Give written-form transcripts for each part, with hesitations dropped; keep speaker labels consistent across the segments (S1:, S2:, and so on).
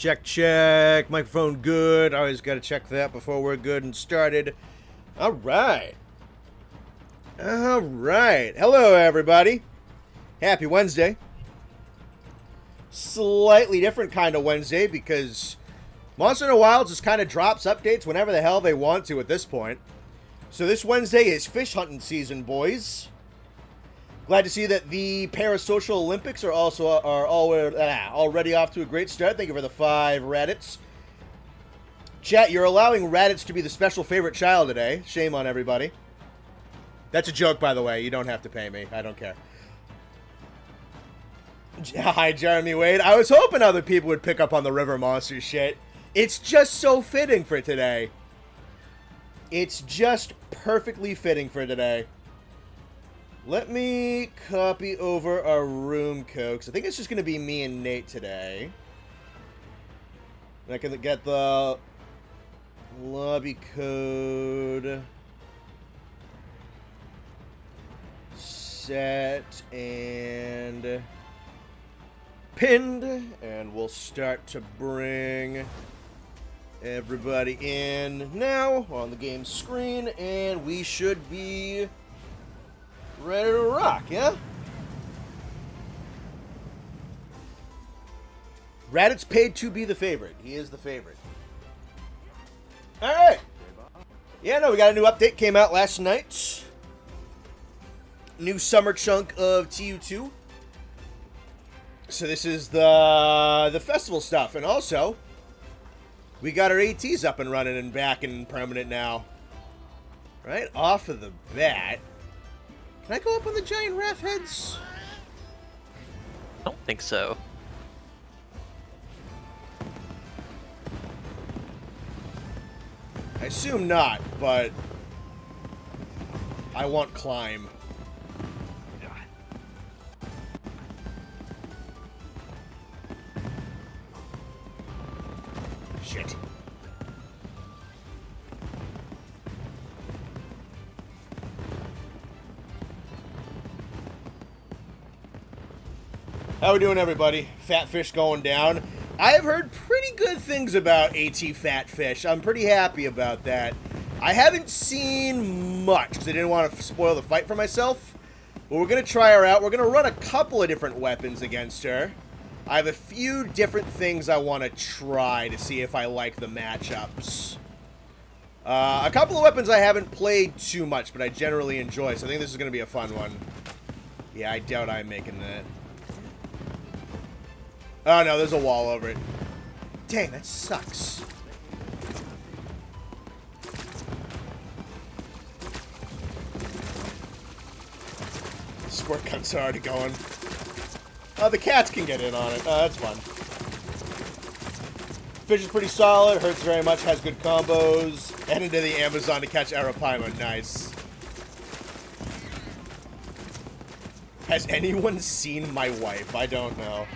S1: Check, check. Microphone good. Always got to check that before we're good and started. All right. All right. Hello, everybody. Happy Wednesday. Slightly different kind of Wednesday because Monster Hunter Wilds just kind of drops updates whenever the hell they want to at this point. So this Wednesday is fish hunting season, boys. Glad to see that the Parasocial Olympics are already off to a great start. Thank you for the 5 Radits. Chat, you're allowing Radits to be the special favorite child today. Shame on everybody. That's a joke, by the way. You don't have to pay me. I don't care. Hi, Jeremy Wade. I was hoping other people would pick up on the river monster shit. It's just so fitting for today. It's just perfectly fitting for today. Let me copy over our room code, because I think it's just going to be me and Nate today. And I can get the lobby code set and pinned, and we'll start to bring everybody in now on the game screen, and we should be ready to rock, yeah? Raditz paid to be the favorite. He is the favorite. Alright. Yeah, no, we got a new update. Came out last night. New summer chunk of TU2. So this is the festival stuff. And also, we got our ATs up and running and back and permanent now. Right off of the bat. Can I go up on the giant wrath heads?
S2: I don't think so.
S1: I assume not, but I want climb. Shit. How we doing, everybody? Fat fish going down. I have heard pretty good things about AT Fat Fish. I'm pretty happy about that. I haven't seen much because I didn't want to spoil the fight for myself. But we're going to try her out. We're going to run a couple of different weapons against her. I have a few different things I want to try to see if I like the matchups. A couple of weapons I haven't played too much, but I generally enjoy. So I think this is going to be a fun one. Yeah, I doubt I'm making that. Oh no, there's a wall over it. Dang, that sucks. Squirt guns are already going. Oh, the cats can get in on it. Oh, that's fun. Fish is pretty solid, hurts very much, has good combos. Head into the Amazon to catch Arapaima. Nice. Has anyone seen my wife? I don't know.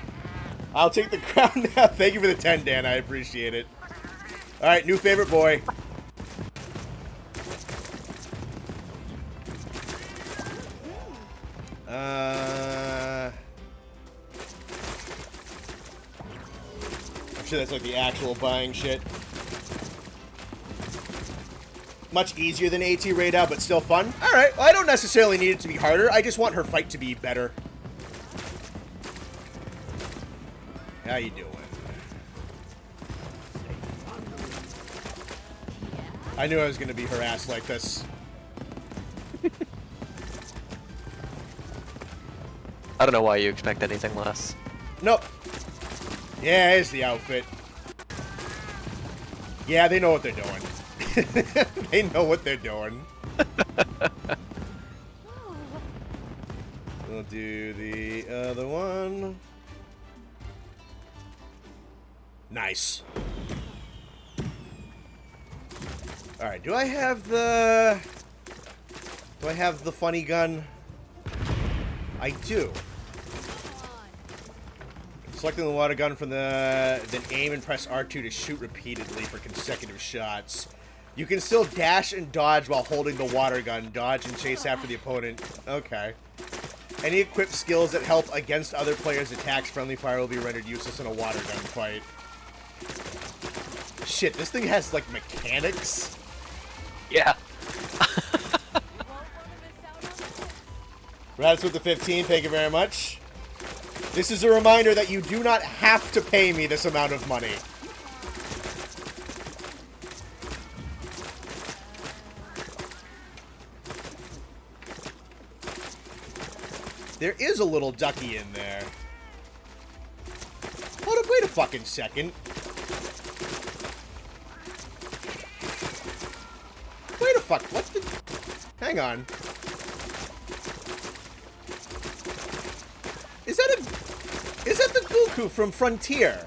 S1: I'll take the crown now. Thank you for the 10, Dan. I appreciate it. Alright, new favorite boy. I'm sure that's like the actual buying shit. Much easier than AT Radar, but still fun. Alright, well, I don't necessarily need it to be harder. I just want her fight to be better. How you doing? I knew I was going to be harassed like this.
S2: I don't know why you expect anything less.
S1: Nope. Yeah, here's the outfit. Yeah, they know what they're doing. They know what they're doing. We'll do the other one. Nice. Alright, do I have the funny gun? I do. Selecting the water gun from then aim and press R2 to shoot repeatedly for consecutive shots. You can still dash and dodge while holding the water gun. Dodge and chase after the opponent. Okay. Any equipped skills that help against other players' attacks, friendly fire will be rendered useless in a water gun fight. Shit, this thing has, like, mechanics?
S2: Yeah.
S1: Rats with the 15, thank you very much. This is a reminder that you do not have to pay me this amount of money. There is a little ducky in there. Hold up, wait a fucking second. Wait a fuck, what the... Hang on. Is that the Goku from Frontier?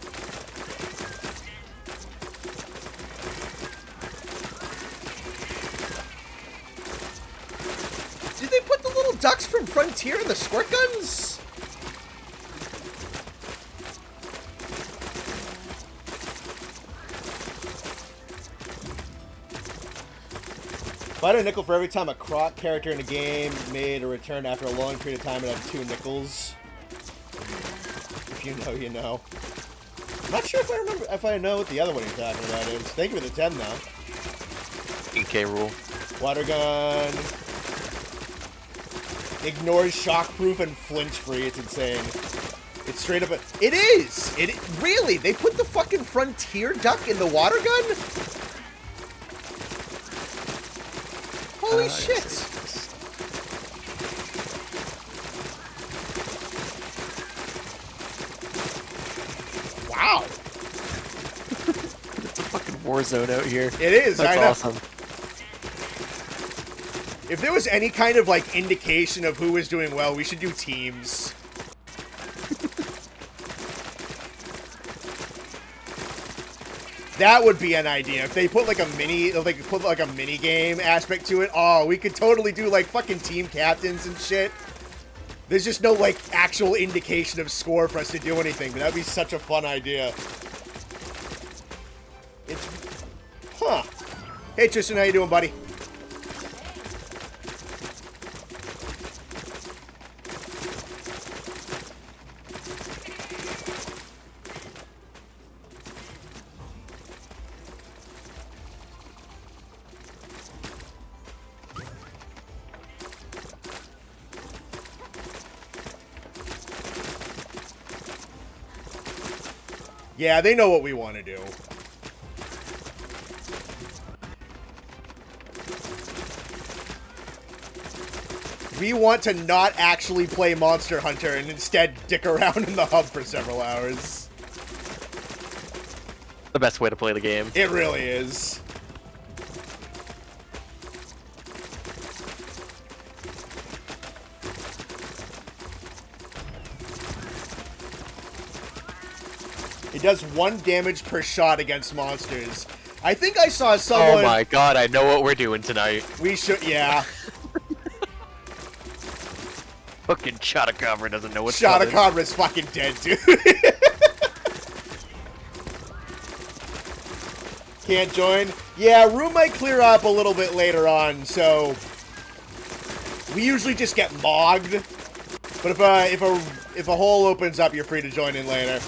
S1: Did they put the little ducks from Frontier in the squirt guns? If I had a nickel for every time a Croc character in a game made a return after a long period of time, I'd have 2 nickels. If you know, you know. I'm not sure if I know what the other one you're talking about is. Thank you for the 10, though.
S2: EK rule.
S1: Water gun. Ignores shockproof and flinch free. It's insane. It's straight up a... It is! Really? They put the fucking Frontier duck in the water gun? Holy shit! Wow!
S2: It's a fucking war zone out here.
S1: It is,
S2: That's
S1: I know.
S2: awesome.
S1: If there was any kind of, like, indication of who was doing well, we should do teams. That would be an idea. If they put, like, a mini game aspect to it, oh, we could totally do, like, fucking team captains and shit. There's just no, like, actual indication of score for us to do anything, but that'd be such a fun idea. It's... Huh. Hey, Tristan, how you doing, buddy? Yeah, they know what we want to do. We want to not actually play Monster Hunter and instead dick around in the hub for several hours.
S2: The best way to play the game.
S1: It really is. It does 1 damage per shot against monsters. I think I saw someone...
S2: Oh my god, I know what we're doing tonight.
S1: We should... Yeah.
S2: Fucking Shotacabra doesn't know what's coming.
S1: Shotacabra is fucking dead, dude. Can't join? Yeah, room might clear up a little bit later on, so... We usually just get mogged. But if a hole opens up, you're free to join in later.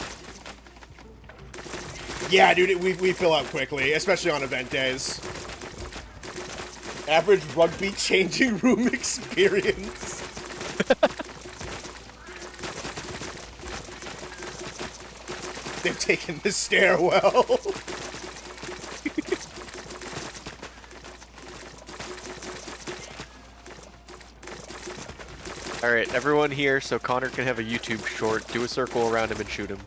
S1: Yeah, dude, we fill up quickly, especially on event days. Average rugby changing room experience. They've taken the stairwell.
S2: Alright, everyone here, so Connor can have a YouTube short. Do a circle around him and shoot him.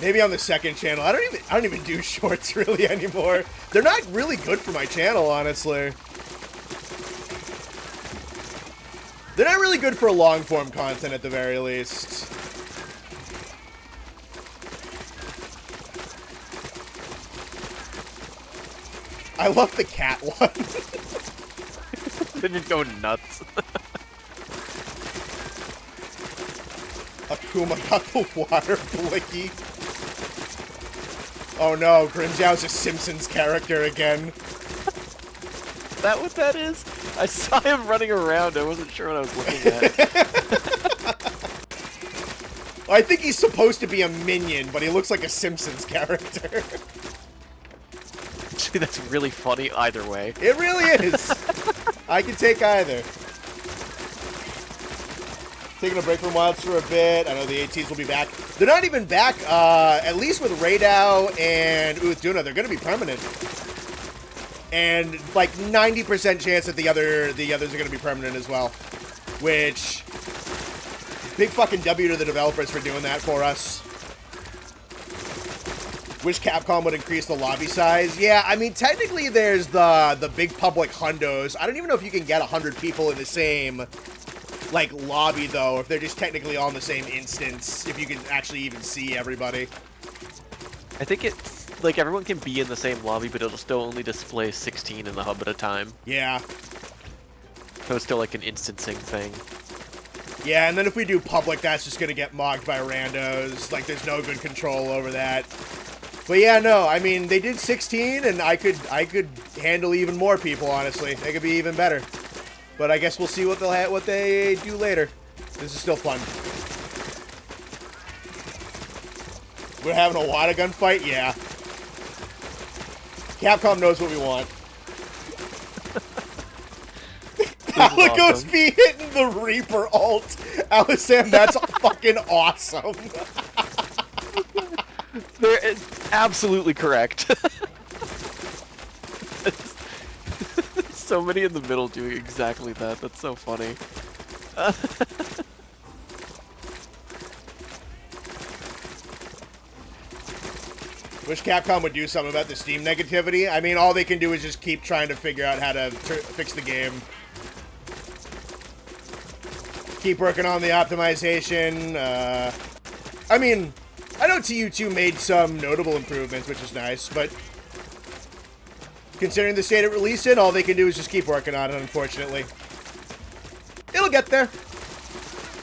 S1: Maybe on the second channel. I don't even do shorts really anymore. They're not really good for my channel, honestly. They're not really good for long form content at the very least. I love the cat one.
S2: Then you'd go nuts.
S1: Akuma got the water blicky. Oh no, Grimjow's a Simpsons character again.
S2: Is that what that is? I saw him running around. I wasn't sure what I was looking at.
S1: I think he's supposed to be a minion, but he looks like a Simpsons character.
S2: Dude, that's really funny either way.
S1: It really is. I can take either. Taking a break from Wilds for a bit. I know the ATs will be back. They're not even back, at least with Raidao and Uth Duna. They're going to be permanent. And like 90% chance that the others are going to be permanent as well. Which, big fucking W to the developers for doing that for us. Wish Capcom would increase the lobby size. Yeah, I mean, technically there's the big public hundos. I don't even know if you can get 100 people in the same, like, lobby, though, if they're just technically on the same instance, if you can actually even see everybody.
S2: I think it's, like, everyone can be in the same lobby, but it'll still only display 16 in the hub at a time.
S1: Yeah.
S2: So it's still, like, an instancing thing.
S1: Yeah, and then if we do public, that's just gonna get mocked by randos. Like, there's no good control over that. But yeah, no, I mean, they did 16, and I could handle even more people, honestly. They could be even better. But I guess we'll see what they do later. This is still fun. We're having a water gun fight? Yeah. Capcom knows what we want. Alicos be hitting the Reaper ult. Alisam, that's fucking awesome.
S2: They're absolutely correct. So many in the middle doing exactly that. That's so funny.
S1: Wish Capcom would do something about the Steam negativity. I mean, all they can do is just keep trying to figure out how to fix the game. Keep working on the optimization. I mean, I know TU2 made some notable improvements, which is nice, but considering the state it released in, all they can do is just keep working on it, unfortunately. It'll get there.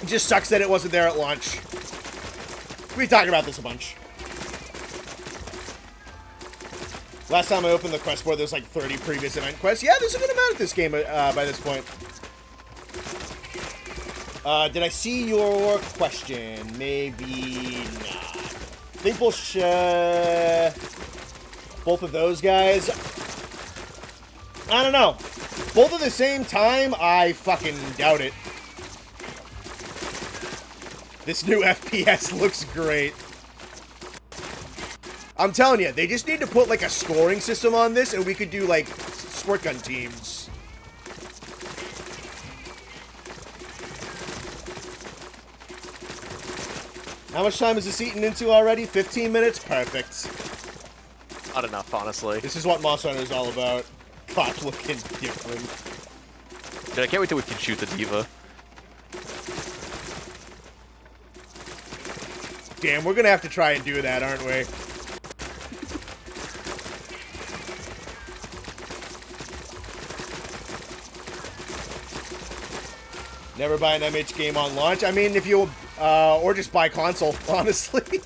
S1: It just sucks that it wasn't there at launch. We talked about this a bunch. Last time I opened the quest board, there's like 30 previous event quests. Yeah, there's a good amount of this game by this point. Did I see your question? Maybe not. I think both of those guys. I don't know. Both at the same time, I fucking doubt it. This new FPS looks great. I'm telling you, they just need to put like a scoring system on this and we could do like squirt gun teams. How much time is this eaten into already? 15 minutes? Perfect.
S2: Not enough, honestly.
S1: This is what Monster Hunter is all about. God, looking different.
S2: Dude, I can't wait till we can shoot the diva.
S1: Damn, we're gonna have to try and do that, aren't we? Never buy an MH game on launch. I mean, if you, or just buy console, honestly.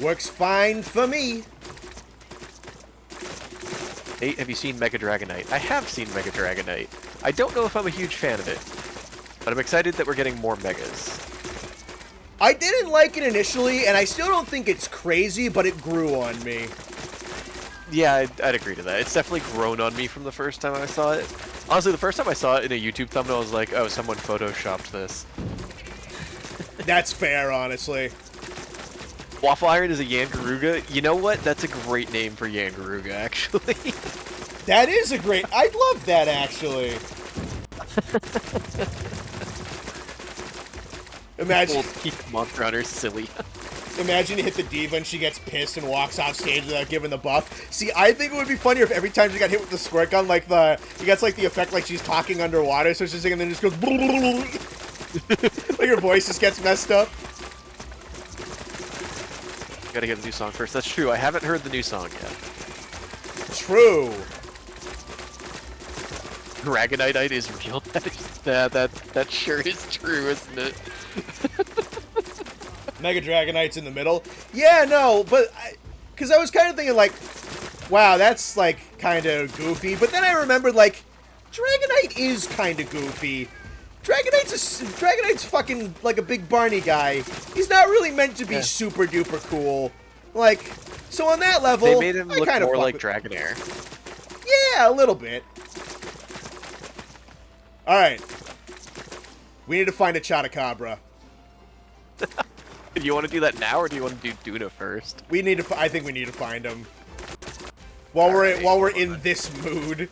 S1: Works fine for me.
S2: Hey, have you seen Mega Dragonite? I have seen Mega Dragonite. I don't know if I'm a huge fan of it, but I'm excited that we're getting more Megas.
S1: I didn't like it initially, and I still don't think it's crazy, but it grew on me.
S2: Yeah, I'd agree to that. It's definitely grown on me from the first time I saw it. Honestly, the first time I saw it in a YouTube thumbnail, I was like, oh, someone photoshopped this.
S1: That's fair, honestly.
S2: Waffle Iron is a Yangaruga. You know what? That's a great name for Yangaruga, actually.
S1: That is a great... I'd love that, actually. Imagine...
S2: Keep Monster Hunter silly.
S1: Imagine you hit the diva and she gets pissed and walks off stage without giving the buff. See, I think it would be funnier if every time she got hit with the squirt gun, like she gets like the effect like she's talking underwater, so she's singing and then just goes like her voice just gets messed up.
S2: Gotta get the new song first. That's true. I haven't heard the new song yet.
S1: True.
S2: Dragonite is real. That sure is true, isn't it?
S1: Mega Dragonite's in the middle. Yeah, no, but because I was kind of thinking like wow, that's like kind of goofy. But then I remembered like Dragonite is kind of goofy. Dragonite's fucking like a big Barney guy. He's not really meant to be super duper cool. Like, so on that level,
S2: they made him look more like
S1: with...
S2: Dragonair.
S1: Yeah, a little bit. All right, we need to find a Chotacabra.
S2: Do you want to do that now, or do you want to do Duna first?
S1: We need to. I think we need to find him while we're in this mood.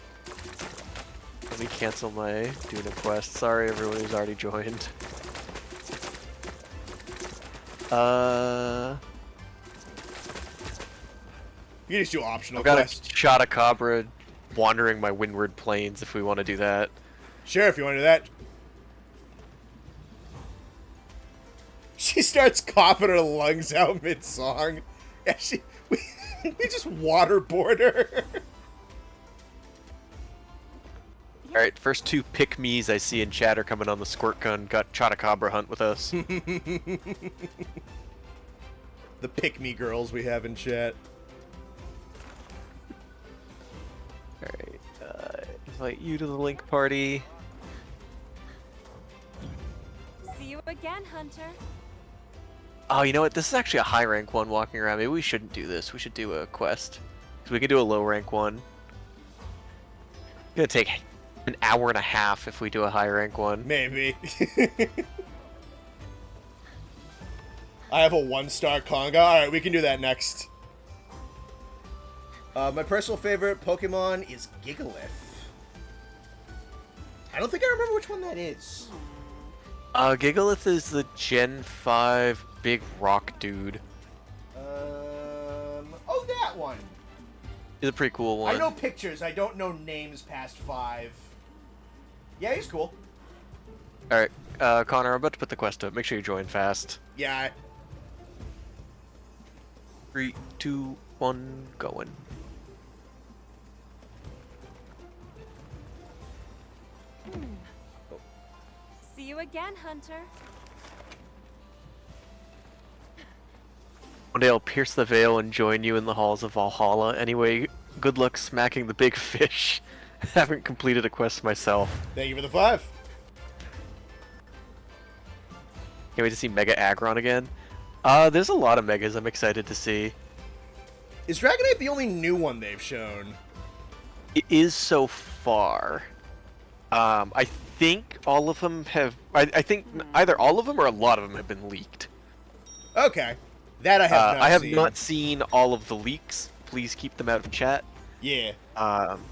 S2: Let me cancel my Duna quest. Sorry, everyone who's already joined.
S1: You can just do optional
S2: I've got
S1: quests.
S2: a Chotacabra wandering my windward plains if we want to do that.
S1: Sure, if you want to do that. She starts coughing her lungs out mid-song. Yeah, we just waterboard her.
S2: Alright, first two pick-me's I see in chat are coming on the squirt gun. Got Chotacabra hunt with us.
S1: The pick-me girls we have in chat.
S2: Alright, invite you to the link party.
S3: See you again, Hunter.
S2: Oh, you know what? This is actually a high rank one walking around. Maybe we shouldn't do this. We should do a quest. So we can do a low rank one. It's gonna take an hour and a half if we do a high rank one.
S1: Maybe. I have a 1-star Conga. Alright, we can do that next. My personal favorite Pokemon is Gigalith. I don't think I remember which one that is.
S2: Gigalith is the Gen 5 big rock dude.
S1: Oh, that one.
S2: He's a pretty cool one.
S1: I know pictures. I don't know names past 5. Yeah, he's cool.
S2: Alright, Connor, I'm about to put the quest up. Make sure you join fast.
S1: Yeah.
S2: 3, 2, 1, going.
S3: See you again, Hunter.
S2: One day I'll pierce the veil and join you in the halls of Valhalla. Anyway, good luck smacking the big fish. Haven't completed a quest myself.
S1: Thank you for the 5.
S2: Can't wait to see Mega Aggron again. There's a lot of Megas I'm excited to see.
S1: Is Dragonite the only new one they've shown?
S2: It is so far. I think all of them have... I think either all of them or a lot of them have been leaked.
S1: Okay. That I have not seen.
S2: I have not seen all of the leaks. Please keep them out of chat.
S1: Yeah.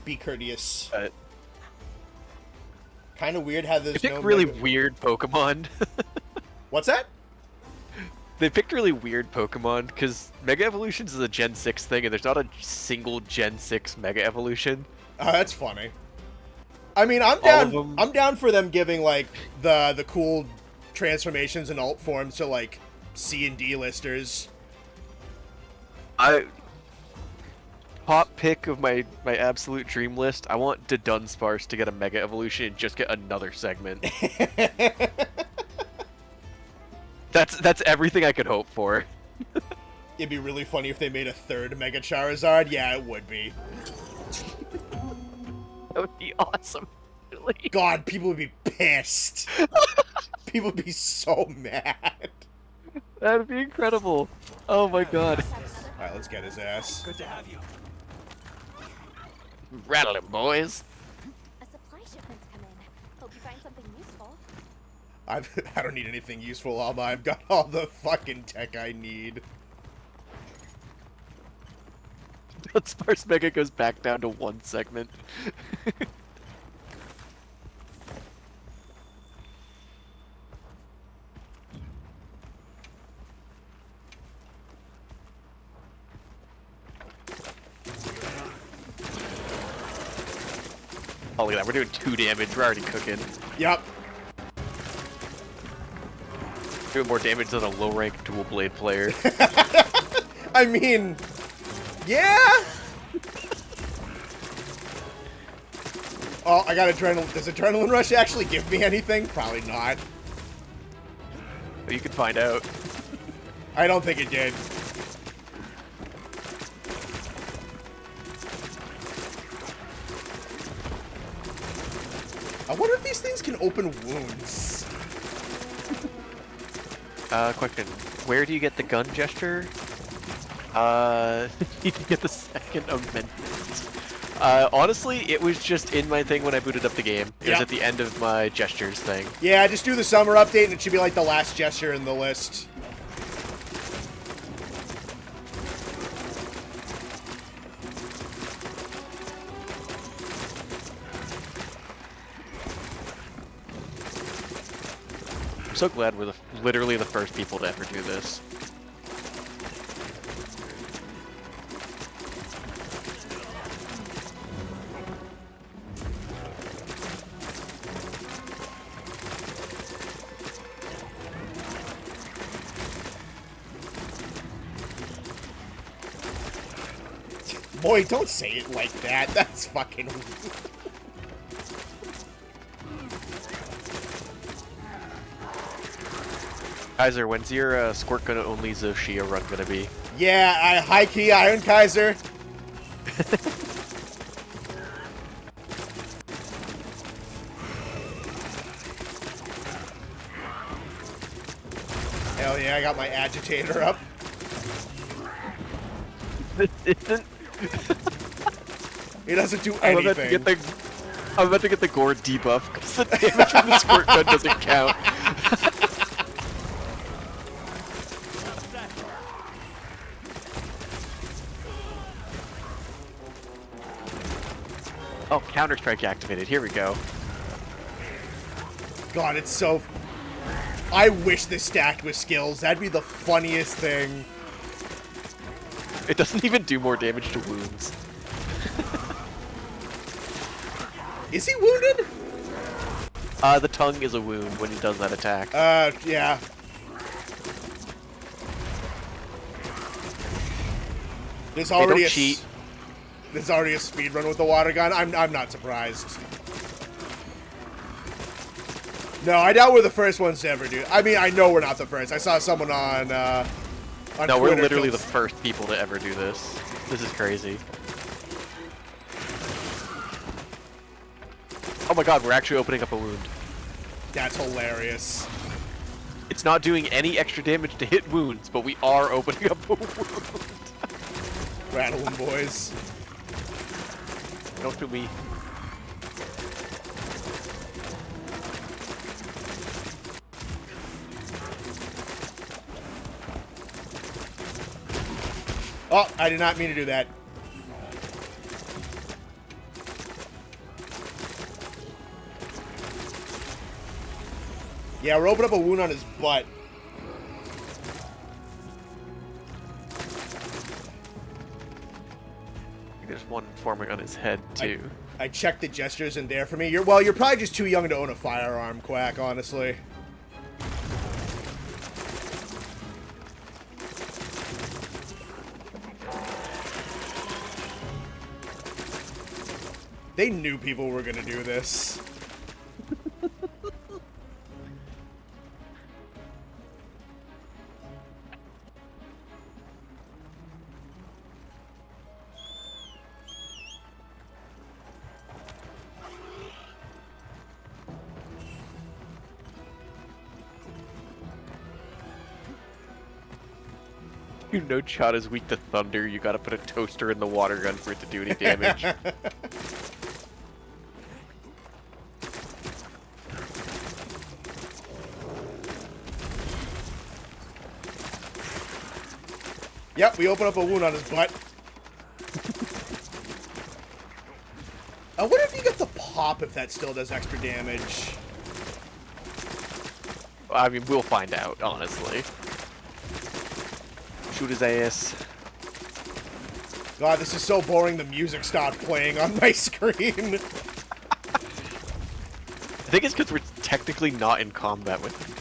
S1: Be courteous. Kind of weird how there's
S2: they picked really weird Pokemon.
S1: What's that?
S2: They picked really weird Pokemon because Mega Evolutions is a Gen 6 thing, and there's not a single Gen 6 Mega Evolution.
S1: Oh, that's funny. I mean, I'm down. I'm down for them giving like the cool transformations and alt forms to like C and D listers.
S2: Top pick of my absolute dream list. I want Dunsparce to get a Mega Evolution and just get another segment. That's everything I could hope for.
S1: It'd be really funny if they made a 3rd Mega Charizard. Yeah, it would be.
S2: That would be awesome. Really.
S1: God, people would be pissed. People would be so mad.
S2: That would be incredible. Oh my god.
S1: Alright, let's get his ass.
S4: Good to have you.
S2: Rattle him, boys.
S3: A supply shipment's come in. Hope you find something useful.
S1: I don't need anything useful, Alma. I've got all the fucking tech I need.
S2: Dunsparce Mega goes back down to 1 segment. Oh, look at that. We're doing 2 damage. We're already cooking.
S1: Yup.
S2: Doing more damage than a low-rank dual-blade player.
S1: I mean, yeah. Oh, I got adrenaline. Does Adrenaline Rush actually give me anything? Probably not.
S2: But you can find out.
S1: I don't think it did. I wonder if these things can open wounds.
S2: Question. Where do you get the gun gesture? You can get the second amendment. Honestly, it was just in my thing when I booted up the game. It was at the end of my gestures thing.
S1: Yeah, just do the summer update and it should be like the last gesture in the list.
S2: I'm so glad we're literally the first people to ever do this.
S1: Boy, don't say it like that. That's fucking...
S2: Kaiser, when's your squirt gun only Zoshia run gonna be?
S1: Yeah, high key Iron Kaiser. Hell yeah, I got my agitator up.
S2: This isn't.
S1: He doesn't do anything.
S2: I'm about to get the gore debuff because the damage from the squirt gun doesn't count. Oh, Counter-Strike activated. Here we go.
S1: God, it's so... I wish this stacked with skills. That'd be the funniest thing.
S2: It doesn't even do more damage to wounds.
S1: Is he wounded?
S2: The tongue is a wound when he does that attack.
S1: Yeah. There's already a
S2: cheat.
S1: There's already a speed run with the water gun. I'm not surprised. No, I doubt we're the first ones to ever do it. I mean, I know we're not the first. I saw someone on
S2: no,
S1: Twitter
S2: we're literally the first people to ever do this. This is crazy. Oh my god, we're actually opening up a wound.
S1: That's hilarious.
S2: It's not doing any extra damage to hit wounds, but we are opening up a wound.
S1: Rattling boys.
S2: Don't do me.
S1: Oh, I did not mean to do that. Yeah, we're opening up a wound on his butt.
S2: There's one forming on his head, too.
S1: I checked the gestures in there for me. You're probably just too young to own a firearm, Quack, honestly. They knew people were gonna do this.
S2: You know Chad is weak to thunder, you gotta put a toaster in the water gun for it to do any damage.
S1: Yep, we open up a wound on his butt. I wonder if you get the pop if that still does extra damage.
S2: I mean, we'll find out, honestly. Shoot his ass.
S1: God, this is so boring the music stopped playing on my screen.
S2: I think it's because we're technically not in combat with him.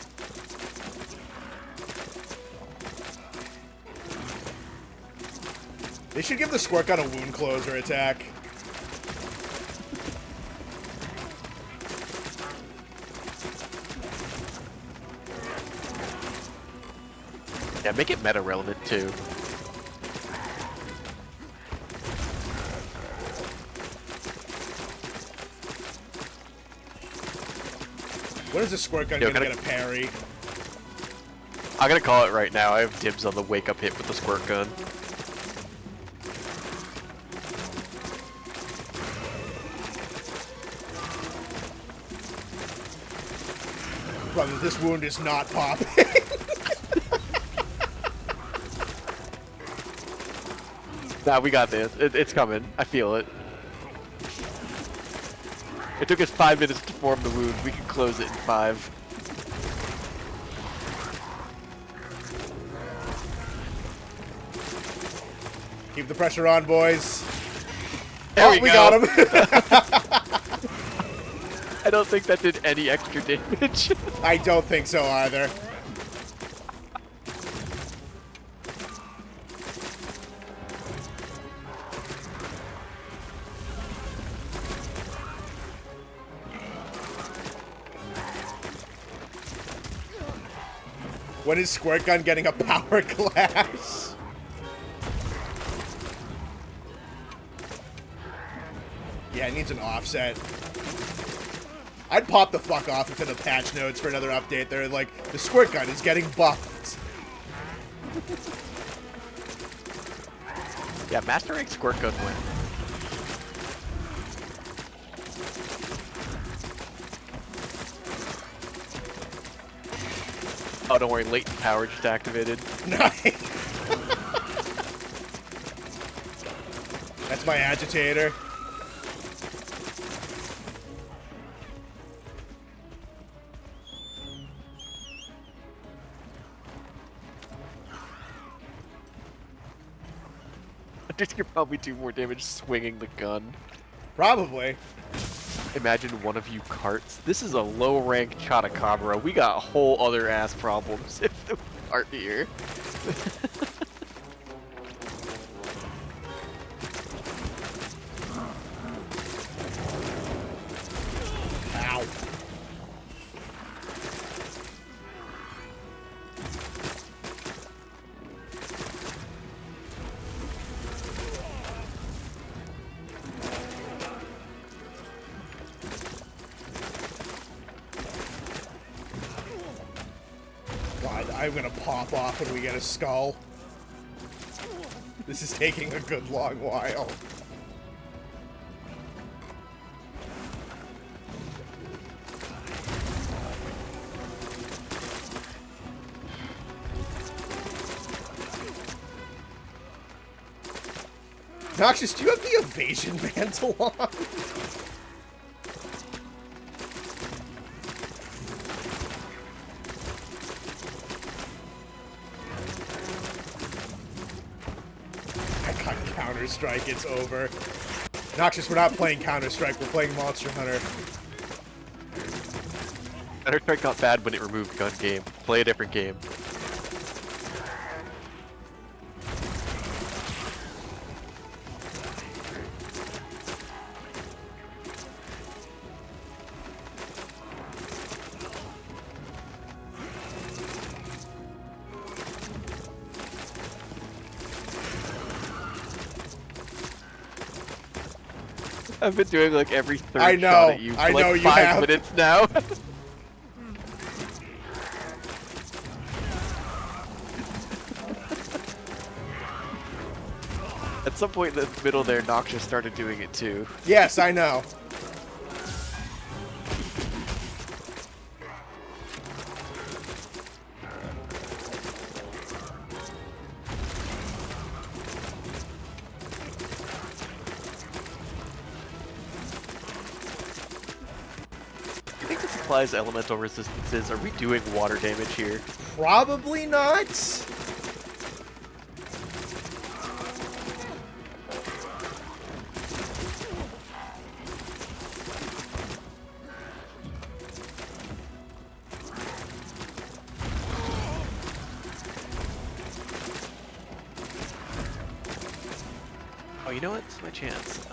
S1: They should give the squirt gun a wound closer attack.
S2: Yeah, make it meta relevant too.
S1: When is the squirt gun gonna get a parry?
S2: I'm gonna call it right now. I have dibs on the wake up hit with the squirt gun.
S1: Brother, this wound is not popping.
S2: Nah, we got this. It's coming. I feel it. It took us 5 minutes to form the wound. We can close it in 5.
S1: Keep the pressure on, boys.
S2: There we
S1: got
S2: go.
S1: him.
S2: I don't think that did any extra damage.
S1: I don't think so either. When is Squirt Gun getting a power class? Yeah, it needs an offset. I'd pop the fuck off if in the patch notes for another update they're like, the Squirt Gun is getting buffed.
S2: Yeah, Master Rank Squirt Gun win. Oh, don't worry, latent power just activated.
S1: Nice. That's my agitator.
S2: I think you probably do more damage swinging the gun.
S1: Probably.
S2: Imagine one of you carts. This is a low rank Chotacabra. We got whole other ass problems if we cart here.
S1: Ow. God, I'm gonna pop off when we get a skull. This is taking a good long while. Noxious, do you have the evasion mantle on? Counter-Strike, it's over. Noxious, we're not playing Counter-Strike, we're playing Monster Hunter.
S2: Counter-Strike got bad when it removed gun game. Play a different game. I've been doing like every third shot at you for like 5 minutes now. At some point in the middle there, Noxious started doing it too.
S1: Yes, I know.
S2: Applies elemental resistances. Are we doing water damage here?
S1: Probably not.
S2: Oh, you know what? It's my chance.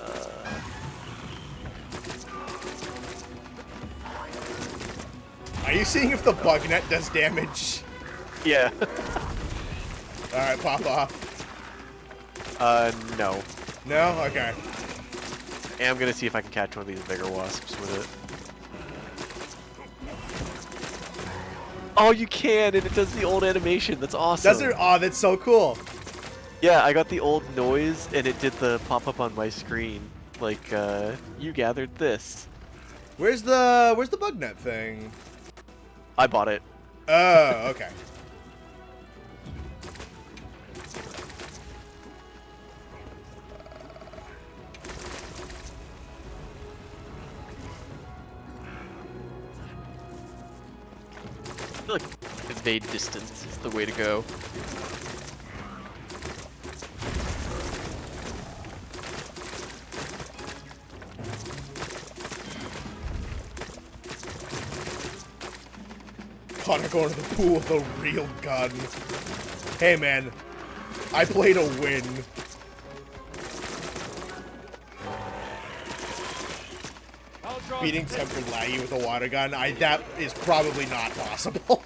S1: Are you seeing if the bug net does damage?
S2: Yeah.
S1: Alright, pop off.
S2: No.
S1: No? Okay.
S2: And I'm gonna see if I can catch one of these bigger wasps with Oh, you can, and it does the old animation. That's awesome.
S1: Does it? Oh, that's so cool.
S2: Yeah, I got the old noise, and it did the pop-up on my screen. Like, you gathered this.
S1: Where's the bug net thing?
S2: I bought it.
S1: Oh, okay.
S2: I feel like evade distance is the way to go.
S1: Connor going to the pool with a real gun. Hey man, I played a win. Beating tempered laggy with a water gun, that is probably not possible.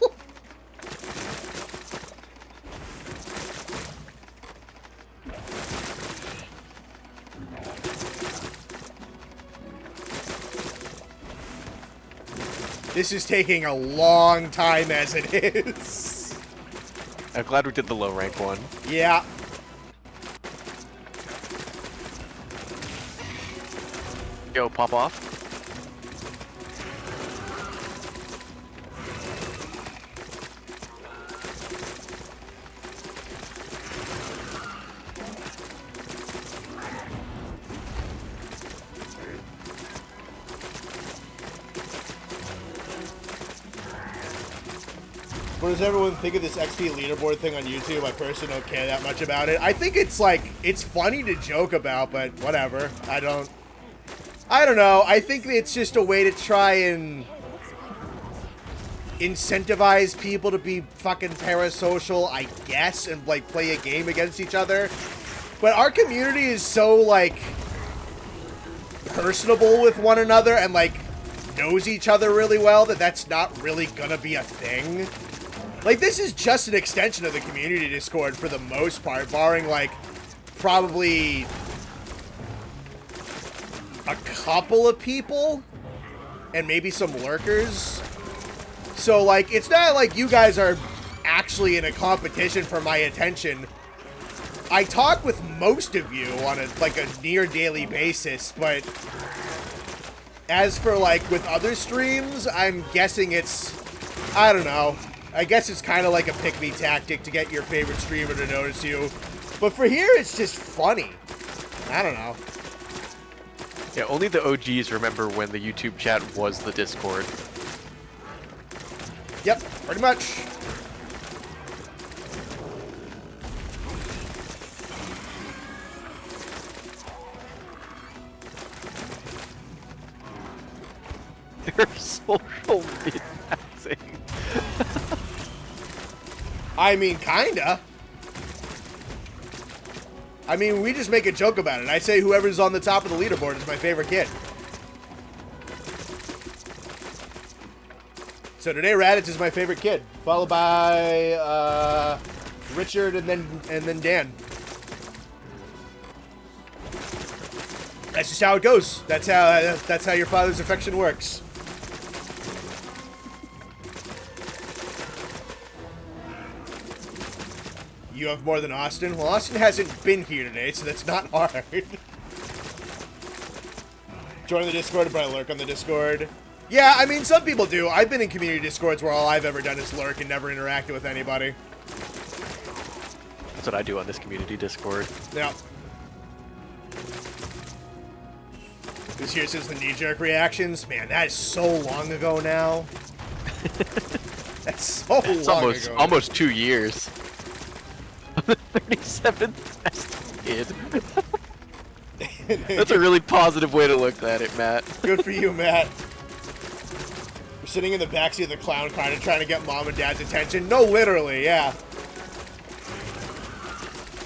S1: This is taking a long time as it is.
S2: I'm glad we did the low rank one.
S1: Yeah.
S2: Go, pop off.
S1: What does everyone think of this XP leaderboard thing on YouTube? I personally don't care that much about it. I think it's like, it's funny to joke about, but whatever. I don't know. I think it's just a way to try and incentivize people to be fucking parasocial, I guess, and like play a game against each other. But our community is so like personable with one another and like knows each other really well that that's not really gonna be a thing. Like, this is just an extension of the community Discord for the most part, barring, like, probably a couple of people and maybe some lurkers. So, like, it's not like you guys are actually in a competition for my attention. I talk with most of you on a near daily basis, but as for, like, with other streams, I'm guessing it's, I don't know. I guess it's kind of like a pick-me tactic to get your favorite streamer to notice you. But for here, it's just funny. I don't know.
S2: Yeah, only the OGs remember when the YouTube chat was the Discord.
S1: Yep, pretty much.
S2: They're social min-maxing.
S1: I mean, kinda. I mean, we just make a joke about it. I say whoever's on the top of the leaderboard is my favorite kid. So today, Raditz is my favorite kid, followed by Richard and then Dan. That's just how it goes. That's how your father's affection works. You have more than Austin? Well, Austin hasn't been here today, so that's not hard. Join the Discord, but I lurk on the Discord. Yeah, I mean, some people do. I've been in community Discords where all I've ever done is lurk and never interacted with anybody.
S2: That's what I do on this community Discord.
S1: Yeah. This here since the knee-jerk reactions. Man, that is so long ago now. That's so
S2: It's
S1: long ago.
S2: almost 2 years. I'm the 37th best kid. That's a really positive way to look at it, Matt.
S1: Good for you, Matt. We're sitting in the backseat of the clown car and trying to get mom and dad's attention. No, literally, yeah.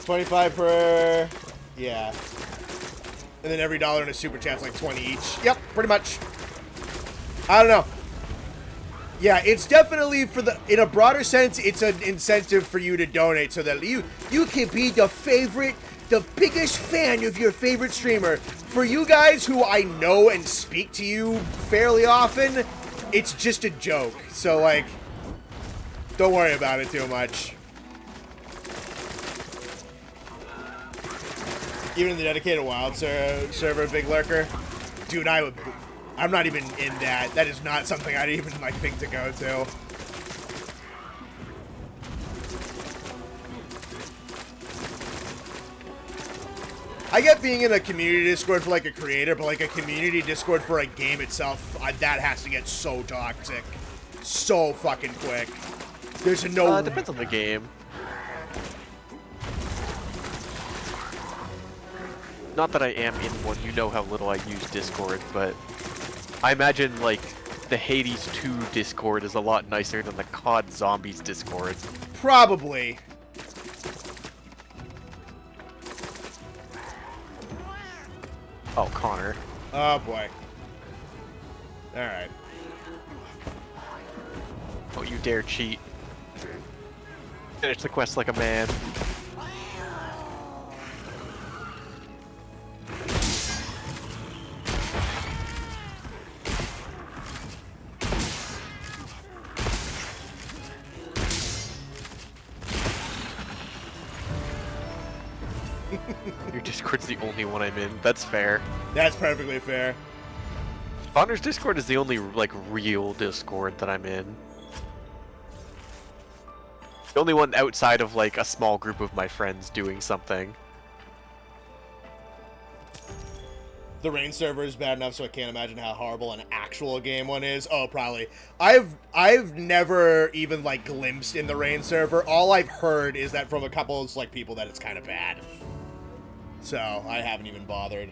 S1: 25 per... Yeah. And then every dollar in a super chat's like 20 each. Yep, pretty much. I don't know. Yeah, it's definitely for the, in a broader sense, it's an incentive for you to donate so that you can be the biggest fan of your favorite streamer. For you guys who I know and speak to you fairly often, it's just a joke. So, like, Don't worry about it too much. Even in the dedicated wild server, big lurker, dude, I'm not even in that. That is not something I'd even like think to go to. I get being in a community Discord for like a creator, but like a community Discord for a game itself, that has to get so toxic, so fucking quick. There's no.
S2: It depends on the game. Not that I am in one, you know how little I use Discord, but I imagine, like, the Hades 2 Discord is a lot nicer than the COD Zombies Discord.
S1: Probably.
S2: Oh, Connor.
S1: Oh, boy. Alright.
S2: Don't you dare cheat. Finish the quest like a man. Your Discord's the only one I'm in. That's fair.
S1: That's perfectly fair.
S2: Connor's Discord is the only, like, real Discord that I'm in. The only one outside of, like, a small group of my friends doing something.
S1: The rain server is bad enough, so I can't imagine how horrible an actual game one is. Oh, probably. I've never even, like, glimpsed in the rain server. All I've heard is that from a couple of, like, people that it's kind of bad. So, I haven't even bothered.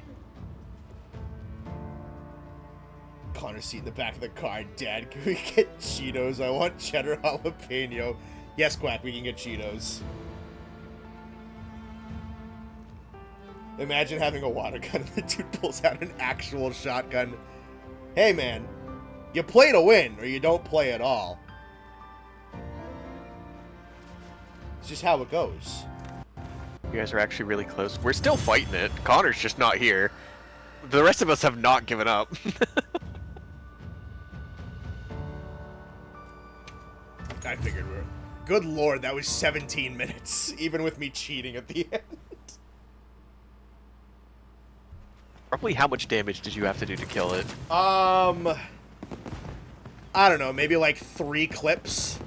S1: Connor's seat in the back of the car. Dad, can we get Cheetos? I want cheddar jalapeno. Yes, Quack, we can get Cheetos. Imagine having a water gun and the dude pulls out an actual shotgun. Hey, man. You play to win, or you don't play at all. It's just how it goes.
S2: You guys are actually really close. We're still fighting it. Connor's just not here. The rest of us have not given up.
S1: I figured we were... Good lord, that was 17 minutes, even with me cheating at the end.
S2: Roughly how much damage did you have to do to kill it?
S1: I don't know, maybe like 3 clips.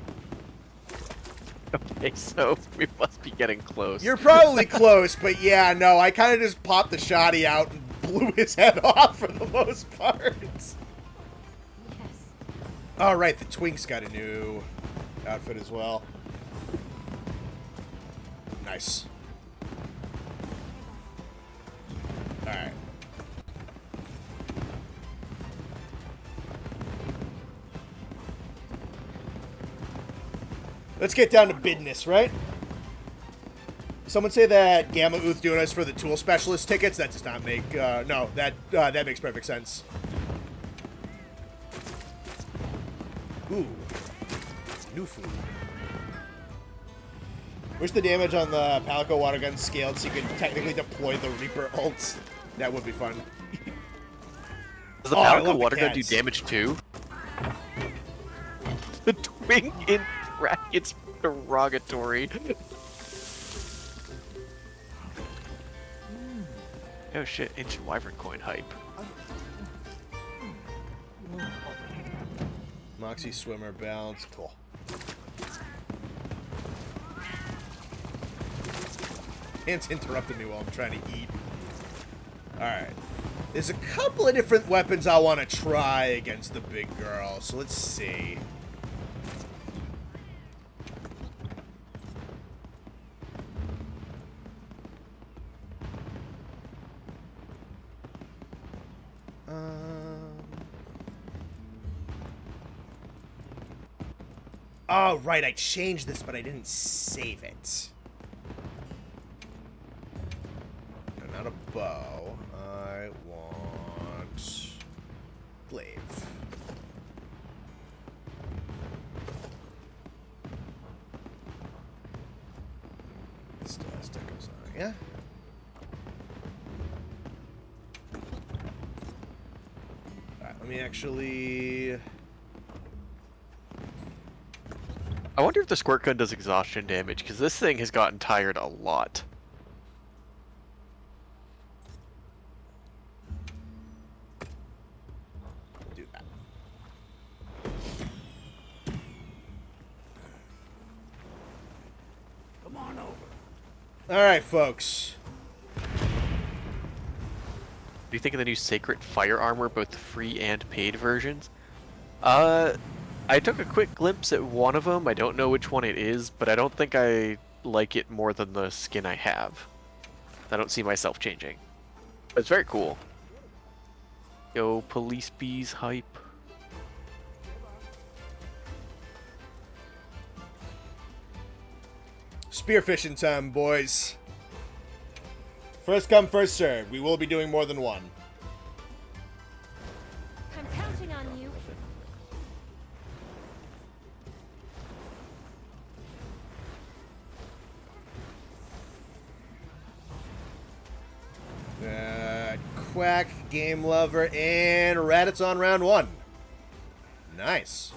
S2: Okay, so we must be getting close.
S1: You're probably close, but yeah, no, I kind of just popped the shotty out and blew his head off for the most part.
S3: Yes.
S1: All right, the Twink's got a new outfit as well. Nice. All right. Let's get down to business, right? Someone say that Gamma Uth Duna is for the tool specialist tickets. That does not make no. That makes perfect sense. Ooh, new food. Wish the damage on the Palico water gun scaled so you could technically deploy the Reaper ults. That would be fun.
S2: Does the
S1: I
S2: Palico
S1: love the
S2: water gun do
S1: cats.
S2: damage too? The twink in brackets derogatory. Oh shit, ancient wyvern coin hype.
S1: Moxie swimmer balance. Cool. Can't interrupt me while I'm trying to eat. Alright. There's a couple of different weapons I want to try against the big girl, so let's see. Oh, right, I changed this, but I didn't save it. No, not a bow. I want... glaive. Still has stickers on it, yeah? Alright, let me actually...
S2: I wonder if the squirt gun does exhaustion damage, because this thing has gotten tired a lot.
S1: Do that.
S4: Come on over.
S1: All right, folks.
S2: Do you think of the new Sacred Fire Armor, both free and paid versions? I took a quick glimpse at one of them. I don't know which one it is, but I don't think I like it more than the skin I have. I don't see myself changing. But it's very cool. Yo, police bees hype.
S1: Spearfishing time, boys. First come, first served. We will be doing more than one.
S3: I'm counting on you.
S1: Quack, Game Lover, and Raditz on round one. Nice.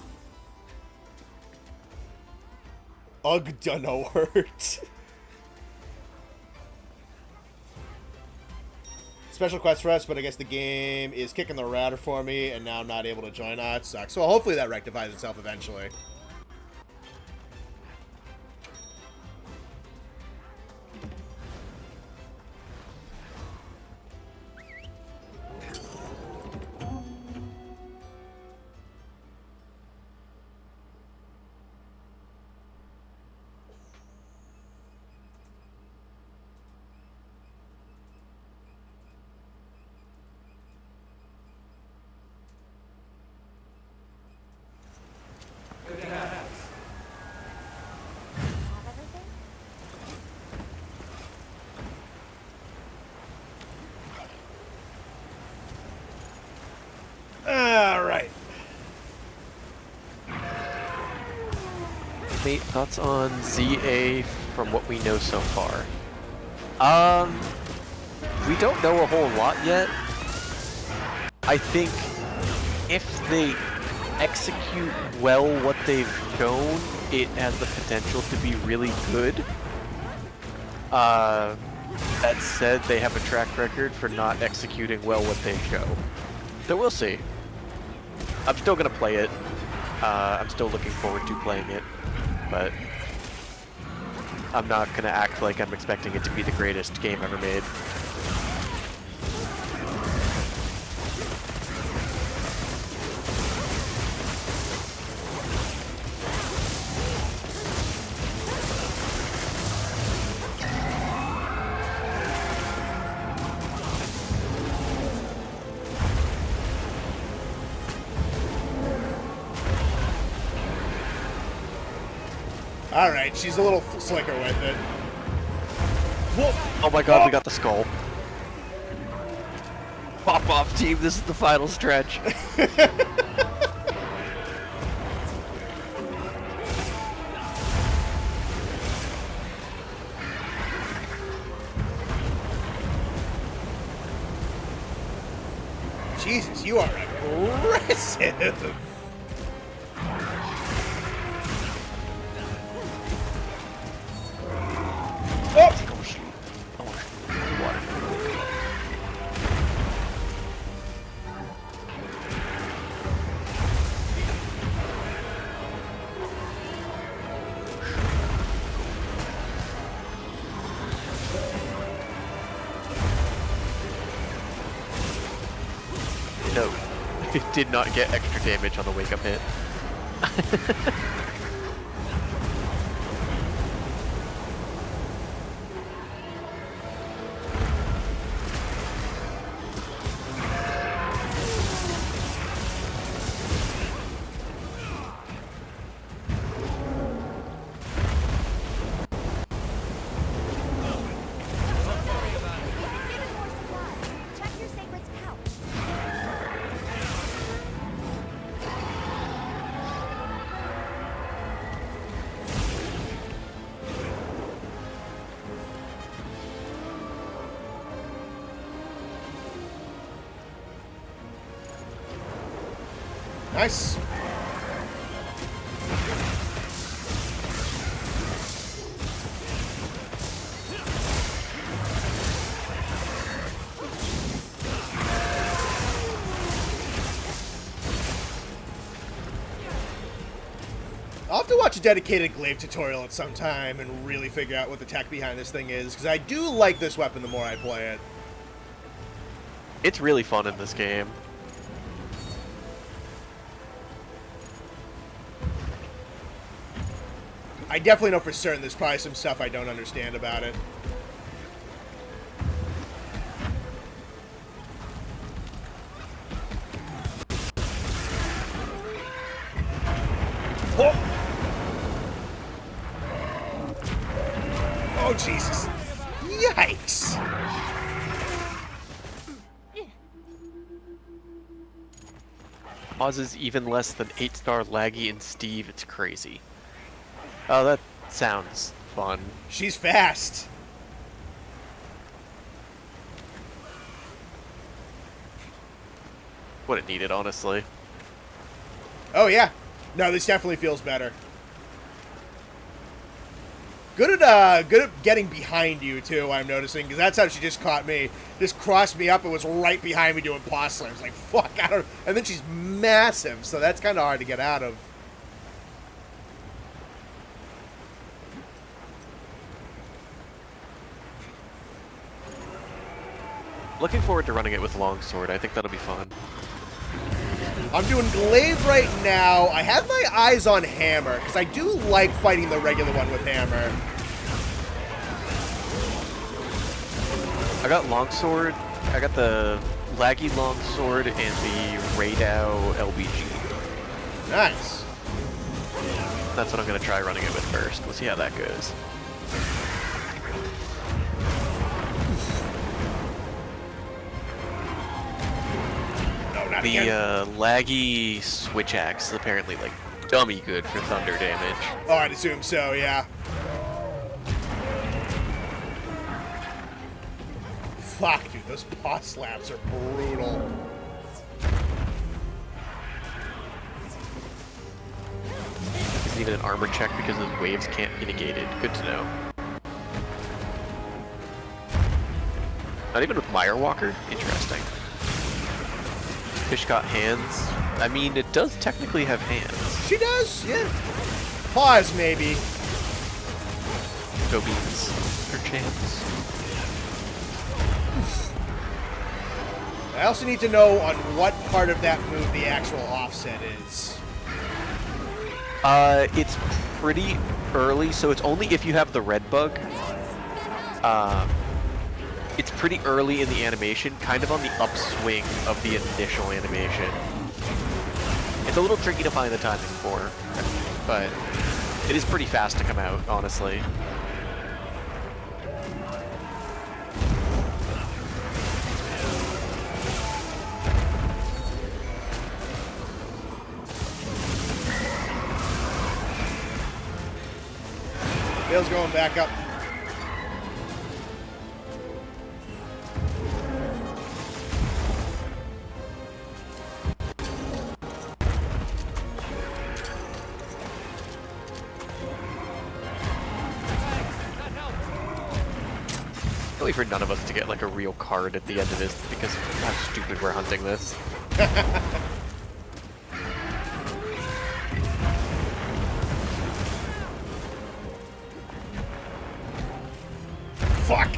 S1: Uth Duna worked. Special quest for us, but I guess the game is kicking the router for me, and now I'm not able to join. It sucks. So hopefully that rectifies itself eventually.
S3: Have everything?
S1: All right.
S2: Mate, thoughts on ZA from what we know so far? We don't know a whole lot yet. I think if they execute well what they've shown, it has the potential to be really good. That said, they have a track record for not executing well what they show. So we'll see. I'm still gonna play it. I'm still looking forward to playing it, but I'm not gonna act like I'm expecting it to be the greatest game ever made.
S1: All right, she's a little slicker with it. Whoa.
S2: Oh my god, we got the skull. Pop off, team, this is the final stretch.
S1: Jesus, you are aggressive. Oh!
S2: Oh shoot. Oh, water. No, it did not get extra damage on the wake up hit.
S3: Given more supplies, check your sacred's pouch.
S1: Nice. I'll have to watch a dedicated glaive tutorial at some time and really figure out what the tech behind this thing is, because I do like this weapon the more I play it.
S2: It's really fun in this game.
S1: I definitely know for certain there's probably some stuff I don't understand about it. Oh! Oh, Jesus. Yikes!
S2: Causes even less than 8-star laggy in Steve. It's crazy. Oh, that sounds fun.
S1: She's fast.
S2: What it needed, honestly.
S1: Oh, yeah. No, this definitely feels better. Good at getting behind you, too, I'm noticing, because that's how she just caught me. Just crossed me up and was right behind me doing paw slams. Like, fuck, I don't... And then she's massive, so that's kind of hard to get out of.
S2: Looking forward to running it with longsword. I think that'll be fun.
S1: I'm doing glaive right now. I have my eyes on hammer, because I do like fighting the regular one with hammer.
S2: I got longsword. I got the laggy longsword and the Raidao LBG.
S1: Nice.
S2: That's what I'm going to try running it with first. We'll see how that goes. The laggy switch axe is apparently like dummy good for thunder damage.
S1: Oh, I'd assume so, yeah. Fuck, dude, those paw slaps are brutal.
S2: Isn't even an armor check because those waves can't be negated. Good to know. Not even with Mire Walker? Interesting. Fish got hands. I mean, it does technically have hands.
S1: She does, yeah. Paws, maybe.
S2: Go beans. Her chance.
S1: I also need to know on what part of that move the actual offset is.
S2: It's pretty early, so it's only if you have the red bug. It's pretty early in the animation, kind of on the upswing of the initial animation. It's a little tricky to find the timing for, but it is pretty fast to come out, honestly.
S1: Bill's going back up.
S2: Really for none of us to get like a real card at the end of this because of how stupid we're hunting this.
S1: Fuck!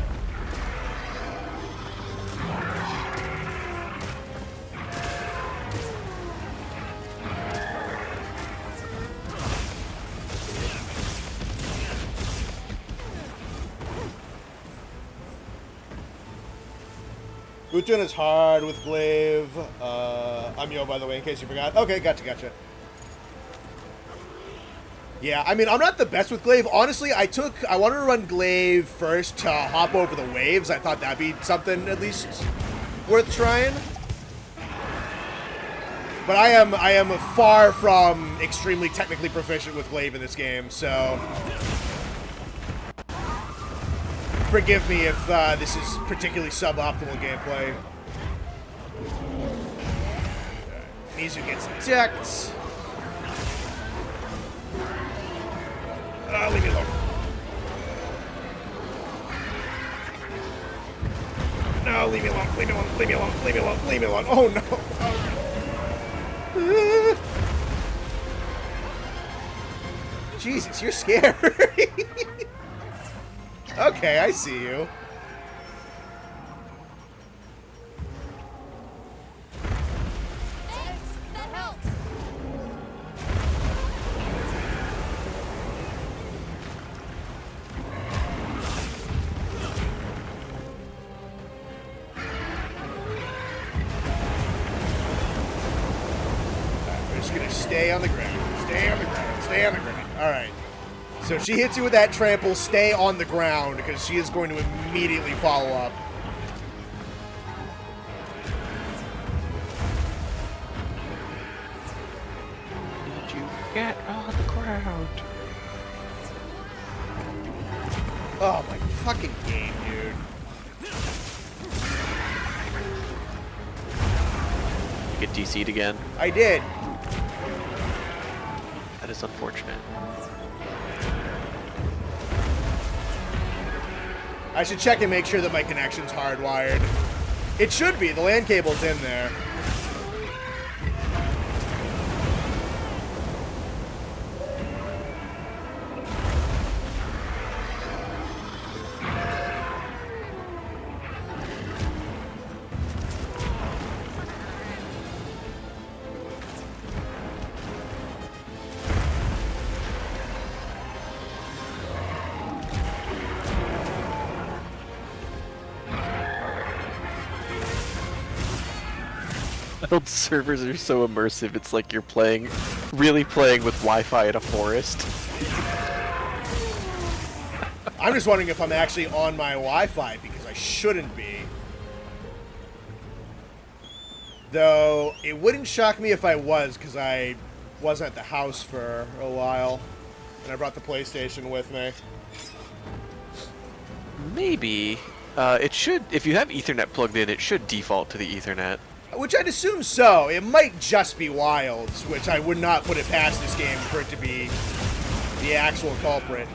S1: Uth Duna is hard with glaive. I'm Yo, by the way, in case you forgot. Okay, gotcha. Yeah, I mean, I'm not the best with glaive. Honestly, I wanted to run glaive first to hop over the waves. I thought that'd be something at least worth trying. But I am far from extremely technically proficient with glaive in this game, so forgive me if this is particularly suboptimal gameplay. Mizu gets attacked. Leave me alone. No, leave me alone. Leave me alone. Leave me alone. Leave me alone. Leave me alone. Oh no. Jesus, you're scary. Okay, I see you.
S3: Thanks! That helps!
S1: We're just gonna stay on the ground. Stay on the ground. Stay on the ground. Alright. So if she hits you with that trample, stay on the ground, because she is going to immediately follow up.
S2: Did you get on the ground?
S1: Oh my fucking game, dude.
S2: You get DC'd again?
S1: I did.
S2: That is unfortunate.
S1: I should check and make sure that my connection's hardwired. It should be. The LAN cable's in there.
S2: Build servers are so immersive, it's like you're playing, really playing with Wi-Fi in a forest.
S1: I'm just wondering if I'm actually on my Wi-Fi, because I shouldn't be. Though, it wouldn't shock me if I was, because I wasn't at the house for a while. And I brought the PlayStation with me.
S2: Maybe. It should, if you have Ethernet plugged in, it should default to the Ethernet.
S1: Which I'd assume so. It might just be Wilds, which I would not put it past this game for it to be the actual culprit.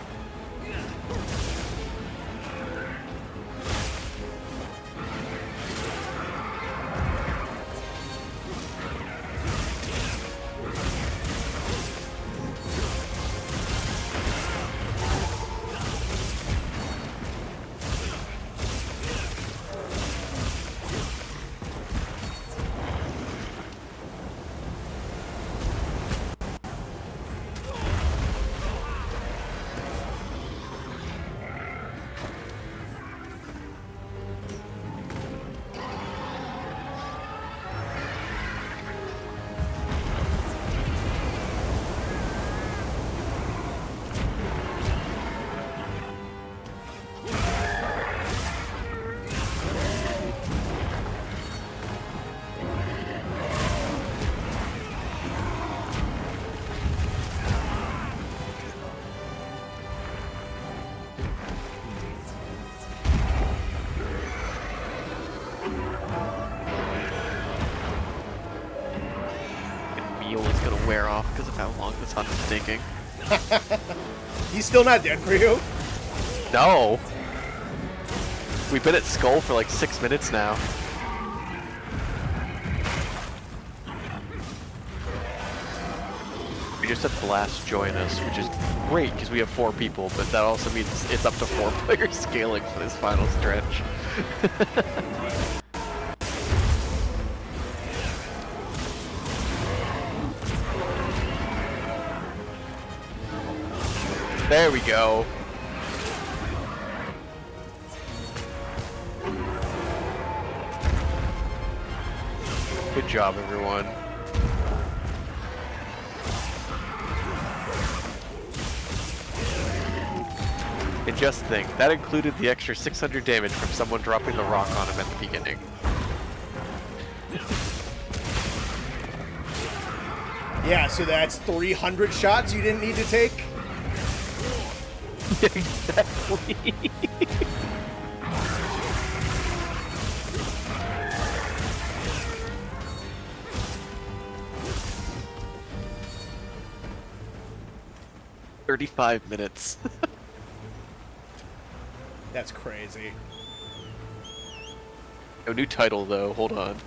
S2: Wear off because of how long this hunt is taking.
S1: He's still not dead for you?
S2: No! We've been at Skull for like 6 minutes now. We just had Blast join us, which is great because we have 4 people, but that also means it's up to 4 players scaling for this final stretch. There we go. Good job, everyone. And just think, that included the extra 600 damage from someone dropping the rock on him at the beginning.
S1: Yeah, so that's 300 shots you didn't need to take?
S2: Exactly. "35 minutes."
S1: That's crazy.
S2: No new title though, hold on.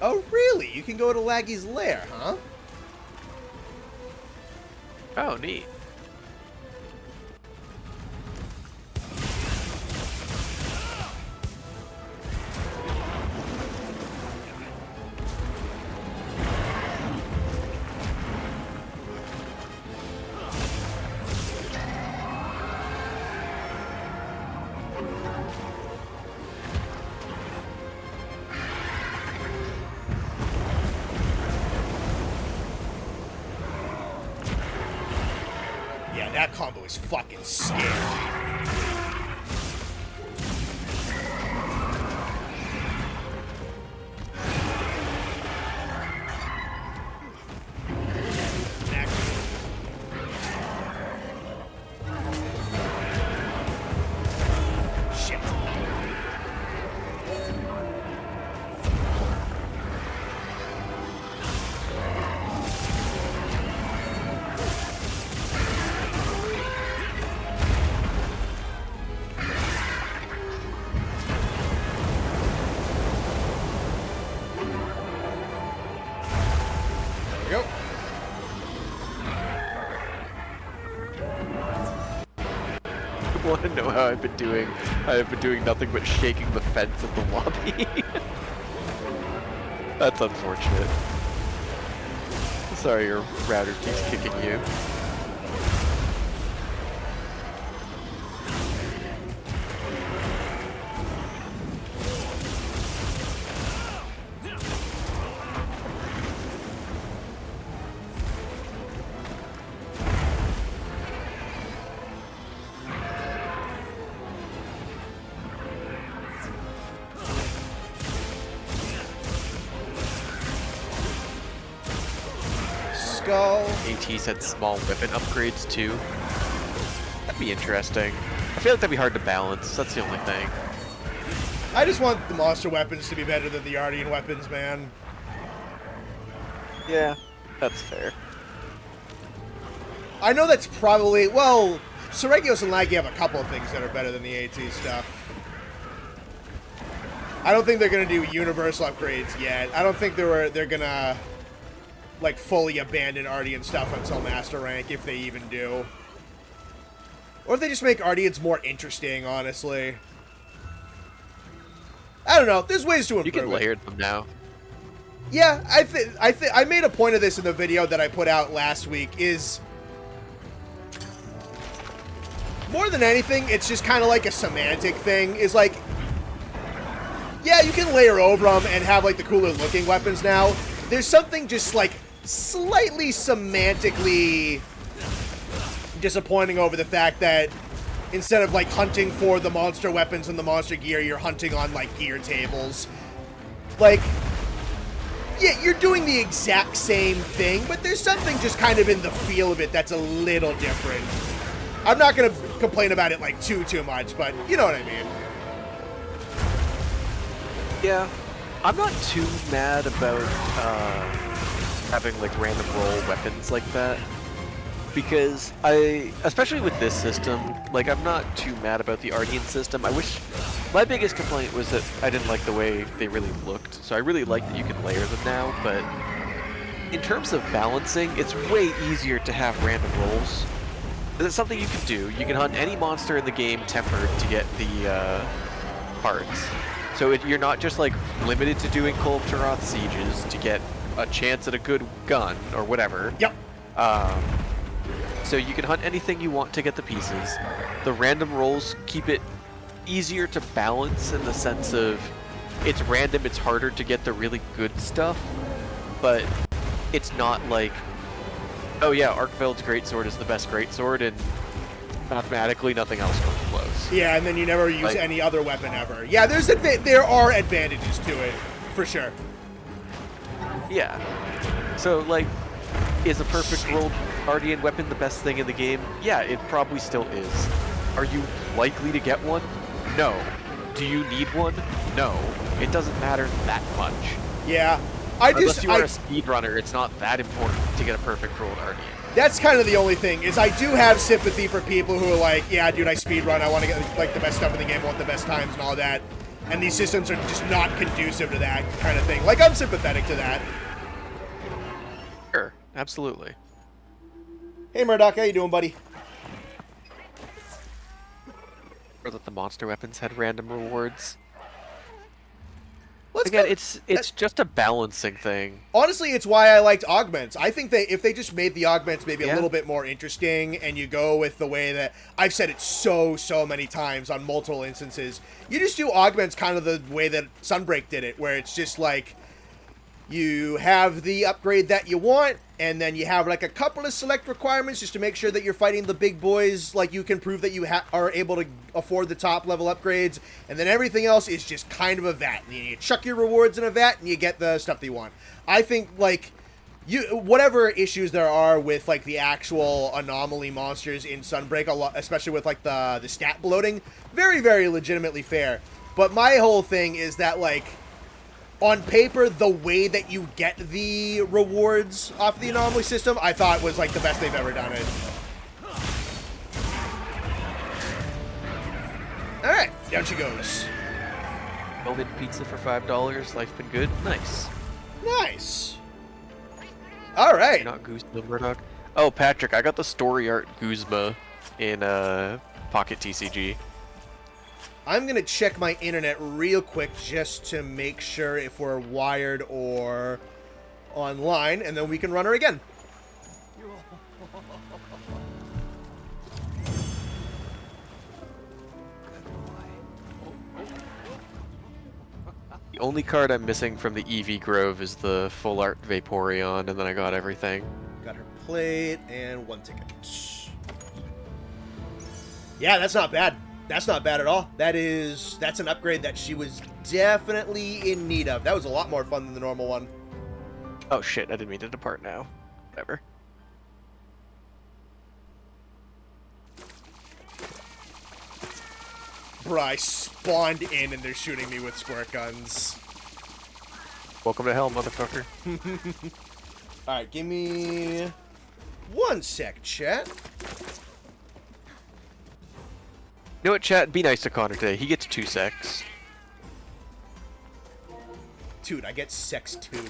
S1: Oh, really? You can go to Laggy's lair, huh?
S2: Oh, neat.
S1: Yeah, that combo is fucking scary. Shit. There we go.
S2: I want to know how I've been doing. I've been doing nothing but shaking the fence of the lobby. That's unfortunate. Sorry, your router keeps kicking you.
S1: Skull.
S2: AT said small weapon upgrades too. That'd be interesting. I feel like that'd be hard to balance. That's the only thing.
S1: I just want the monster weapons to be better than the Guardian weapons, man.
S2: Yeah, that's fair.
S1: I know that's probably, well, Seregios and Laggy have a couple of things that are better than the AT stuff. I don't think they're gonna do universal upgrades yet. I don't think they're gonna like fully abandon Ardian stuff until Master Rank, if they even do. Or if they just make Ardians more interesting, honestly. I don't know. There's ways to improve
S2: You can
S1: it.
S2: layer them now.
S1: Yeah, I made a point of this in the video that I put out last week. Is more than anything, it's just kind of like a semantic thing. Is like, yeah, you can layer over them and have like the cooler looking weapons now. There's something just like slightly semantically disappointing over the fact that instead of like hunting for the monster weapons and the monster gear, you're hunting on like gear tables. Like, yeah, you're doing the exact same thing, but there's something just kind of in the feel of it that's a little different. I'm not gonna complain about it like too much, but you know what I mean.
S2: Yeah, I'm not too mad about having like random roll weapons like that, because especially with this system, like I'm not too mad about the Ardian system. I wish, my biggest complaint was that I didn't like the way they really looked, so I really like that you can layer them now, but in terms of balancing, it's way easier to have random rolls. It's something you can do. You can hunt any monster in the game tempered to get the parts. So you're not just like limited to doing Kul Tiroth sieges to get a chance at a good gun or whatever.
S1: Yep.
S2: So you can hunt anything you want to get the pieces. The random rolls keep it easier to balance in the sense of it's random, it's harder to get the really good stuff, but it's not like, oh yeah, Arkveld's greatsword is the best greatsword and mathematically nothing else comes close.
S1: Yeah, and then you never use
S2: Like,
S1: any other weapon ever. Yeah, there are advantages to it, for sure.
S2: Yeah. So, like, is a perfect rolled Guardian weapon the best thing in the game? Yeah, it probably still is. Are you likely to get one? No. Do you need one? No. It doesn't matter that much.
S1: Yeah.
S2: Unless you are a speedrunner, it's not that important to get a perfect rolled Guardian.
S1: That's kind of the only thing, is I do have sympathy for people who are like, yeah, dude, I speedrun, I want to get like the best stuff in the game, I want the best times and all that. And these systems are just not conducive to that kind of thing. Like, I'm sympathetic to that.
S2: Sure, absolutely.
S1: Hey, Murdoch, how you doing, buddy?
S2: Or that the monster weapons had random rewards.
S1: Let's
S2: Again,
S1: go.
S2: it's just a balancing thing.
S1: Honestly, it's why I liked augments. I think that if they just made the augments maybe a
S2: Yeah.
S1: little bit more interesting, and you go with the way that I've said it so many times on multiple instances, you just do augments kind of the way that Sunbreak did it, where it's just like you have the upgrade that you want, and then you have like a couple of select requirements just to make sure that you're fighting the big boys, like you can prove that you are able to afford the top level upgrades, and then everything else is just kind of a vat. And you chuck your rewards in a vat, and you get the stuff that you want. I think, like, whatever issues there are with, like, the actual anomaly monsters in Sunbreak, a lot, especially with, like, the stat bloating, very, very legitimately fair. But my whole thing is that, like, on paper, the way that you get the rewards off the anomaly system, I thought was, like, the best they've ever done it. Alright, down she goes.
S2: Velvet pizza for $5. Life been good. Nice.
S1: Nice. Alright.
S2: You're not Guzma Murdoch. Oh, Patrick, I got the story art Guzma in Pocket TCG.
S1: I'm going to check my internet real quick just to make sure if we're wired or online, and then we can run her again.
S2: The only card I'm missing from the EV Grove is the full art Vaporeon, and then I got everything.
S1: Got her plate and 1 ticket. Yeah, that's not bad. That's not bad at all. That's an upgrade that she was definitely in need of. That was a lot more fun than the normal one.
S2: Oh shit, I didn't mean to depart now. Whatever.
S1: Bruh, I spawned in and they're shooting me with squirt guns.
S2: Welcome to hell, motherfucker.
S1: Alright, give me 1 sec, chat.
S2: You know what, chat? Be nice to Connor today. He gets 2 secs.
S1: Dude, I get sex too.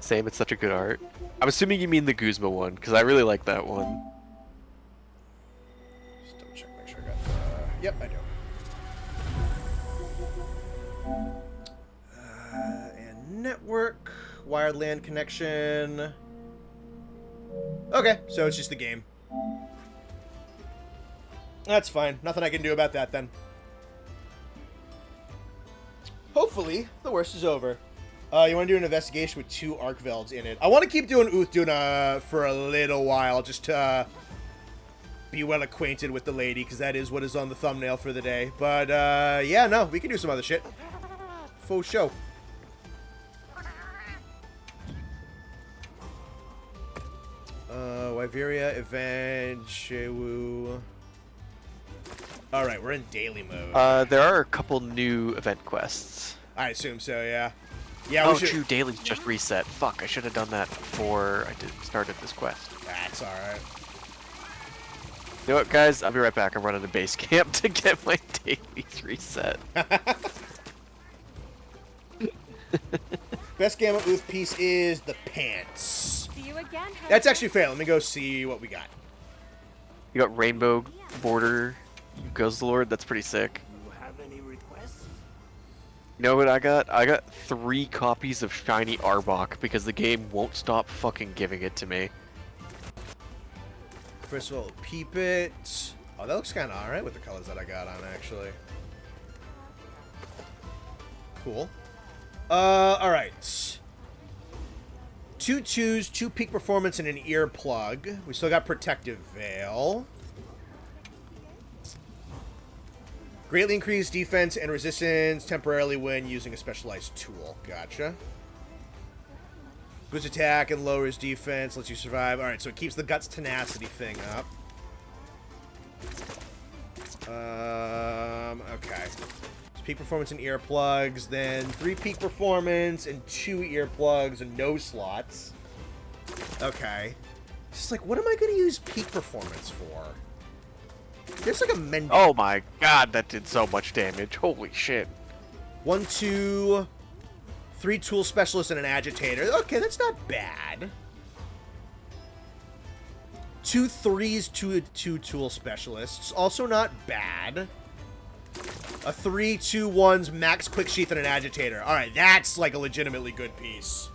S2: Same, it's such a good art. I'm assuming you mean the Guzma one, because I really like that one.
S1: Just double check, make sure I got the... Yep, I do. And network, wired LAN connection. Okay, so it's just the game. That's fine. Nothing I can do about that then. Hopefully, the worst is over. You want to do an investigation with 2 Arcvelds in it. I want to keep doing Uth Duna for a little while, just to be well acquainted with the lady, because that is what is on the thumbnail for the day. But, yeah, no, we can do some other shit. Faux show. Wyveria, event, Shewu. Alright, we're in daily mode.
S2: There are a couple new event quests.
S1: I assume so, yeah. Yeah,
S2: Oh,
S1: we should...
S2: true, daily's just reset. Fuck, I should have done that before I started this quest.
S1: That's alright.
S2: You know what, guys? I'll be right back. I'm running to base camp to get my dailies reset.
S1: Best Gamma Uth piece is the pants.
S3: See you again.
S1: That's actually fair. Let me go see what we got.
S2: You got Rainbow Border Guzzlord. That's pretty sick.
S4: You have any requests?
S2: You know what I got? I got 3 copies of Shiny Arbok because the game won't stop fucking giving it to me.
S1: First of all, peep it. Oh, that looks kind of alright with the colors that I got on, actually. Cool. Alright. 2 2s, 2 peak performance, and an earplug. We still got Protective Veil. Greatly increased defense and resistance temporarily when using a specialized tool. Gotcha. Boosts attack and lowers defense, lets you survive. Alright, so it keeps the Guts Tenacity thing up. Okay. So peak performance and earplugs, then 3 peak performance and 2 earplugs and no slots. Okay. It's just like, what am I going to use peak performance for? There's like a mend.
S2: Oh my god, that did so much damage. Holy shit.
S1: 1, 2, 3 tool specialists and an agitator. Okay, that's not bad. 2 3s, 2 tool specialists. Also not bad. A 3 2 1s, max quick sheath and an agitator. All right, that's like a legitimately good piece.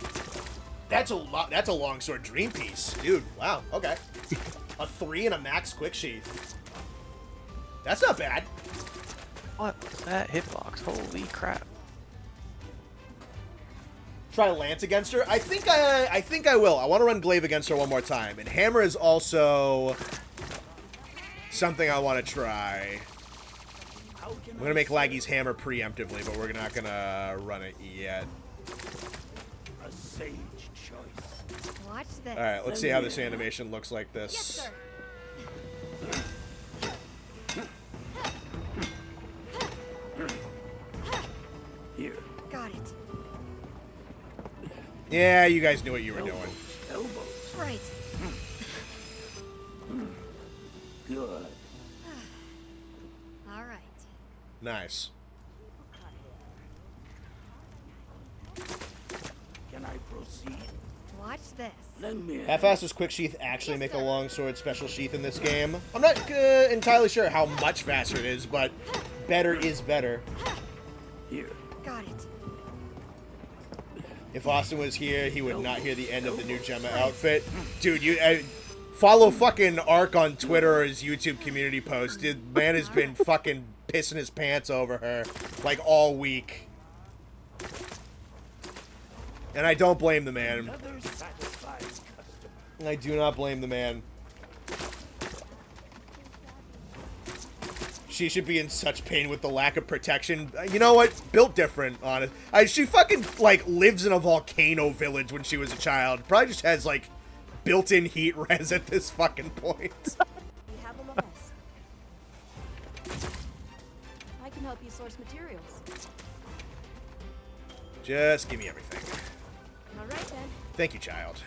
S1: That's a lot. That's a longsword dream piece, dude. Wow. Okay. A 3 and a max quick sheath. That's not bad.
S2: What was that hitbox? Holy crap.
S1: Try Lance against her. I think I will. I want to run Glaive against her one more time. And Hammer is also something I want to try. I'm gonna make Laggy's Hammer preemptively, but we're not gonna run it yet.
S4: A sage choice.
S3: Watch this.
S1: All right, let's see how this animation looks like this.
S3: Yes, sir.
S4: Here.
S3: Got it.
S1: Yeah, you guys knew what you were doing.
S4: Elbows.
S3: Right.
S4: Good.
S3: All right.
S1: Nice.
S4: Can I proceed?
S3: Watch this.
S4: Lend me a
S1: How fast does Quick Sheath actually make a longsword special sheath in this game? I'm not entirely sure how much faster it is, but better is better.
S4: Here.
S3: Got it.
S1: If Austin was here, he would not hear the end of the new Gemma outfit. Dude, you follow fucking Ark on Twitter or his YouTube community post. Dude, man has been fucking pissing his pants over her like all week. And I don't blame the man.
S4: Another satisfied customer.
S1: I do not blame the man. She should be in such pain with the lack of protection. You know what? Built different, honest. She fucking, like, lives in a volcano village when she was a child. Probably just has, like, built-in heat res at this fucking point.
S3: We have a mess. I can help you source materials.
S1: Just give me everything.
S3: All right then.
S1: Thank you, child.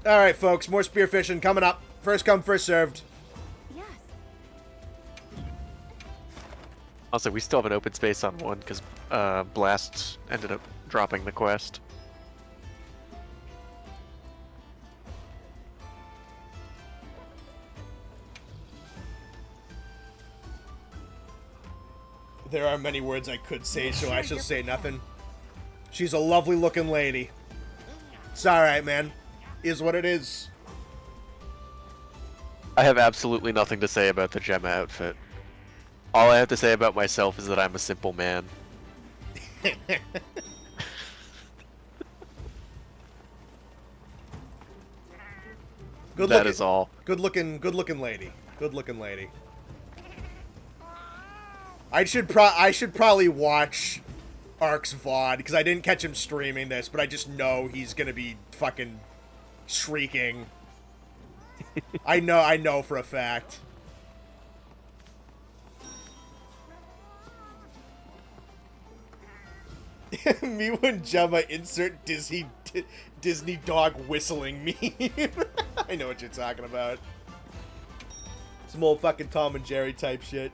S1: Alright, folks. More spearfishing coming up. First come, first served.
S3: Yes.
S2: Also, we still have an open space on one because Blast ended up dropping the quest.
S1: There are many words I could say, so I shall say nothing. She's a lovely looking lady. It's alright, man. Is what it is.
S2: I have absolutely nothing to say about the Gemma outfit. All I have to say about myself is that I'm a simple man.
S1: That
S2: is all.
S1: Good looking lady. Good looking lady. I should probably watch Ark's VOD, because I didn't catch him streaming this, but I just know he's gonna be fucking shrieking. I know for a fact. Me when Gemma insert Disney dog whistling meme. I know what you're talking about. Some old fucking Tom and Jerry type shit.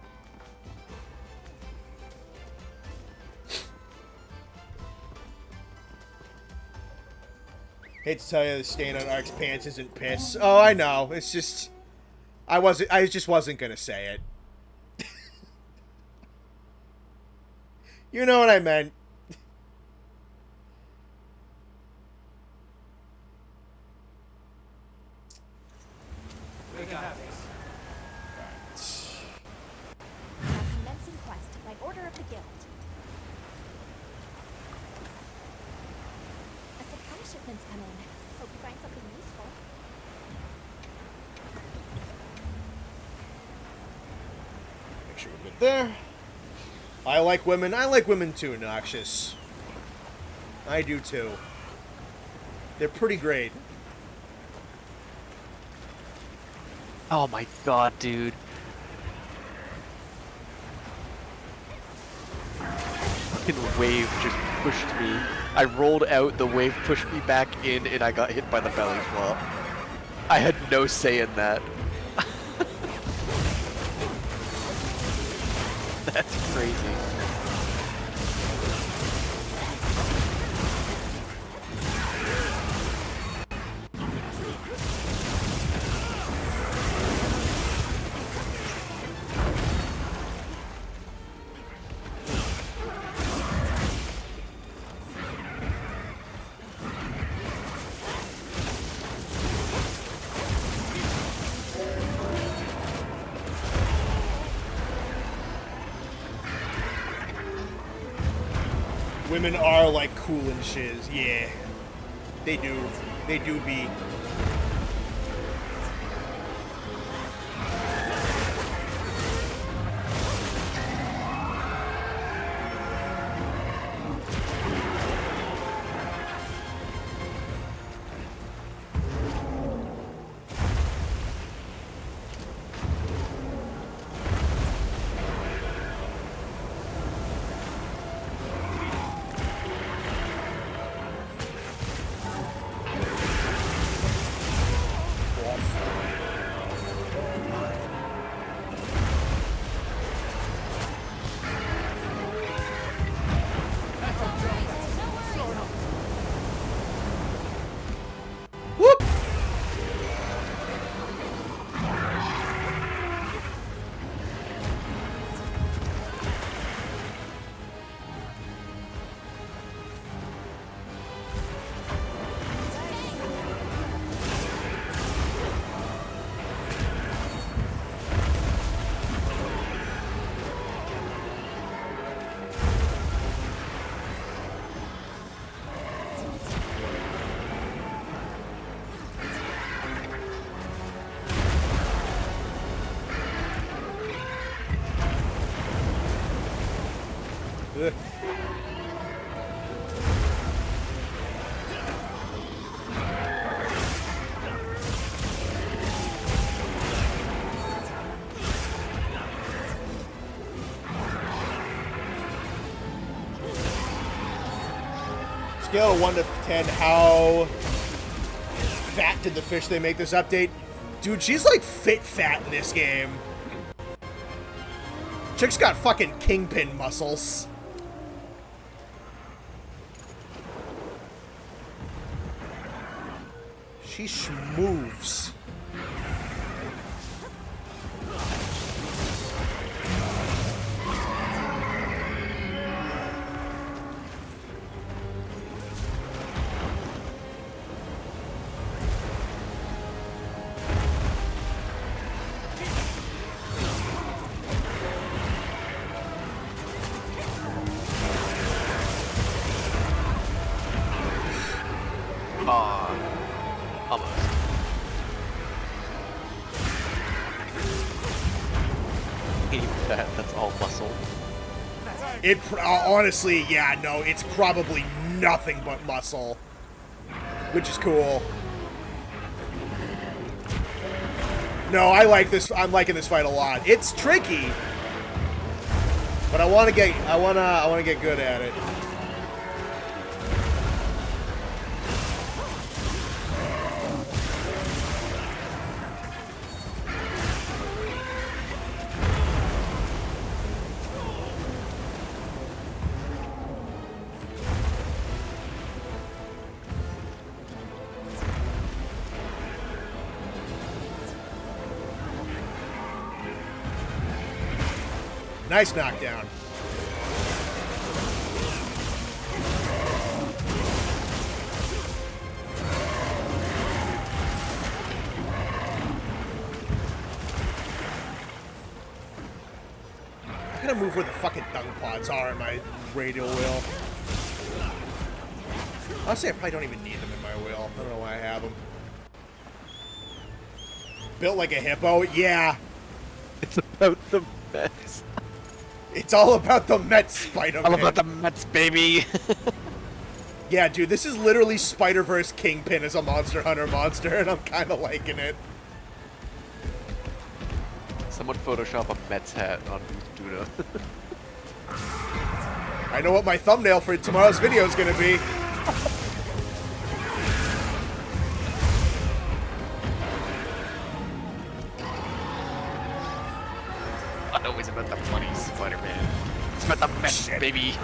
S1: Hate to tell you, the stain on Ark's pants isn't piss. Oh, I know. It's just, I just wasn't gonna say it. You know what I meant.
S3: Commencing quest by order of the guild. A supply shipment's come in. Hope you find something useful.
S1: Make sure we're good there. I like women. I like women too, Noxious. I do too. They're pretty great.
S2: Oh my god, dude. Fucking wave just pushed me. I rolled out, the wave pushed me back in, and I got hit by the belly flop. I had no say in that. That's crazy.
S1: Women are like cool and shiz. Yeah. They do. They do be. Whoop! Ugh. Scale of 1 to 10, how fat did the fish they make this update? Dude, she's like fit fat in this game. Chick's got fucking kingpin muscles. She schmoves.
S2: Almost. Even that's all muscle.
S1: It honestly, yeah, no, it's probably nothing but muscle, which is cool. No, I like this. I'm liking this fight a lot. It's tricky, but I want to get good at it. Nice knockdown. I gotta move where the fucking dung pods are in my radial wheel. Honestly, I probably don't even need them in my wheel. I don't know why I have them. Built like a hippo? Yeah.
S2: It's about the Mets.
S1: It's all about the Mets, Spider-Man.
S2: All about the Mets, baby.
S1: Yeah, dude, this is literally Spider-Verse Kingpin as a Monster Hunter monster, and I'm kind of liking it.
S2: Someone Photoshop a Mets hat on Uth Duna.
S1: I know what my thumbnail for tomorrow's video is going to be.
S2: not always about the money, Spider-Man. It's about the mess, baby.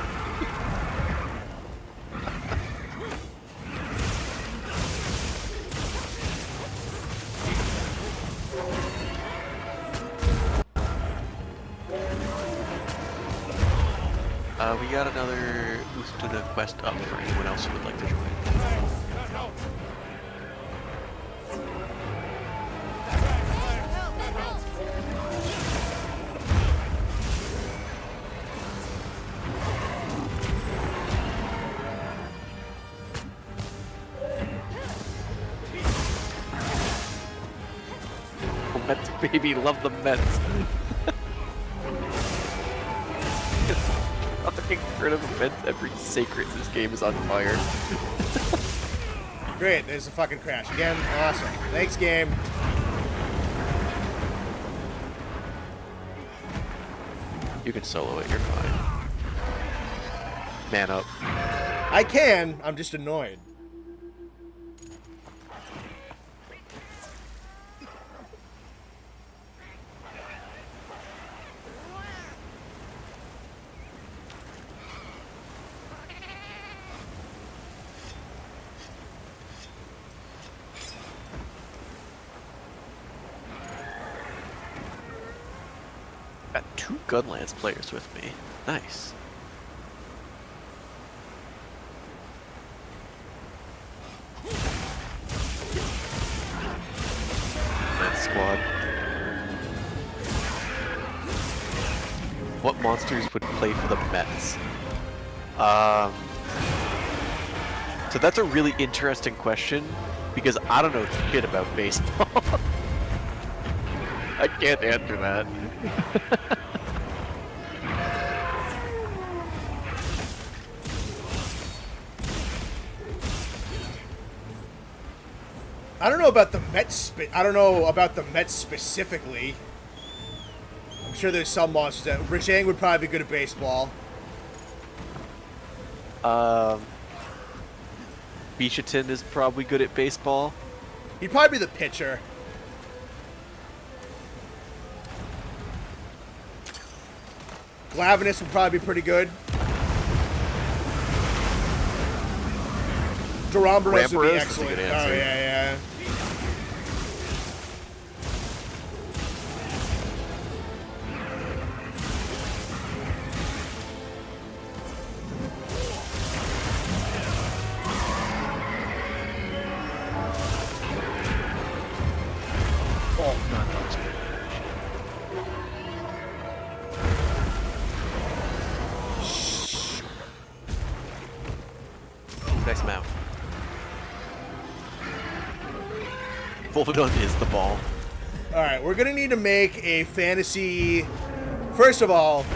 S2: We got another Uth Duna quest up for anyone else who would like to join. Oh, Mets, baby, love the Mets. Getting rid of events, every sacred in this game is on fire.
S1: Great, there's a fucking crash again. Awesome. Thanks, game.
S2: You can solo it, you're fine. Man up.
S1: I can, I'm just annoyed.
S2: Got 2 Gunlands players with me. Nice. Mets squad. What monsters would play for the Mets? So that's a really interesting question because I don't know shit about baseball. I can't answer that.
S1: I don't know about the Mets. I don't know about the Mets specifically. I'm sure there's some monsters that Rajang would probably be good at baseball.
S2: Beacherton is probably good at baseball.
S1: He'd probably be the pitcher. Glavinus would probably be pretty good. Durambaros would be
S2: Rampardos is a
S1: excellent.
S2: good
S1: Oh,
S2: answer.
S1: yeah.
S2: Oh, no, that was good. Nice mount. Volvidon is the ball.
S1: Alright, we're gonna need to make a fantasy... First of all,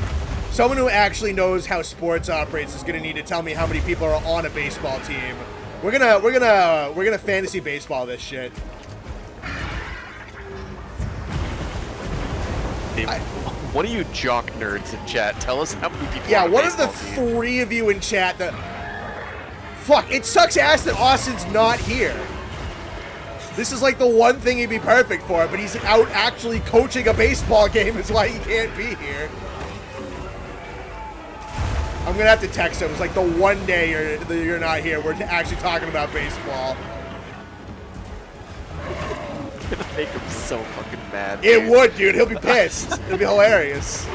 S1: someone who actually knows how sports operates is gonna need to tell me how many people are on a baseball team. We're gonna fantasy baseball this shit.
S2: One of you jock nerds in chat, tell us how many people
S1: Yeah,
S2: on a
S1: one of the
S2: baseball team.
S1: 3 of you in chat that... Fuck, it sucks ass that Austin's not here. This is like the one thing he'd be perfect for, but he's out actually coaching a baseball game is why he can't be here. I'm gonna have to text him. It's like the one day you're not here. We're actually talking about baseball.
S2: It's gonna make him so fucking mad.
S1: It
S2: dude.
S1: would, dude. He'll be pissed. It'll be hilarious.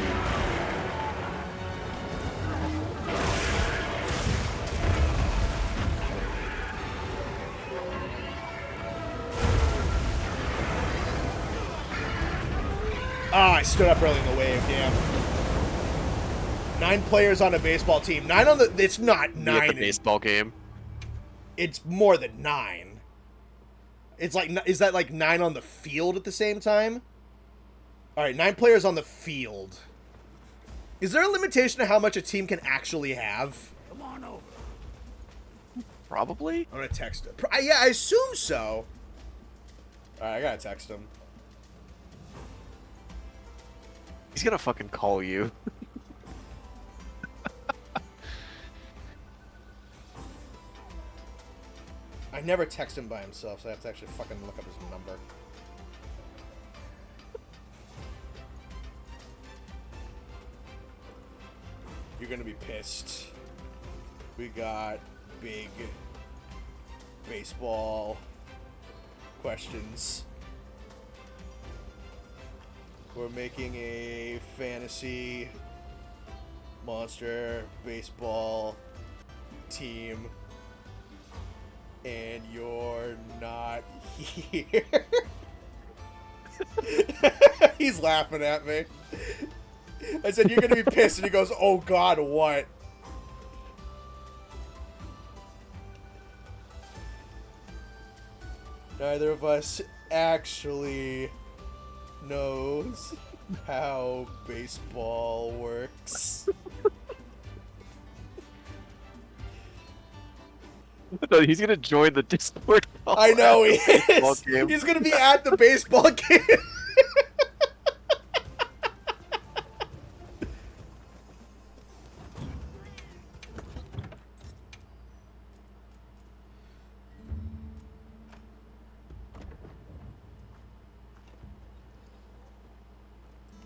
S1: Ah, I stood up early in the wave, damn. 9 players on a baseball team. 9 on the... It's not
S2: You at
S1: 9.
S2: the baseball game.
S1: It's more than 9. It's like... Is that like 9 on the field at the same time? Alright, 9 players on the field. Is there a limitation to how much a team can actually have?
S4: Come on over.
S2: Probably.
S1: I'm gonna text him. Yeah, I assume so. Alright, I gotta text him.
S2: He's gonna fucking call you.
S1: I never text him by himself, so I have to actually fucking look up his number. You're gonna be pissed. We got big baseball questions. We're making a fantasy monster baseball team, and you're not here. He's laughing at me. I said, you're gonna be pissed, and he goes, oh god, what? Neither of us actually knows how baseball works.
S2: No, he's gonna join the Discord call.
S1: I know he
S2: Baseball
S1: is.
S2: game.
S1: He's gonna be at the baseball game.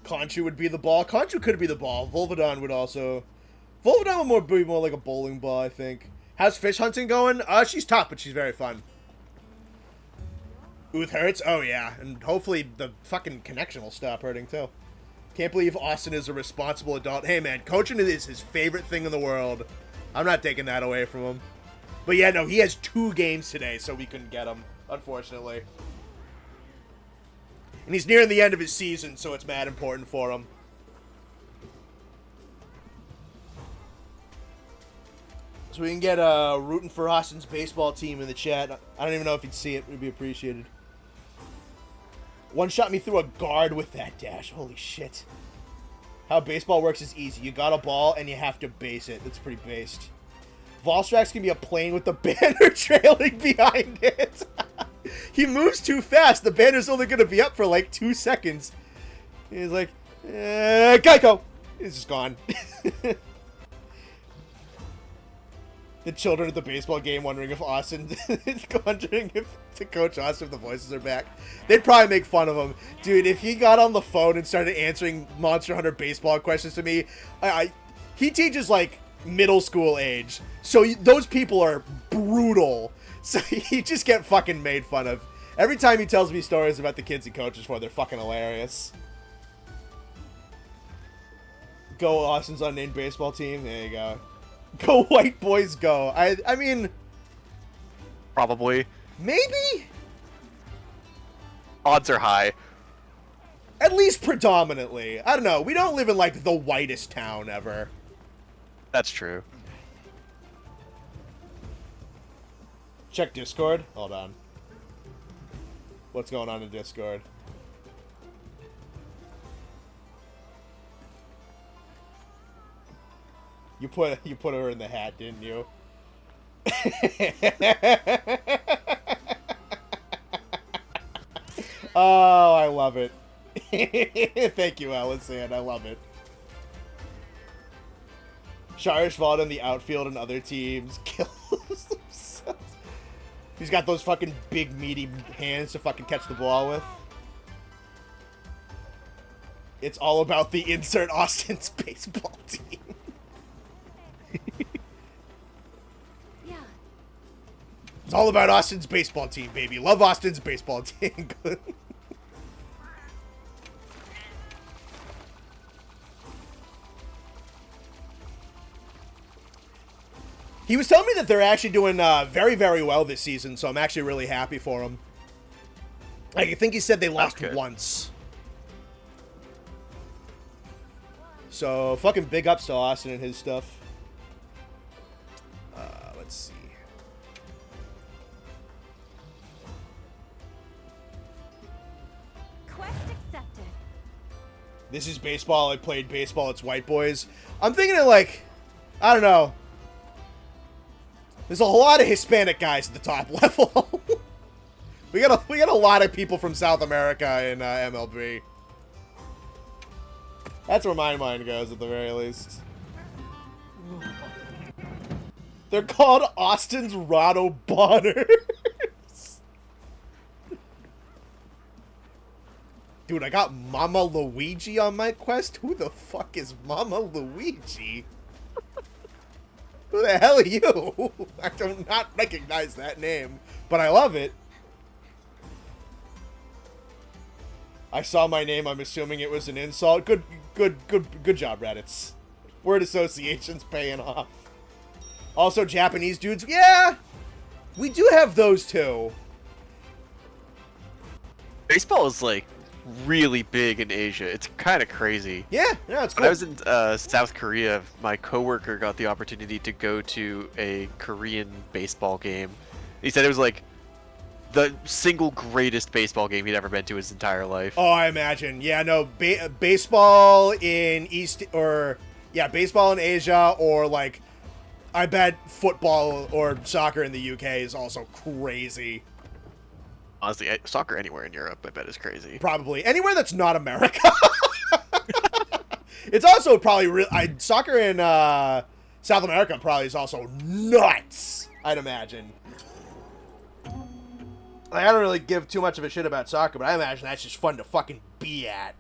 S1: Conchu would be the ball. Conchu could be the ball. Volvidon would also. Volvidon would be more like a bowling ball, I think. How's fish hunting going? She's tough, but she's very fun. Uth hurts? Oh, yeah. And hopefully the fucking connection will stop hurting, too. Can't believe Austin is a responsible adult. Hey, man, coaching is his favorite thing in the world. I'm not taking that away from him. But yeah, no, he has 2 games today, so we couldn't get him, unfortunately. And he's nearing the end of his season, so it's mad important for him. So we can get rooting for Austin's baseball team in the chat. I don't even know if you'd see it. It would be appreciated. One shot me through a guard with that dash. Holy shit. How baseball works is easy. You got a ball, and you have to base it. That's pretty based. Volstrax can be a plane with the banner trailing behind it. He moves too fast. The banner's only going to be up for like 2 seconds. He's like, Geico. It's just gone. The children at the baseball game wondering if to coach Austin if the voices are back. They'd probably make fun of him. Dude, if he got on the phone and started answering Monster Hunter baseball questions to me, he teaches like middle school age. So those people are brutal. So he just get fucking made fun of. Every time he tells me stories about the kids he coaches for, they're fucking hilarious. Go Austin's unnamed baseball team. There you go. Go white boys go. I mean...
S2: Probably.
S1: Maybe?
S2: Odds are high.
S1: At least predominantly. I don't know. We don't live in, like, the whitest town ever.
S2: That's true.
S1: Check Discord. Hold on. What's going on in Discord? You put her in the hat, didn't you? Oh, I love it. Thank you, Allison. I love it. Sharish in the outfield and other teams kills themselves. He's got those fucking big, meaty hands to fucking catch the ball with. It's all about the insert Austin's baseball team.
S3: Yeah.
S1: It's all about Austin's baseball team, baby. Love Austin's baseball team. He was telling me that they're actually doing very, very well this season, so I'm actually really happy for him. I think he said they lost once. So, fucking big ups to Austin and his stuff. Let's see.
S3: Quest accepted.
S1: This is baseball. I played baseball. It's white boys. I'm thinking of, like, I don't know. There's a lot of Hispanic guys at the top level. we got a lot of people from South America in MLB. That's where my mind goes, at the very least. They're called Austin's Rado Bonners. Dude, I got Mama Luigi on my quest? Who the fuck is Mama Luigi? Who the hell are you? I do not recognize that name, but I love it. I saw my name. I'm assuming it was an insult. Good job, Reddits. Word association's paying off. Also, Japanese dudes. Yeah, we do have those too.
S2: Baseball is like really big in Asia. It's kind of crazy.
S1: Yeah, it's cool.
S2: When I was in South Korea, my coworker got the opportunity to go to a Korean baseball game. He said it was like the single greatest baseball game he'd ever been to his entire life.
S1: Oh, I imagine. Yeah, no, baseball in baseball in Asia, or like, I bet football or soccer in the UK is also crazy.
S2: Honestly, soccer anywhere in Europe, I bet, is crazy.
S1: Probably anywhere that's not America. It's also probably soccer in South America probably is also nuts, I'd imagine. I don't really give too much of a shit about soccer, but I imagine that's just fun to fucking be at.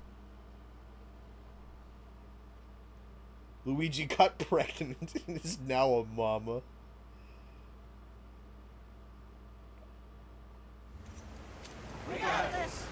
S1: Luigi got pregnant and is now a mama.
S4: We got this.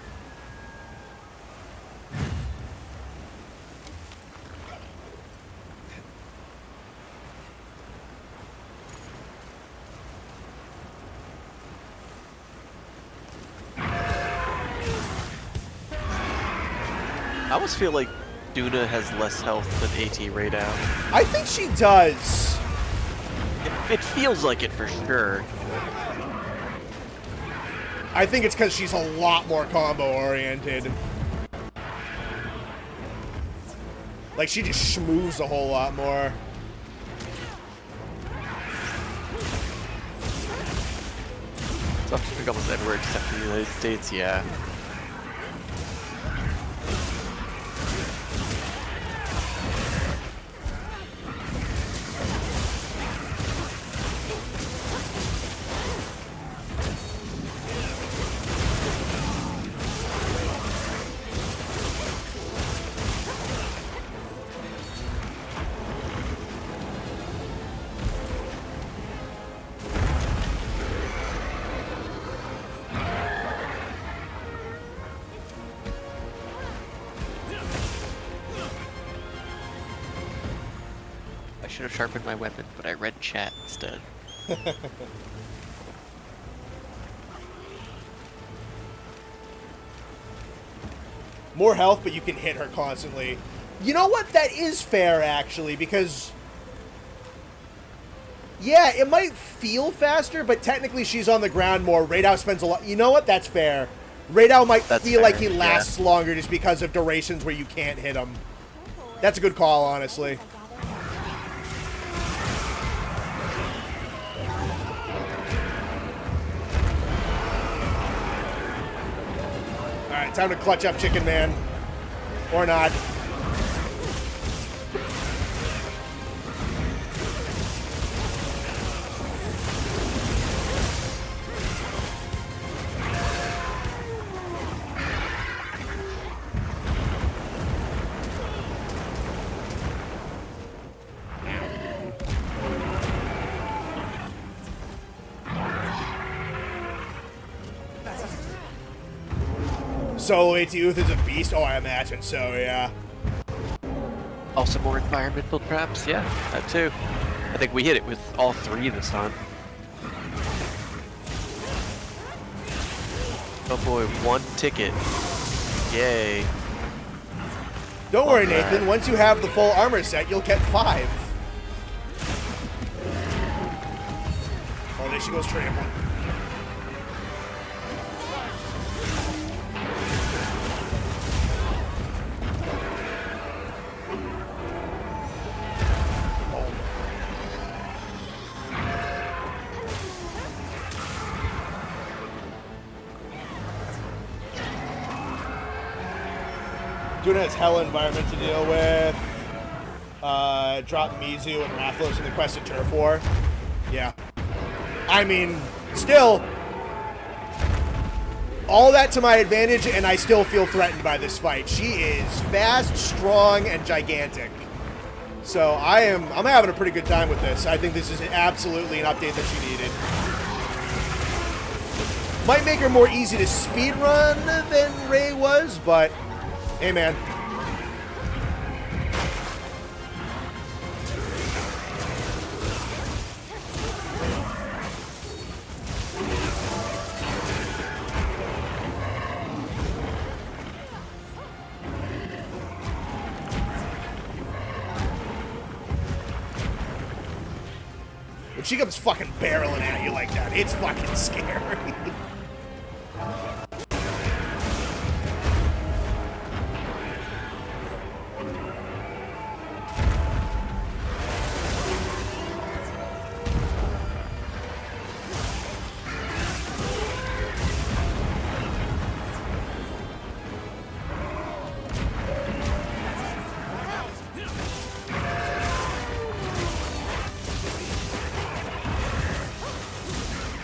S2: I almost feel like Duna has less health than AT Radau.
S1: I think she does.
S2: It feels like it for sure.
S1: I think it's because she's a lot more combo-oriented. Like, she just schmoves a whole lot more.
S2: So I think almost everywhere except for the United States, yeah. I should have sharpened my weapon, but I read chat instead.
S1: More health, but you can hit her constantly. You know what? That is fair, actually, because... yeah, it might feel faster, but technically she's on the ground more. Radau spends a lot... you know what? That's fair. Radau might feel
S2: fair,
S1: like he lasts longer just because of durations where you can't hit him. That's a good call, honestly. Alright, time to clutch up Chicken Man. Or not. Solo AT Uth is a beast? Oh, I imagine so, yeah.
S2: Also more environmental traps, yeah, that too. I think we hit it with all three this time. Oh boy, one ticket. Yay.
S1: Don't worry, Nathan. Once you have the full armor set, you'll get 5. Oh, there she goes trample. Duna has hella environment to deal with. Drop Mizu and Rathalos in the quest of Turf War. Yeah. I mean, still, all that to my advantage, and I still feel threatened by this fight. She is fast, strong, and gigantic. So I'm having a pretty good time with this. I think this is absolutely an update that she needed. Might make her more easy to speedrun than Ray was, but hey, man. When she comes fucking barreling at you like that, it's fucking scary.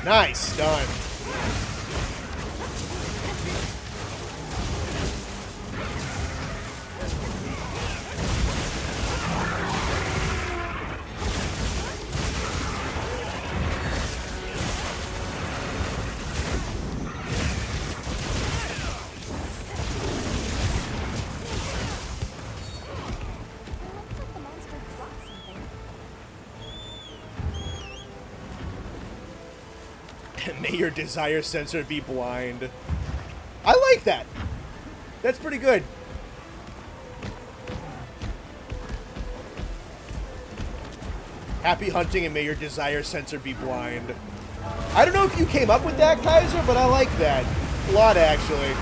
S1: Nice, done. May your desire sensor be blind. I like that. That's pretty good. Happy hunting and may your desire sensor be blind. I don't know if you came up with that, Kaiser, but I like that. A lot, actually.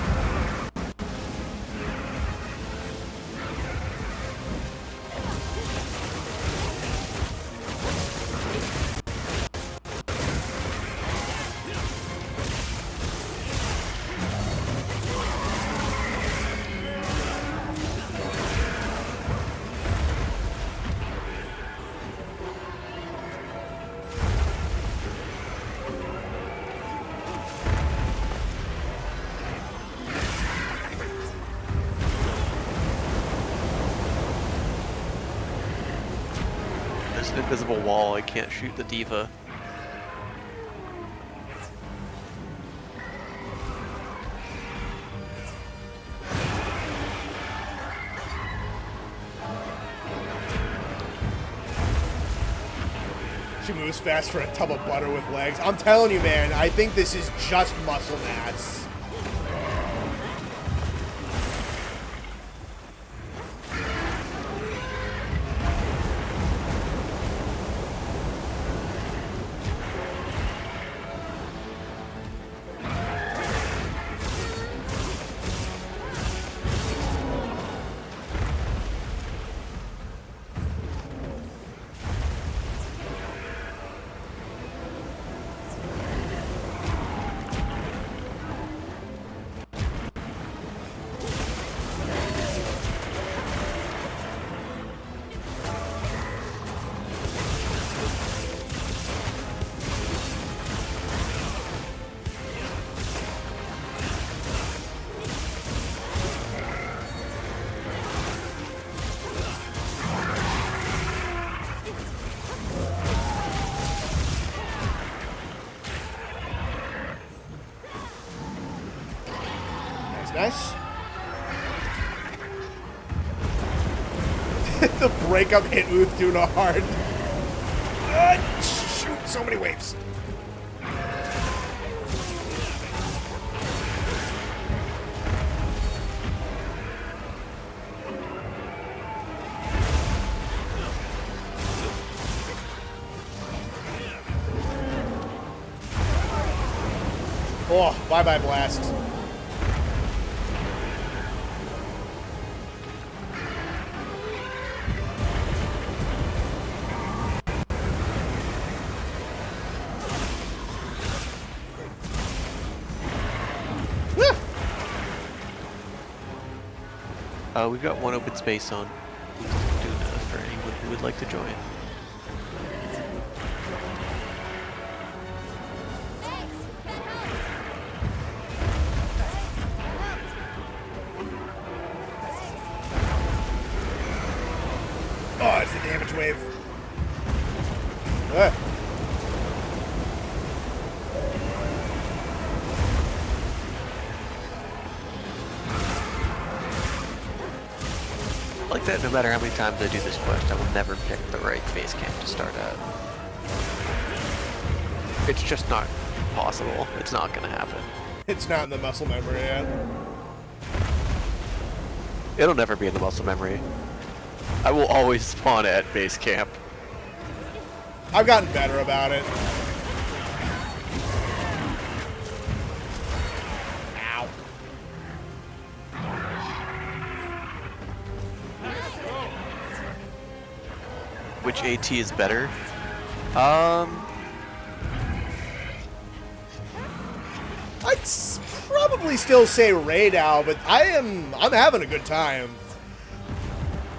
S2: An invisible wall, I can't shoot the diva.
S1: She moves fast for a tub of butter with legs. I'm telling you, man, I think this is just muscle mass. Nice. The breakup hit Uth Duna hard. Shoot, so many waves. Oh, bye-bye blast.
S2: We've got one open space on Uth Duna for anyone who would like to join.
S1: Oh, it's the damage wave. Ugh.
S2: Like that, no matter how many times I do this quest, I will never pick the right base camp to start at. It's just not possible. It's not gonna happen.
S1: It's not in the muscle memory yet.
S2: It'll never be in the muscle memory. I will always spawn at base camp.
S1: I've gotten better about it. Ow.
S2: Which AT is better?
S1: I'd probably still say Radow, but I'm having a good time.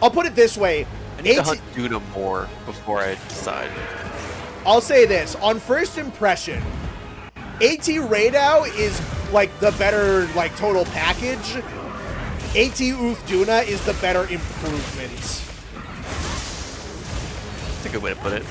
S1: I'll put it this way.
S2: I need to hunt Duna more before I decide.
S1: I'll say this. On first impression, AT Radow is like the better like total package. AT Uth Duna is the better improvement.
S2: That's a good way to put it.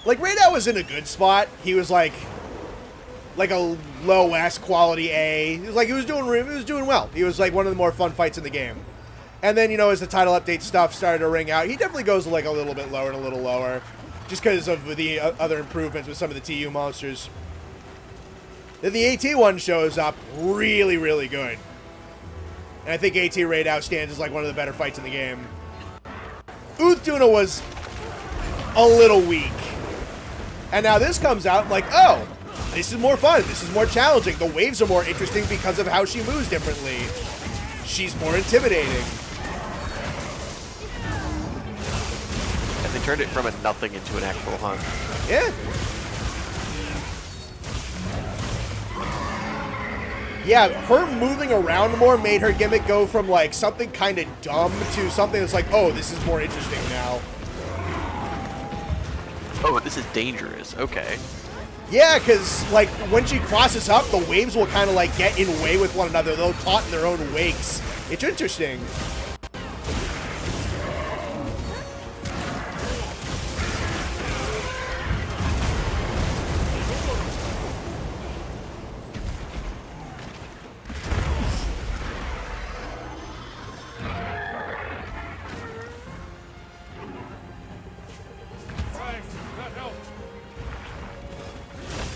S1: Like Radow was in a good spot. He was like a low S quality A. He was doing well. He was like one of the more fun fights in the game. And then, you know, as the title update stuff started to ring out, he definitely goes like a little bit lower and a little lower, just because of the other improvements with some of the TU monsters. Then the AT one shows up really, really good. And I think AT Radow stands as like one of the better fights in the game. Uth Duna was a little weak. And now this comes out, I'm like, oh, this is more fun. This is more challenging. The waves are more interesting because of how she moves differently. She's more intimidating.
S2: And they turned it from a nothing into an actual hunt.
S1: Yeah. Yeah, her moving around more made her gimmick go from like something kind of dumb to something that's like, oh, this is more interesting now.
S2: Oh, this is dangerous. Okay.
S1: Yeah, because, like, when she crosses up, the waves will kind of, like, get in way with one another. They'll caught in their own wakes. It's interesting.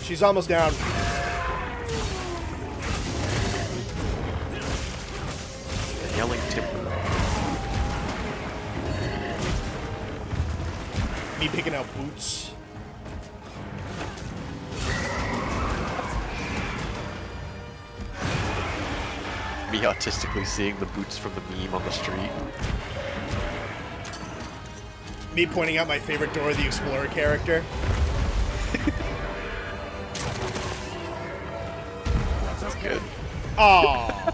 S1: She's almost down.
S2: The yelling timber.
S1: Me picking out boots.
S2: Me autistically seeing the boots from the meme on the street.
S1: Me pointing out my favorite Dora the Explorer character.
S2: That's good.
S1: Aww.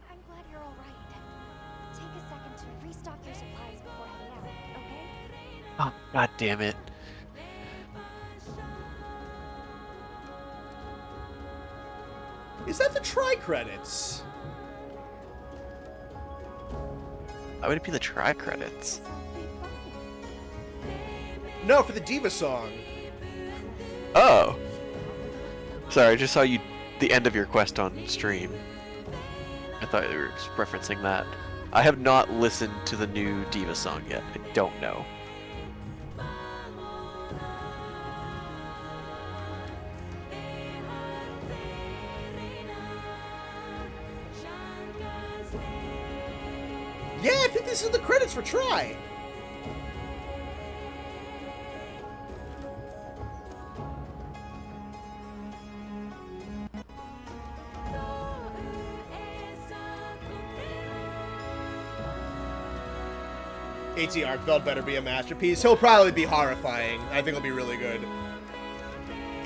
S3: I'm glad you're all right. Take a second to restock your supplies before heading out, okay?
S2: Oh, god damn it.
S1: Is that the try credits?
S2: Why would it be the try credits?
S1: No, for the Diva song.
S2: Oh. Sorry, I just saw you the end of your quest on stream. I thought you were referencing that. I have not listened to the new Diva song yet. I don't know.
S1: Yeah, I think this is the credits for Try. AT Arkveld better be a masterpiece. He'll probably be horrifying. I think he'll be really good.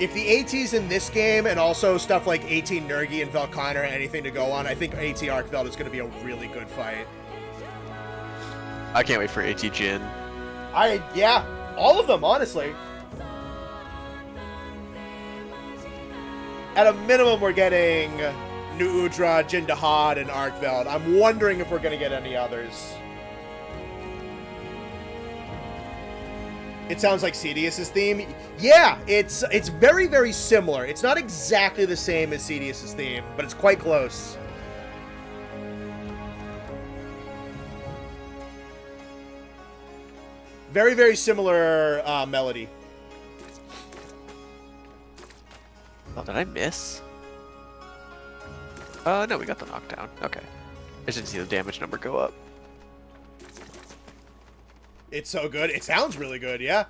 S1: If the AT's in this game and also stuff like AT Nergi and Velkhana are anything to go on, I think AT Arkveld is going to be a really good fight.
S2: I can't wait for AT Jin.
S1: Yeah, all of them, honestly. At a minimum, we're getting New Udra, Jindahad, and Arkveld. I'm wondering if we're going to get any others. It sounds like Cedius's theme. Yeah, it's very, very similar. It's not exactly the same as Cedius's theme, but it's quite close. Very, very similar melody.
S2: Oh, did I miss? No, we got the knockdown. Okay. I just didn't see the damage number go up.
S1: It's so good. It sounds really good, yeah.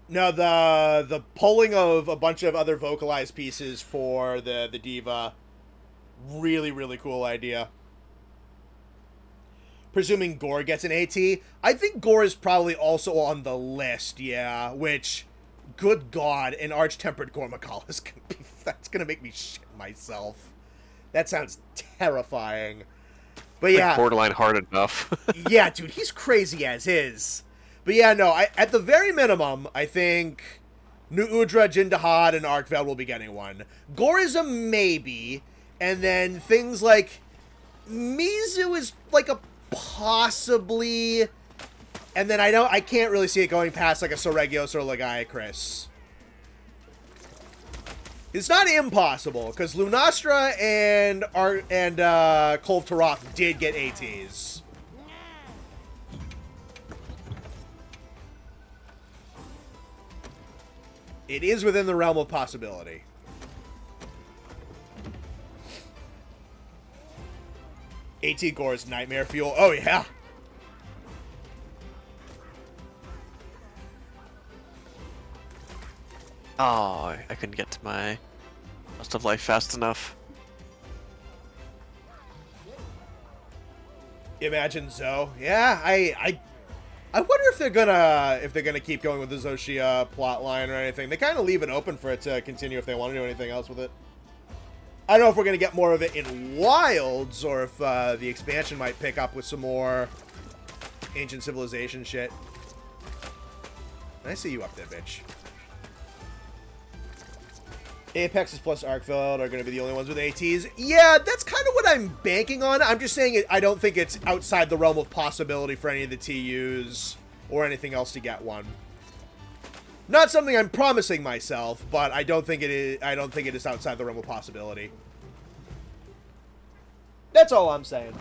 S1: No, the pulling of a bunch of other vocalized pieces for the diva, really, really cool idea. Presuming Gore gets an AT. I think Gore is probably also on the list, yeah, which, good God, an Arch-Tempered Gormakal is gonna be, that's gonna make me shit myself. That sounds terrifying. But yeah,
S2: like borderline hard enough.
S1: yeah, dude, he's crazy as is. But yeah, no, at the very minimum, I think New Udra, Jindahad, and Arkveld will be getting one. Gore is a maybe, and then things like Mizu is like a possibly, and then I can't really see it going past like a Soregios or Lagiacris. It's not impossible, because Lunastra and Kolv Taroth did get ATs. It is within the realm of possibility. AT Gore's Nightmare Fuel. Oh, yeah.
S2: Oh, I couldn't get to my Lost of Life fast enough.
S1: Imagine Zoe. Yeah, I wonder if they're gonna keep going with the Zoshia plotline or anything. They kind of leave it open for it to continue if they want to do anything else with it. I don't know if we're gonna get more of it in Wilds or if the expansion might pick up with some more Ancient Civilization shit. I see you up there, bitch. Apexes plus Arkveld are going to be the only ones with ATs. Yeah, that's kind of what I'm banking on. I'm just saying I don't think it's outside the realm of possibility for any of the TUs or anything else to get one. Not something I'm promising myself, but I don't think it is outside the realm of possibility. That's all I'm saying.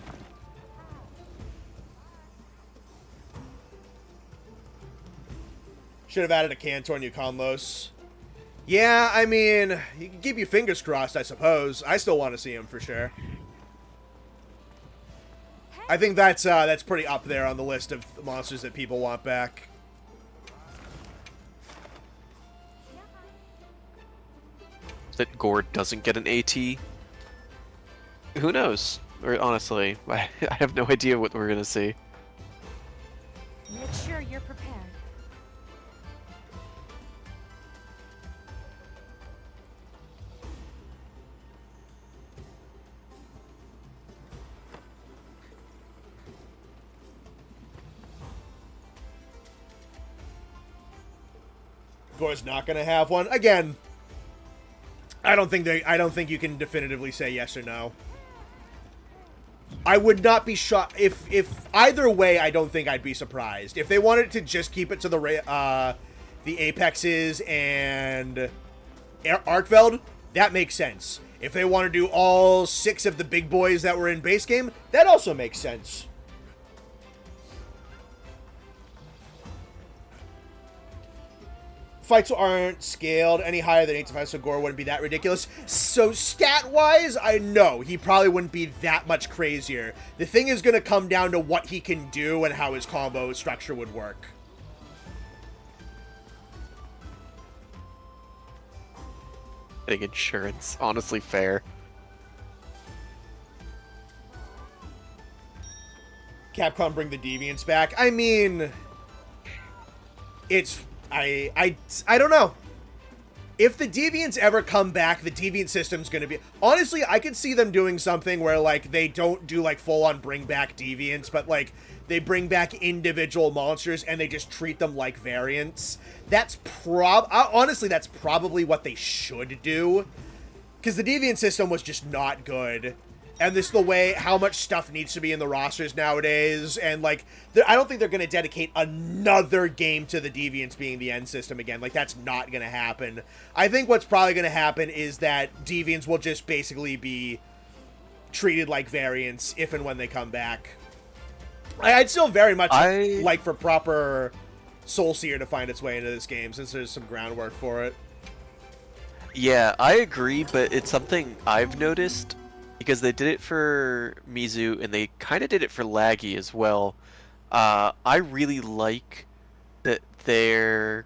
S1: Should have added a Cantor and Yukonlos. Yeah, I mean, you can keep your fingers crossed, I suppose. I still want to see him for sure. I think that's pretty up there on the list of monsters that people want back.
S2: That Gore doesn't get an AT? Who knows? Or honestly, I have no idea what we're gonna see.
S3: Make sure you're prepared.
S1: Gore's not going to have one. Again, I don't think you can definitively say yes or no. I would not be shocked if either way. I don't think I'd be surprised if they wanted to just keep it to the Apexes and Arkveld. That makes sense. If they want to do all 6 of the big boys that were in base game, that also makes sense. Fights aren't scaled any higher than 8 to 5, so Gore wouldn't be that ridiculous. So stat-wise, I know he probably wouldn't be that much crazier. The thing is going to come down to what he can do and how his combo structure would work.
S2: I think insurance, honestly fair.
S1: Capcom bring the Deviants back. I mean, it's I don't know. If the Deviants ever come back, the Deviant system's going to be... Honestly, I could see them doing something where, like, they don't do, like, full-on bring-back Deviants, but, like, they bring back individual monsters and they just treat them like variants. That's honestly, that's probably what they should do. Because the Deviant system was just not good. And this is the way how much stuff needs to be in the rosters nowadays. And, like, I don't think they're going to dedicate another game to the Deviants being the end system again. Like, that's not going to happen. I think what's probably going to happen is that Deviants will just basically be treated like variants if and when they come back. I'd still very much like for proper Soul Seer to find its way into this game, since there's some groundwork for it.
S2: Yeah, I agree, but it's something I've noticed. Because they did it for Mizu, and they kind of did it for Laggy as well. I really like that they're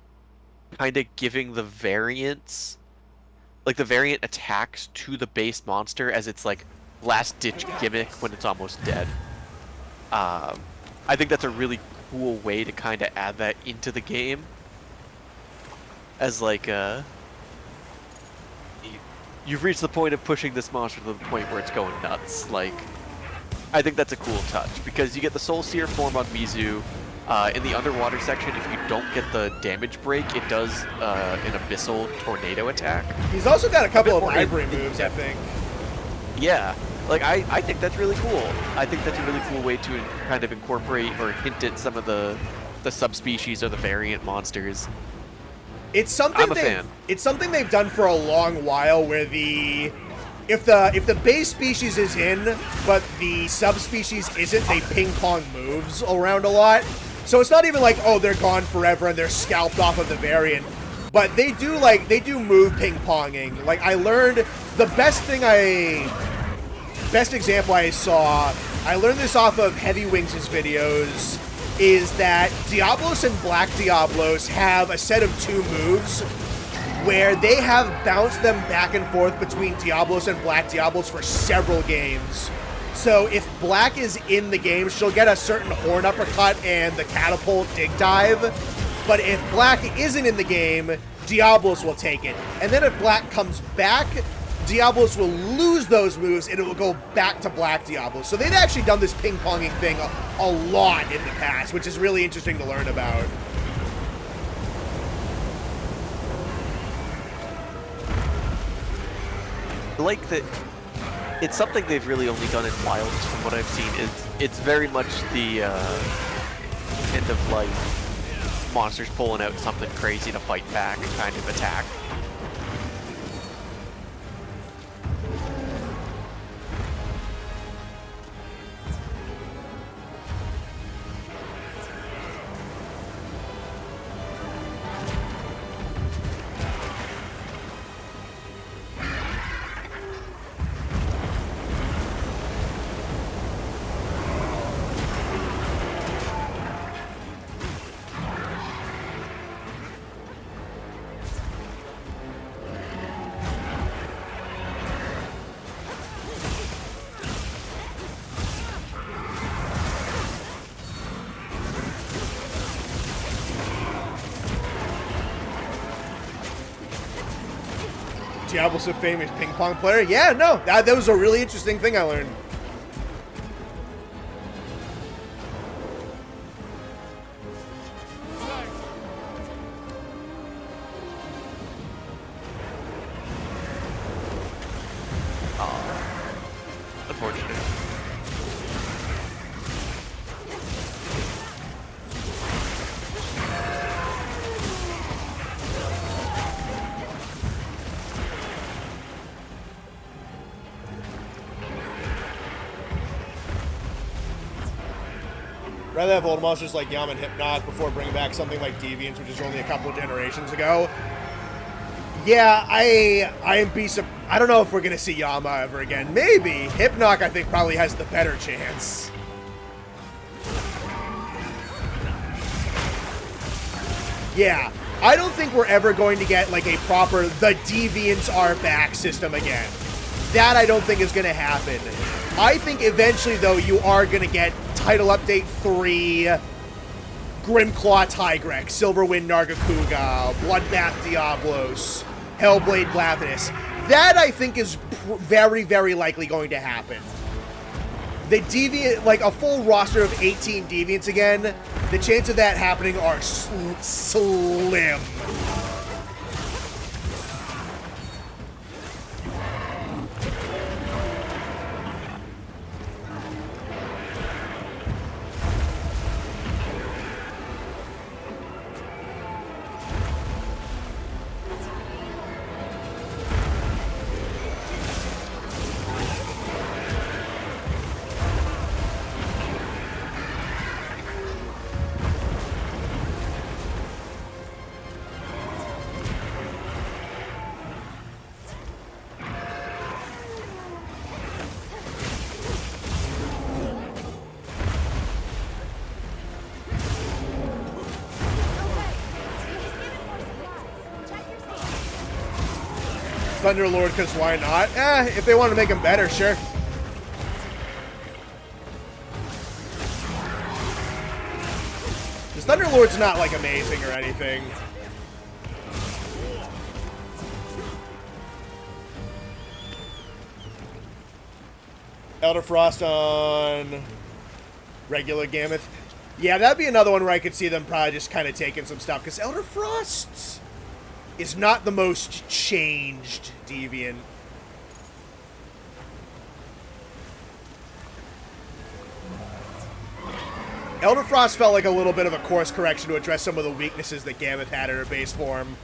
S2: kind of giving the variants, like the variant attacks to the base monster as its like last-ditch gimmick when it's almost dead. I think that's a really cool way to kind of add that into the game. As like you've reached the point of pushing this monster to the point where it's going nuts. Like, I think that's a cool touch, because you get the Soul Seer form on Mizu. In the underwater section, if you don't get the damage break, it does an abyssal tornado attack.
S1: He's also got a couple of ivory moves, I think.
S2: Yeah, like I think that's really cool. I think that's a really cool way to kind of incorporate or hint at some of the subspecies or the variant monsters.
S1: It's something they've done for a long while, where if the base species is in, but the subspecies isn't, they ping pong moves around a lot. So it's not even like, oh, they're gone forever and they're scalped off of the variant. But they do move ping ponging. Like, I learned the best example I saw, I learned this off of Heavy Wings' videos, is that Diablos and Black Diablos have a set of 2 moves where they have bounced them back and forth between Diablos and Black Diablos for several games. So if Black is in the game, she'll get a certain horn uppercut and the catapult dig dive. But if Black isn't in the game, Diablos will take it. And then if Black comes back, Diablos will lose those moves and it will go back to Black Diablos. So they've actually done this ping-ponging thing a lot in the past, which is really interesting to learn about.
S2: I like that it's something they've really only done in Wilds from what I've seen. It's very much the end of life monsters pulling out something crazy to fight back kind of attack.
S1: Diablo's a famous ping pong player? Yeah, no, that was a really interesting thing I learned.
S2: Unfortunate.
S1: Rather have old monsters like Yam and Hypnot before bringing back something like Deviants, which is only a couple of generations ago. Yeah, I don't know if we're gonna see Yama ever again. Maybe. Hypnot, I think, probably has the better chance. Yeah, I don't think we're ever going to get like a proper the Deviants are back system again. That I don't think is gonna happen. I think eventually, though, you are gonna get Title Update 3, Grimclaw Tigrex, Silverwind Nargacuga, Bloodbath Diablos, Hellblade Glavadus. That, I think, is very, very likely going to happen. The Deviant, like a full roster of 18 Deviants again, the chance of that happening are slim. Thunderlord, because why not? If they want to make him better, sure. Because Thunderlord's not, like, amazing or anything. Elder Frost on regular Gammoth. Yeah, that'd be another one where I could see them probably just kind of taking some stuff, because Elder Frost is not the most changed Deviant. Elder Frost felt like a little bit of a course correction to address some of the weaknesses that Gammoth had in her base form.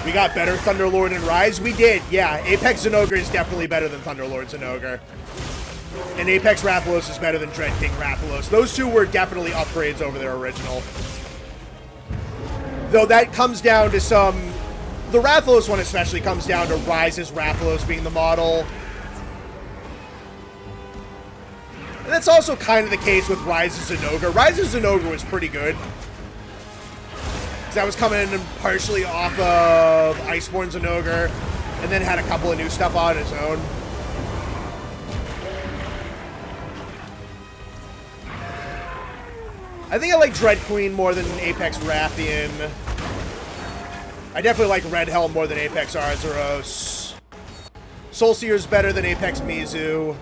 S1: We got better Thunderlord and Rise? We did, yeah. Apex Zinogre is definitely better than Thunderlord Zinogre. And Apex Rathalos is better than Dread King Rathalos. Those two were definitely upgrades over their original. Though that comes down to some... The Rathalos one especially comes down to Rise's Rathalos being the model. And that's also kind of the case with Rise's Zinogre. Rise's Zinogre was pretty good. That was coming in partially off of Iceborne Zinogre, and then had a couple of new stuff on its own. I think I like Dread Queen more than Apex Rathian. I definitely like Red Helm more than Apex Arzuros. Soulseer's better than Apex Mizu.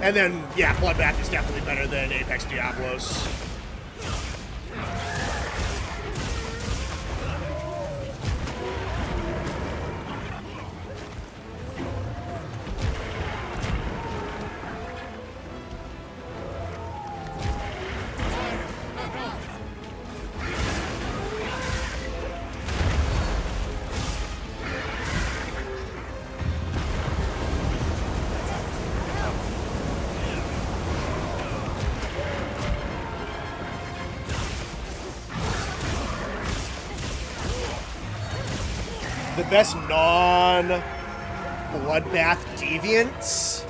S1: And then, yeah, Bloodbath is definitely better than Apex Diablos. The best non-Bloodbath Deviants?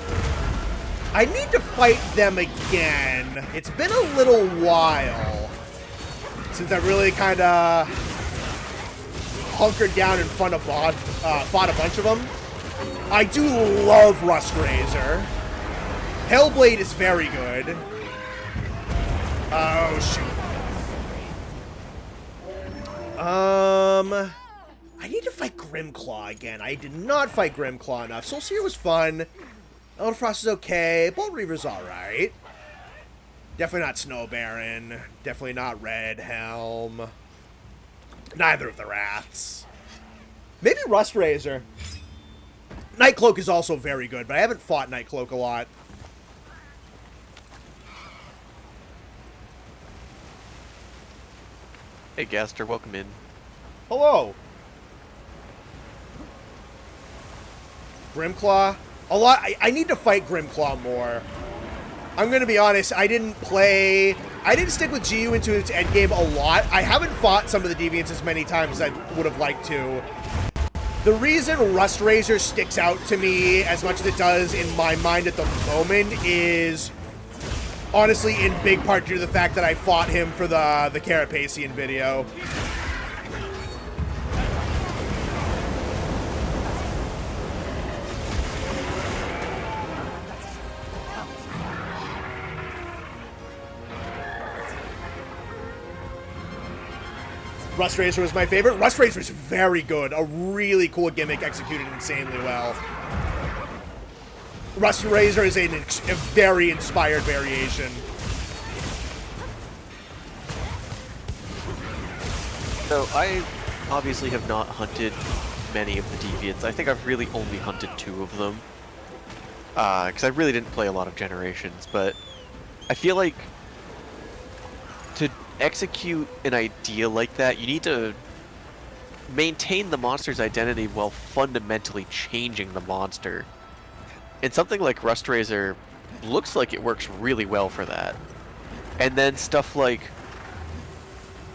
S1: I need to fight them again. It's been a little while since I really kind of hunkered down in front of fought a bunch of them. I do love Rustrazor. Hellblade is very good. Oh, shoot. I need to fight Grimclaw again. I did not fight Grimclaw enough. Soulseer was fun. Elder Frost is okay. Bolt Reaver's alright. Definitely not Snow Baron. Definitely not Red Helm. Neither of the Wraths. Maybe Rustrazor. Nightcloak is also very good, but I haven't fought Nightcloak a lot.
S2: Hey, Gaster, welcome in.
S1: Hello. Grimclaw, a lot. I need to fight Grimclaw more. I'm gonna be honest. I didn't stick with GU into its endgame a lot. I haven't fought some of the deviants as many times as I would have liked to. The reason Rust Razor sticks out to me as much as it does in my mind at the moment is honestly in big part due to the fact that I fought him for the Carapacian video. Rust Razor was my favorite. Rust Razor is very good. A really cool gimmick executed insanely well. Rust Razor is a very inspired variation.
S2: So I obviously have not hunted many of the deviants. I think I've really only hunted 2 of them. Because I really didn't play a lot of Generations, but I feel like to execute an idea like that, you need to maintain the monster's identity while fundamentally changing the monster. And something like Rust Razor looks like it works really well for that. And then stuff like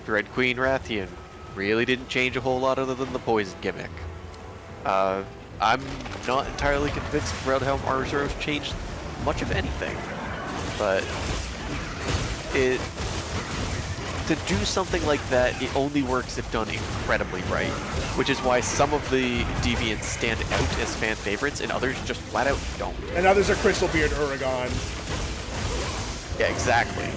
S2: Dread Queen Rathian really didn't change a whole lot other than the poison gimmick. I'm not entirely convinced Realhelm Arzuros changed much of anything, but to do something like that, it only works if done incredibly right, which is why some of the deviants stand out as fan favorites and others just flat out don't.
S1: And others are Crystalbeard Uragon.
S2: Yeah, exactly.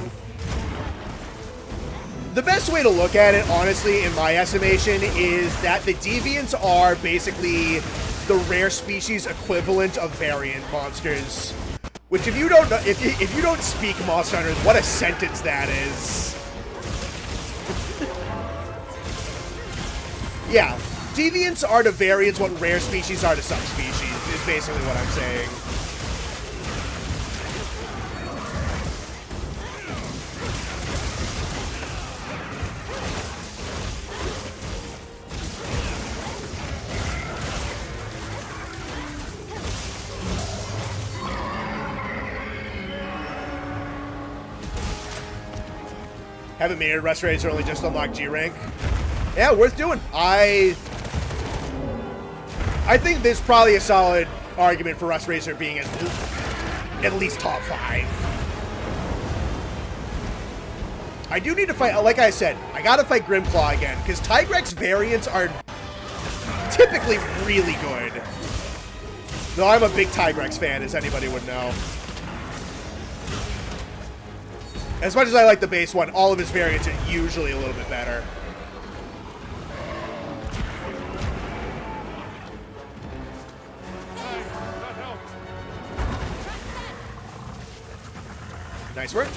S1: The best way to look at it, honestly, in my estimation, is that the deviants are basically the rare species equivalent of variant monsters. Which, if you don't know, if you don't speak Monster Hunters, what a sentence that is. Yeah, deviants are to variants what rare species are to subspecies, is basically what I'm saying. Haven't made it. Rust Razor only just unlocked G rank. Yeah, worth doing. I think there's probably a solid argument for Rust Razor being at least top 5. I do need to fight, like I said, I gotta fight Grimclaw again, because Tigrex variants are typically really good. Though I'm a big Tigrex fan, as anybody would know. As much as I like the base one, all of his variants are usually a little bit better. Nice work.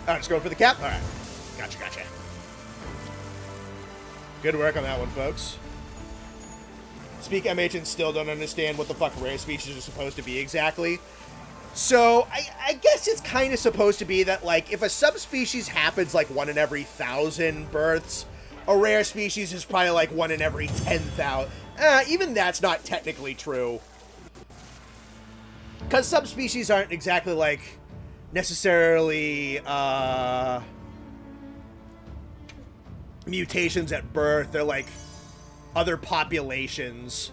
S1: Oh, just going for the cap? Alright. Gotcha. Good work on that one, folks. Speak MH and still don't understand what the fuck rare species are supposed to be exactly. So, I guess it's kind of supposed to be that, like, if a subspecies happens, like, 1 in every 1,000 births, a rare species is probably, like, 1 in every 10,000. Even that's not technically true. Because subspecies aren't exactly, like, necessarily, mutations at birth. They're, like, other populations.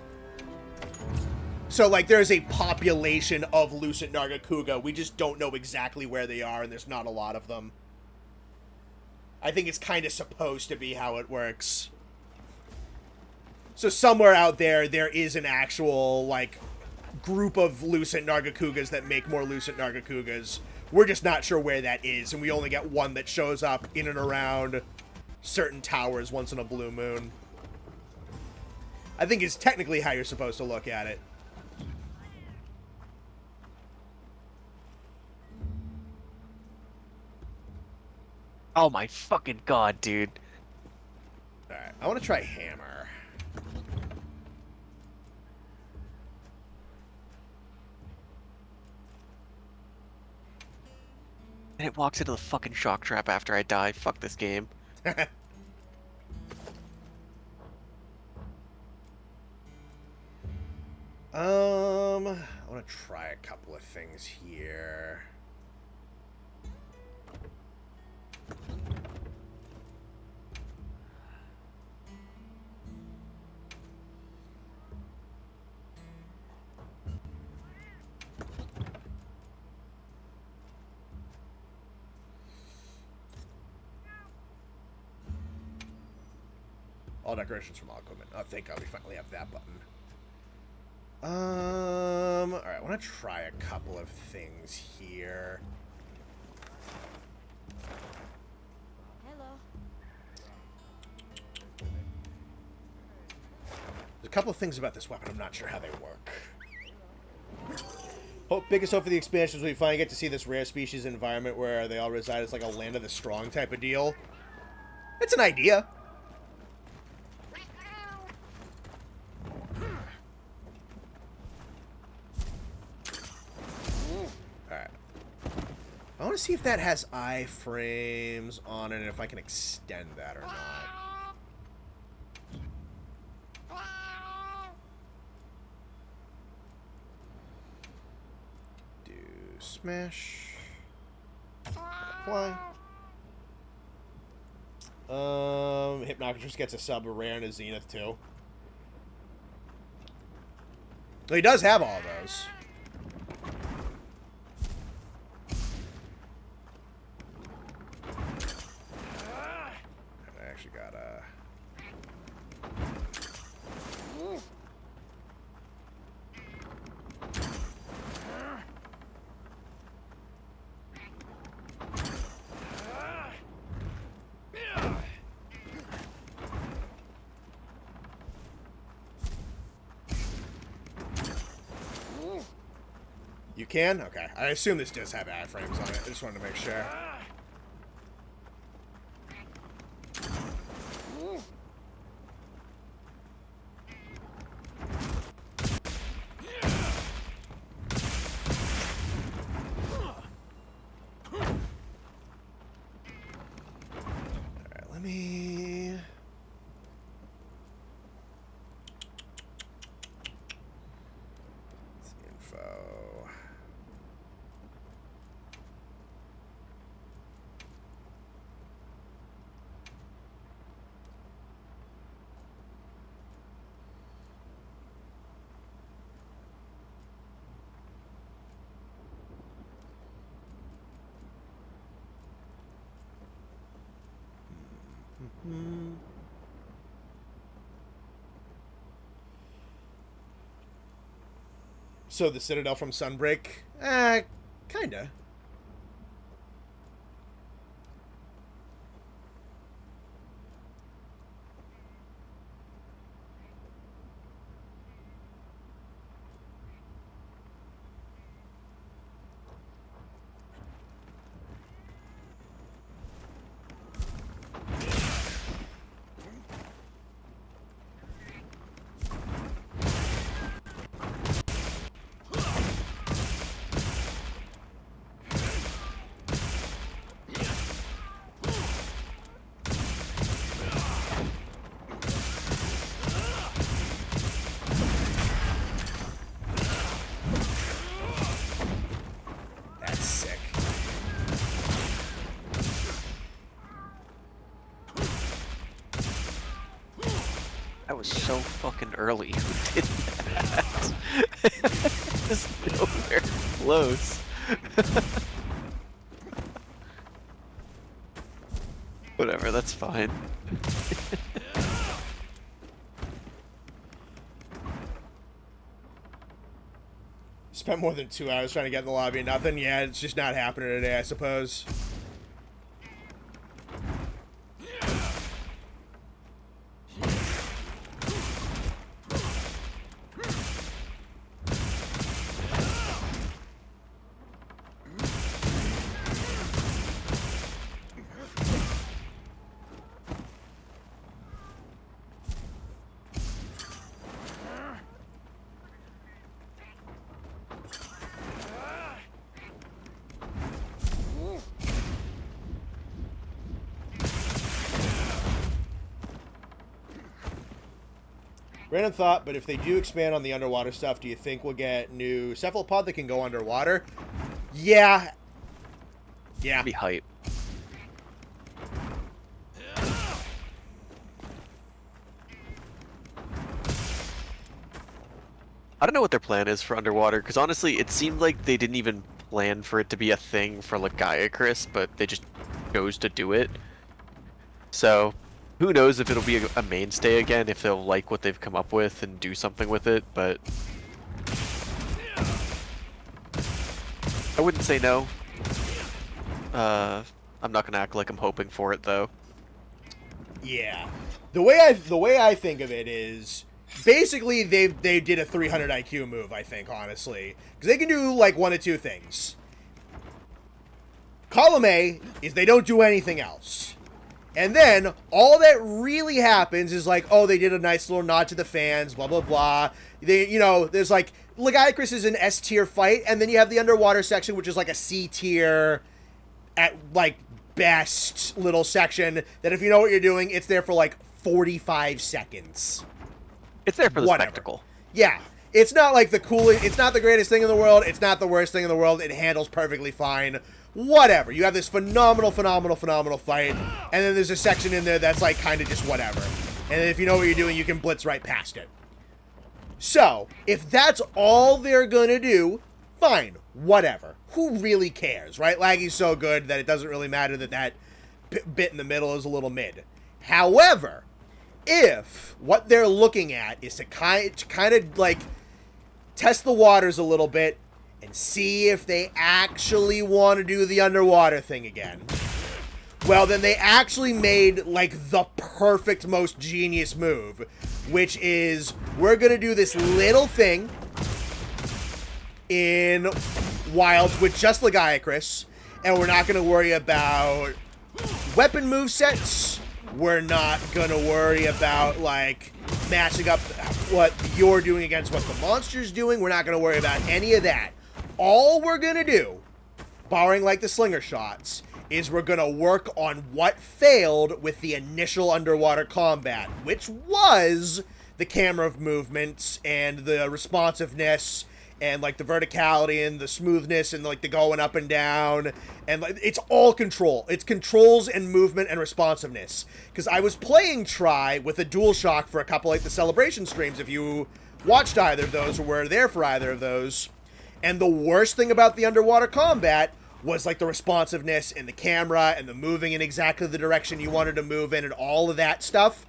S1: So, like, there's a population of Lucent Nargacuga. We just don't know exactly where they are, and there's not a lot of them. I think it's kind of supposed to be how it works. So somewhere out there, there is an actual, like, group of Lucent Nargacugas that make more Lucent Nargacugas. We're just not sure where that is, and we only get one that shows up in and around certain towers once in a blue moon. I think it's technically how you're supposed to look at it.
S2: Oh my fucking god, dude.
S1: Alright, I want to try Hammer.
S2: And it walks into the fucking shock trap after I die. Fuck this game.
S1: I want to try a couple of things here. All decorations from all equipment. Oh, thank God we finally have that button. Alright, I want to try a couple of things here.
S3: Hello.
S1: There's a couple of things about this weapon I'm not sure how they work. Biggest hope for the expansion is we finally get to see this rare species environment where they all reside. It's like a land of the strong type of deal. It's an idea. Alright. I want to see if that has iframes on it and if I can extend that or not. Smash. Apply. Hypnocatrix gets a sub, a rare, and a zenith too. Well, he does have all those. I actually got a. You can? Okay. I assume this does have iframes on it. I just wanted to make sure. Alright, let me... Info... So the Citadel from Sunbreak? Kinda. That's sick.
S2: That was so fucking early. Who did that? Just nowhere close. Whatever, that's fine.
S1: Spent more than 2 hours trying to get in the lobby and nothing. Yeah, it's just not happening today, I suppose. Random thought, but if they do expand on the underwater stuff, do you think we'll get new cephalopod that can go underwater? Yeah. Yeah.
S2: Be hype. I don't know what their plan is for underwater, because honestly, it seemed like they didn't even plan for it to be a thing for Lagiacrus, but they just chose to do it. So, who knows if it'll be a mainstay again, if they'll like what they've come up with and do something with it, but... I wouldn't say no. I'm not gonna act like I'm hoping for it, though.
S1: Yeah. The way I think of it is... Basically, they did a 300 IQ move, I think, honestly. Because they can do, like, one of two things. Column A is they don't do anything else. And then, all that really happens is, like, oh, they did a nice little nod to the fans, blah, blah, blah. They, you know, there's, like, Lagiacrus is an S-tier fight, and then you have the underwater section, which is, like, a C-tier, at, like, best little section, that if you know what you're doing, it's there for, like, 45 seconds.
S2: It's there for the
S1: Whatever.
S2: spectacle.
S1: Yeah. It's not like the coolest, it's not the greatest thing in the world, it's not the worst thing in the world, it handles perfectly fine. Whatever. You have this phenomenal fight, and then there's a section in there that's like kind of just whatever. And then if you know what you're doing, you can blitz right past it. So, if that's all they're gonna do, fine. Whatever. Who really cares, right? Laggy's so good that it doesn't really matter that that bit in the middle is a little mid. However, if what they're looking at is to kind of like test the waters a little bit and see if they actually want to do the underwater thing again, well, then they actually made like the perfect, most genius move, which is we're going to do this little thing in Wilds with just Lagiacrus, and we're not going to worry about weapon movesets. We're not going to worry about, like, matching up what you're doing against what the monster's doing. We're not going to worry about any of that. All we're going to do, barring, like, the slinger shots, is we're going to work on what failed with the initial underwater combat, which was the camera movements and the responsiveness and, like, the verticality and the smoothness and, like, the going up and down. And, like, it's all control. It's controls and movement and responsiveness. Because I was playing Try with a DualShock for a couple, like, the Celebration streams, if you watched either of those or were there for either of those. And the worst thing about the underwater combat was, like, the responsiveness and the camera and the moving in exactly the direction you wanted to move in and all of that stuff.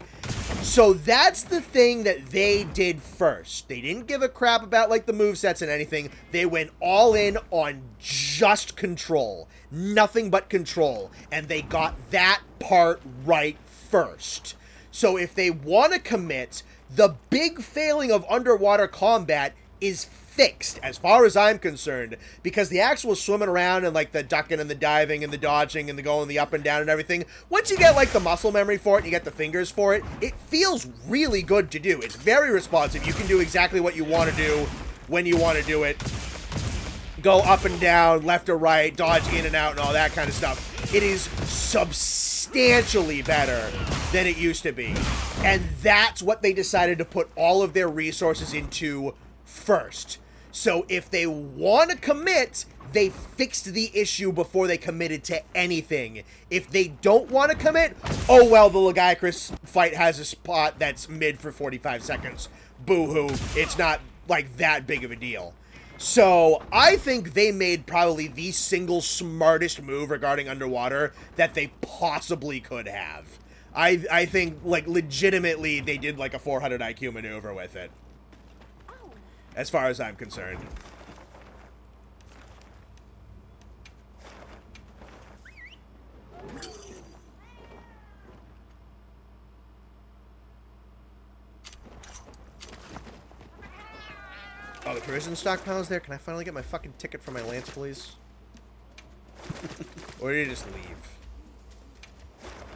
S1: So that's the thing that they did first. They didn't give a crap about, like, the movesets and anything. They went all in on just control. Nothing but control. And they got that part right first. So if they want to commit, the big failing of underwater combat is fixed, as far as I'm concerned, because the actual swimming around and, like, the ducking and the diving and the dodging and the going the up and down and everything, once you get, like, the muscle memory for it and you get the fingers for it, it feels really good to do. It's very responsive. You can do exactly what you want to do when you want to do it. Go up and down, left or right, dodge in and out and all that kind of stuff. It is substantially better than it used to be. And that's what they decided to put all of their resources into first. So if they want to commit, they fixed the issue before they committed to anything. If they don't want to commit, oh well, the Lagiacrus fight has a spot that's mid for 45 seconds. Boo-hoo. It's not, like, that big of a deal. So I think they made probably the single smartest move regarding underwater that they possibly could have. I think, like, legitimately they did, like, a 400 IQ maneuver with it, as far as I'm concerned. Oh, the provision stockpile's there? Can I finally get my fucking ticket for my lance, please? Or did he just leave?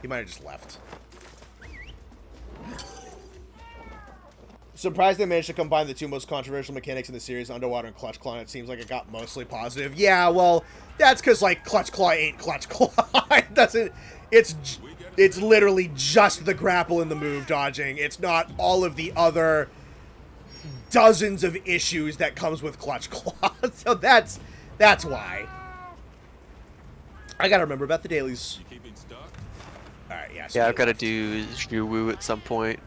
S1: He might have just left. Surprised they managed to combine the two most controversial mechanics in the series, Underwater and Clutch Claw, and it seems like it got mostly positive. Yeah, well, that's because, like, Clutch Claw ain't Clutch Claw. It doesn't... It's It's literally just the grapple and the move dodging. It's not all of the other dozens of issues that comes with Clutch Claw. So that's why. I gotta remember about the dailies.
S5: You keeping stock?
S1: Alright, yeah.
S2: Yeah, I've got to do Wu at some point.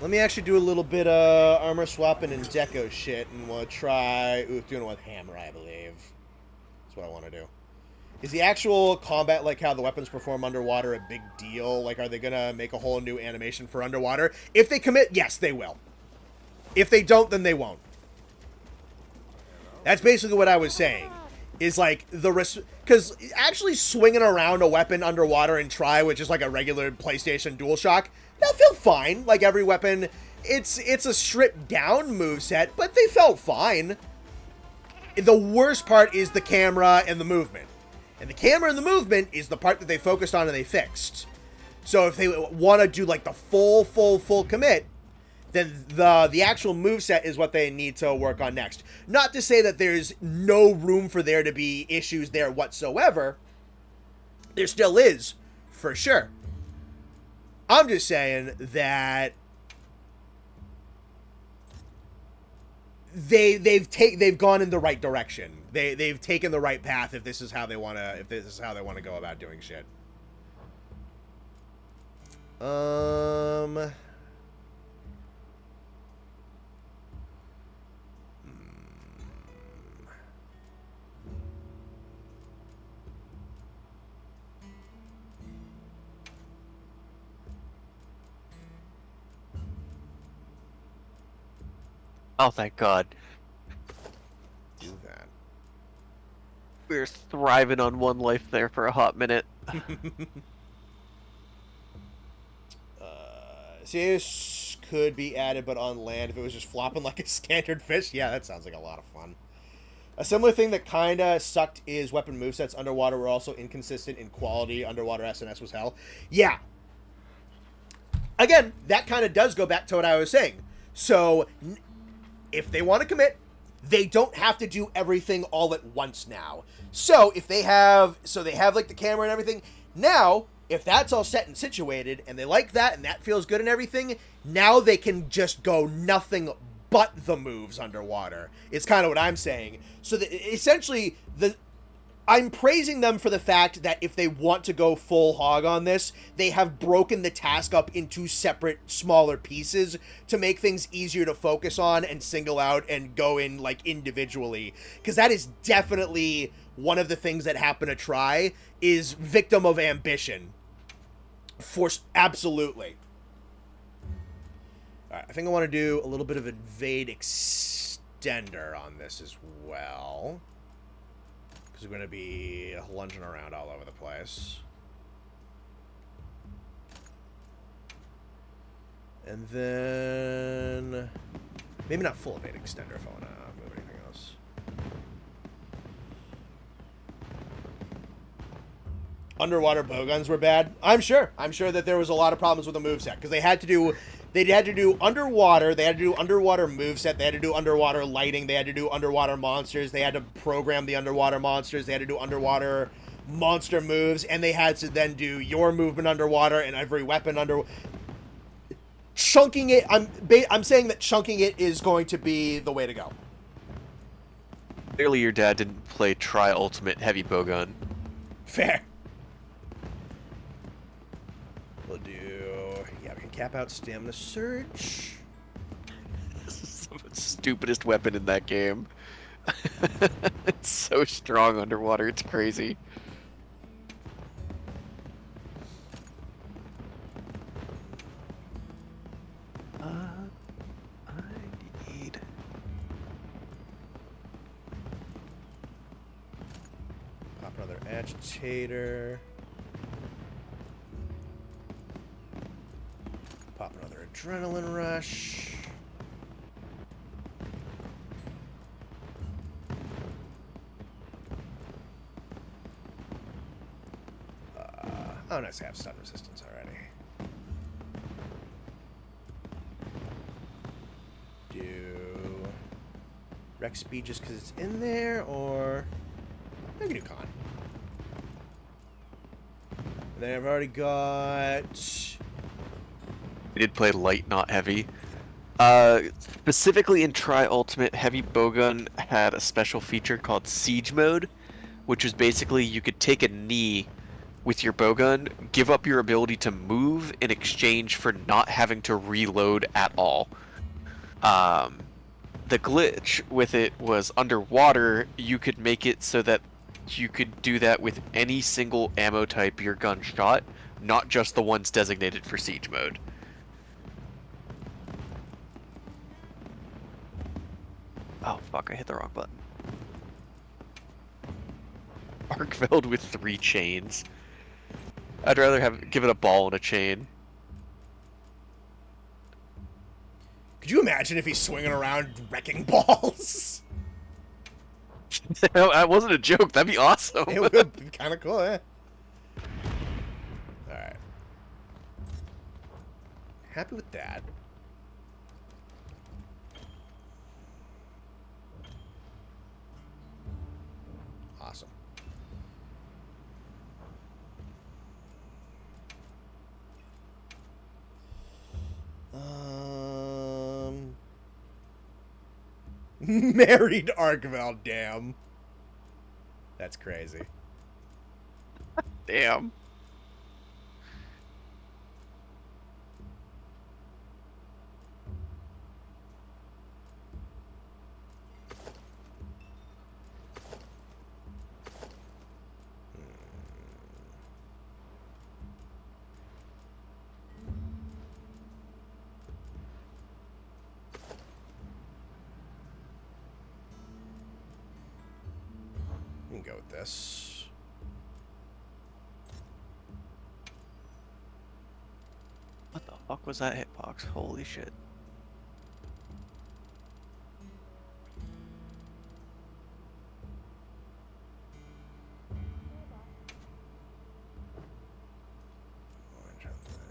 S1: Let me actually do a little bit of armor swapping and deco shit, and we'll try Uth Duna with Hammer, I believe. That's what I want to do. Is the actual combat, like how the weapons perform underwater, a big deal? Like, are they going to make a whole new animation for underwater? If they commit, yes, they will. If they don't, then they won't. That's basically what I was saying. Is like because actually swinging around a weapon underwater and try, which is like a regular PlayStation DualShock, that felt fine. Like every weapon, it's a stripped down moveset, but they felt fine. The worst part is the camera and the movement. And the camera and the movement is the part that they focused on and they fixed. So if they want to do like the full commit, then the actual moveset is what they need to work on next. Not to say that there's no room for there to be issues there whatsoever. There still is, for sure. I'm just saying that they've gone in the right direction. They've taken the right path if this is how they want to go about doing shit.
S2: Oh, thank God.
S1: Do that.
S2: We were thriving on one life there for a hot minute.
S1: CS could be added, but on land, if it was just flopping like a standard fish, yeah, that sounds like a lot of fun. A similar thing that kind of sucked is weapon movesets underwater were also inconsistent in quality. Underwater SNS was hell. Yeah. Again, that kind of does go back to what I was saying. So, if they want to commit, they don't have to do everything all at once now. So, if they have like the camera and everything, now, if that's all set and situated, and they like that, and that feels good and everything, now they can just go nothing but the moves underwater. It's kind of what I'm saying. So, essentially, I'm praising them for the fact that if they want to go full hog on this, they have broken the task up into separate, smaller pieces to make things easier to focus on and single out and go in, like, individually. Because that is definitely one of the things that happen to try, is victim of ambition. Absolutely. Alright, I think I want to do a little bit of Invade Extender on this as well. We're going to be lunging around all over the place. And then... maybe not full evade extender if I want to move anything else. Underwater bowguns were bad. I'm sure that there was a lot of problems with the moveset. Because they had to do underwater, they had to do underwater moveset, they had to do underwater lighting, they had to do underwater monsters, they had to program the underwater monsters, they had to do underwater monster moves, and they had to then do your movement underwater and every weapon under... chunking it, I'm saying that chunking it is going to be the way to go.
S2: Clearly your dad didn't play Tri-Ultimate Heavy Bowgun.
S1: Fair. We'll do... yeah, we can cap out Stamina Surge.
S2: This is the stupidest weapon in that game. It's so strong underwater, it's crazy. I need...
S1: pop another Agitator. Pop another Adrenaline Rush. Oh, nice to have stun resistance already. Do Rec speed just because it's in there, or I can do con. And then I've already got.
S2: We did play light, not heavy. Specifically in Tri-Ultimate, Heavy Bowgun had a special feature called Siege Mode, which was basically you could take a knee with your bowgun, give up your ability to move in exchange for not having to reload at all. The glitch with it was underwater, you could make it so that you could do that with any single ammo type your gun shot, not just the ones designated for Siege Mode. Oh fuck, I hit the wrong button. Arkveld with 3 chains. I'd rather give it a ball and a chain.
S1: Could you imagine if he's swinging around wrecking balls?
S2: That wasn't a joke, that'd be awesome.
S1: It would be kind of cool, eh? Alright. Happy with that. Awesome. Married Arkveld, damn. That's crazy.
S2: Damn.
S1: We can go with this.
S2: What the fuck was that hitbox? Holy shit.
S1: Orange on that.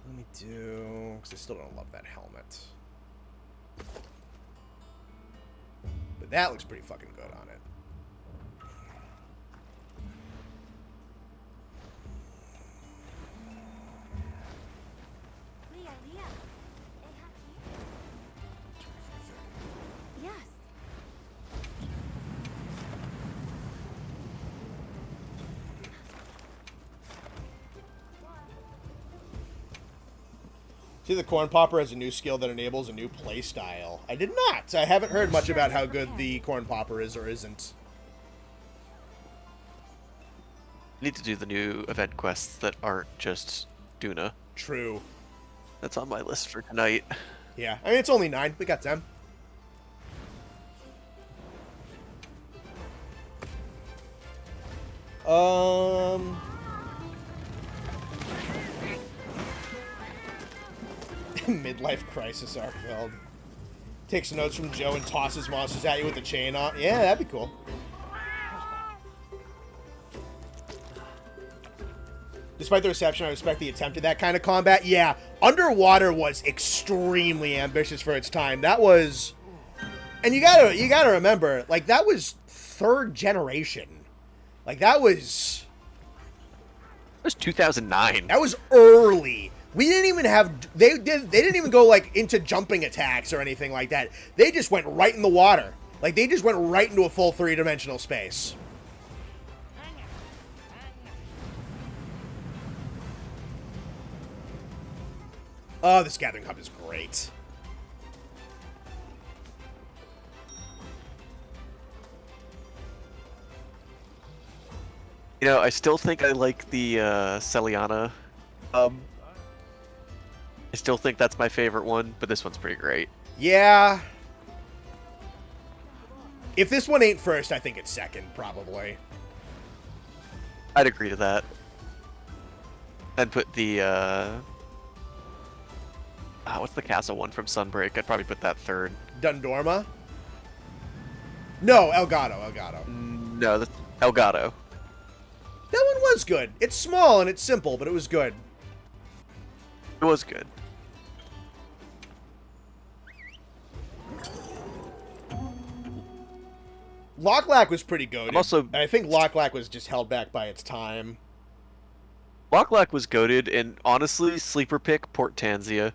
S1: Let me do, because I still don't love that helmet. But that looks pretty fucking good on it.
S3: Leah, Leah. Yes.
S1: See, the Corn Popper has a new skill that enables a new play style. I did not. I haven't heard much about how good the Corn Popper is or isn't.
S2: Need to do the new event quests that aren't just Duna.
S1: True.
S2: That's on my list for tonight.
S1: Yeah, I mean, it's only 9. We got time. Midlife crisis, Arkveld. Takes notes from Joe and tosses monsters at you with the chain on. Yeah, that'd be cool. Despite the reception, I respect the attempt at that kind of combat. Yeah, Underwater was extremely ambitious for its time. That was, and you gotta remember, like, that was 3rd generation. Like, that was.
S2: It was 2009.
S1: That was early. We didn't even have. They didn't even go like into jumping attacks or anything like that. They just went right in the water. Like, they just went right into a full 3-dimensional space. Oh, this Gathering Hub is great.
S2: You know, I still think I like the Celiana. I still think that's my favorite one, but this one's pretty great.
S1: Yeah. If this one ain't first, I think it's second, probably.
S2: I'd agree to that. And put the, what's the castle one from Sunbreak? I'd probably put that third.
S1: Dundorma? No, Elgato.
S2: No, that's Elgato.
S1: That one was good. It's small and it's simple, but it was good.
S2: It was good.
S1: Locklack was pretty goated.
S2: Also,
S1: I think Locklack was just held back by its time.
S2: Locklack was goated, and honestly, sleeper pick Port Tanzia.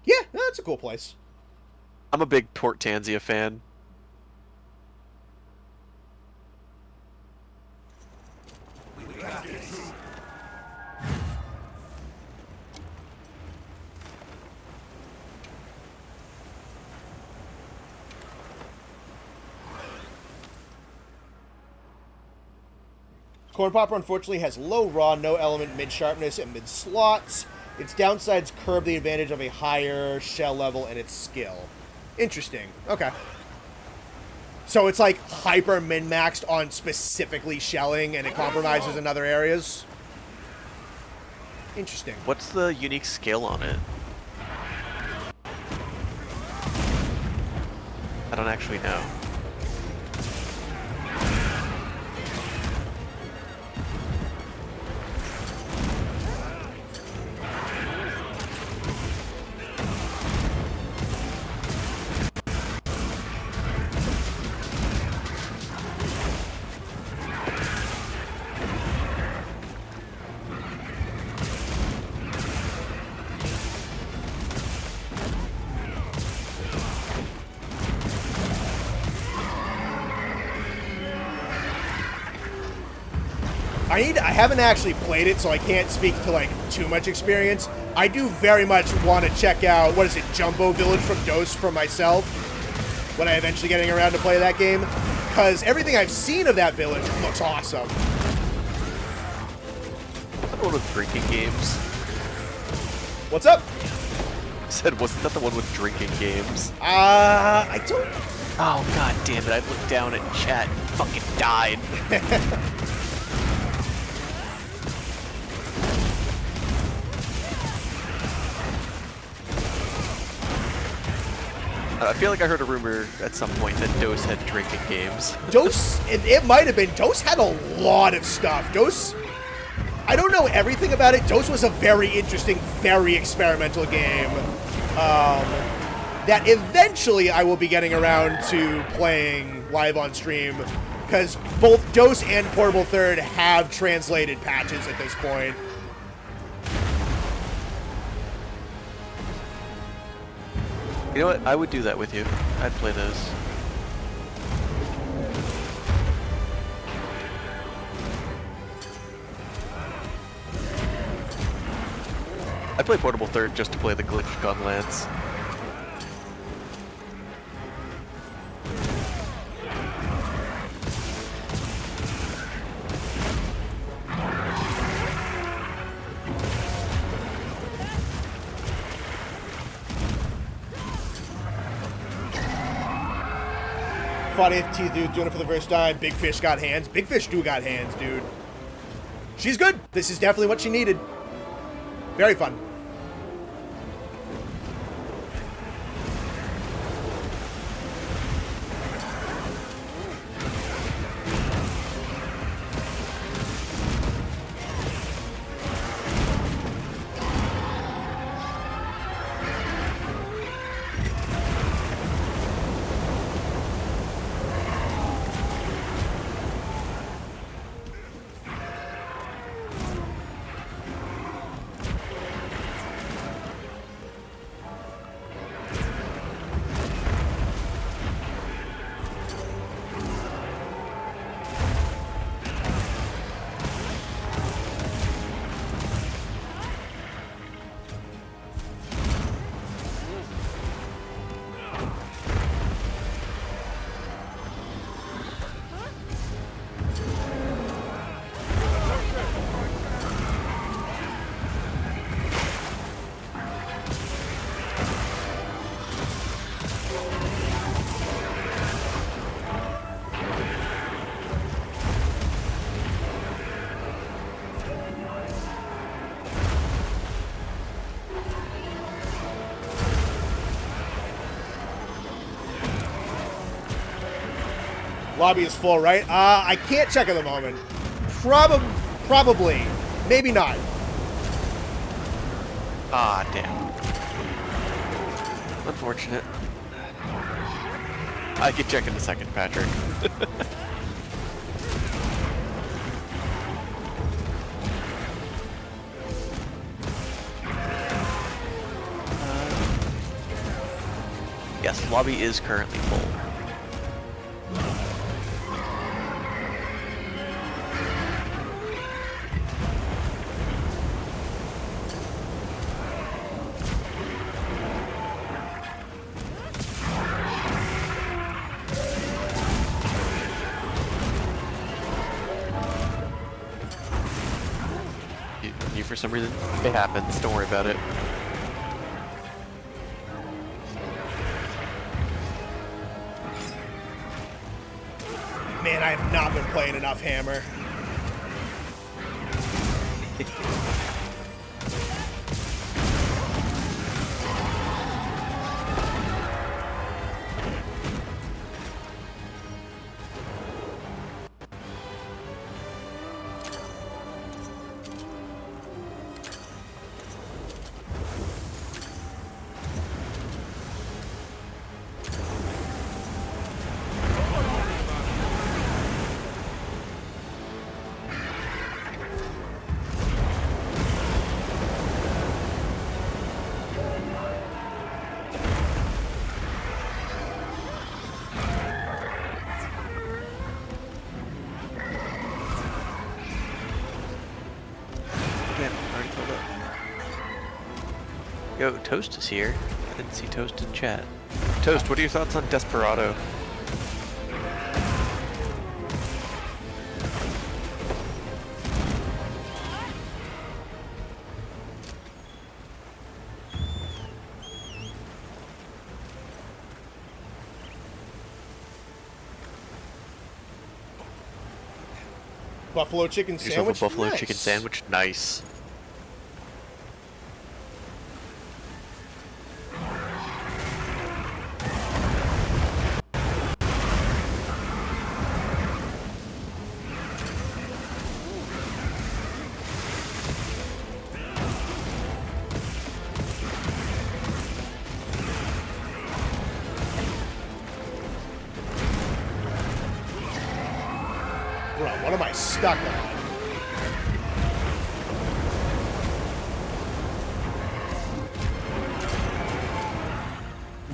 S1: Yeah, no, that's a cool place.
S2: I'm a big Port Tanzia fan.
S1: Corn Popper, unfortunately, has low raw, no element, mid sharpness, and mid slots. Its downsides curb the advantage of a higher shell level and its skill. Interesting. Okay. So it's like hyper min-maxed on specifically shelling, and it compromises in other areas? Interesting.
S2: What's the unique skill on it? I don't actually know.
S1: I haven't actually played it, so I can't speak to, like, too much experience. I do very much want to check out, what is it, Jumbo Village from Dose for myself, when I eventually getting around to play that game, because everything I've seen of that village looks awesome.
S2: The one with drinking games.
S1: What's up?
S2: I said, wasn't that the one with drinking games?
S1: I don't...
S2: Oh, god damn it, I looked down at chat and fucking died. I feel like I heard a rumor at some point that Dose had drinking games.
S1: Dose, it might have been. Dose had a lot of stuff. Dose, I don't know everything about it. Dose was a very interesting, very experimental game that eventually I will be getting around to playing live on stream, because both Dose and Portable Third have translated patches at this point.
S2: You know what? I would do that with you. I'd play those. I play Portable Third just to play the glitched Gunlance.
S1: Fought Uth Duna doing it for the first time. Big Fish got hands. Big Fish do got hands, dude. She's good. This is definitely what she needed. Very fun. Lobby is full, right? I can't check at the moment. Probably. Maybe not.
S2: Ah, damn. Unfortunate. I can check in a second, Patrick. Yes, lobby is currently full. You for some reason? It happens, don't worry about it.
S1: Man, I have not been playing enough Hammer.
S2: Yo, Toast is here. I didn't see Toast in chat. Toast, what are your thoughts on Desperado?
S1: Buffalo chicken
S2: Yourself
S1: sandwich.
S2: a buffalo
S1: Nice.
S2: chicken sandwich? Nice.
S1: Bro, what am I stuck on?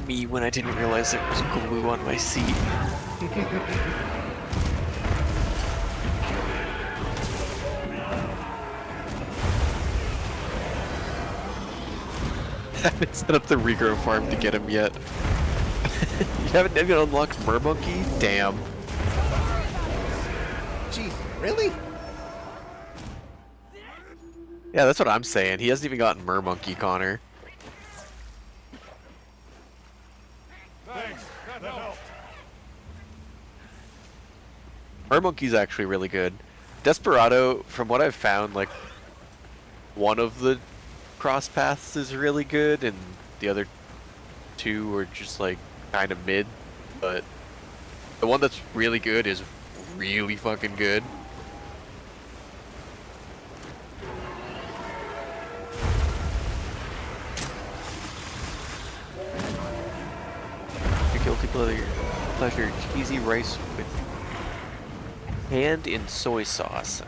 S2: Me when I didn't realize there was glue on my seat. I haven't set up the regrow farm to get him yet. You haven't even unlocked Mermonkey? Damn.
S1: Jeez, really?
S2: Yeah, that's what I'm saying. He hasn't even gotten Mermonkey, Connor.
S4: Thanks. That helped.
S2: Mermonkey's actually really good. Desperado, from what I've found, like, one of the cross paths is really good, and the other two are just, like, kind of mid. But the one that's really good is really fucking good. Your guilty pleasure, cheesy rice with hand in soy sauce.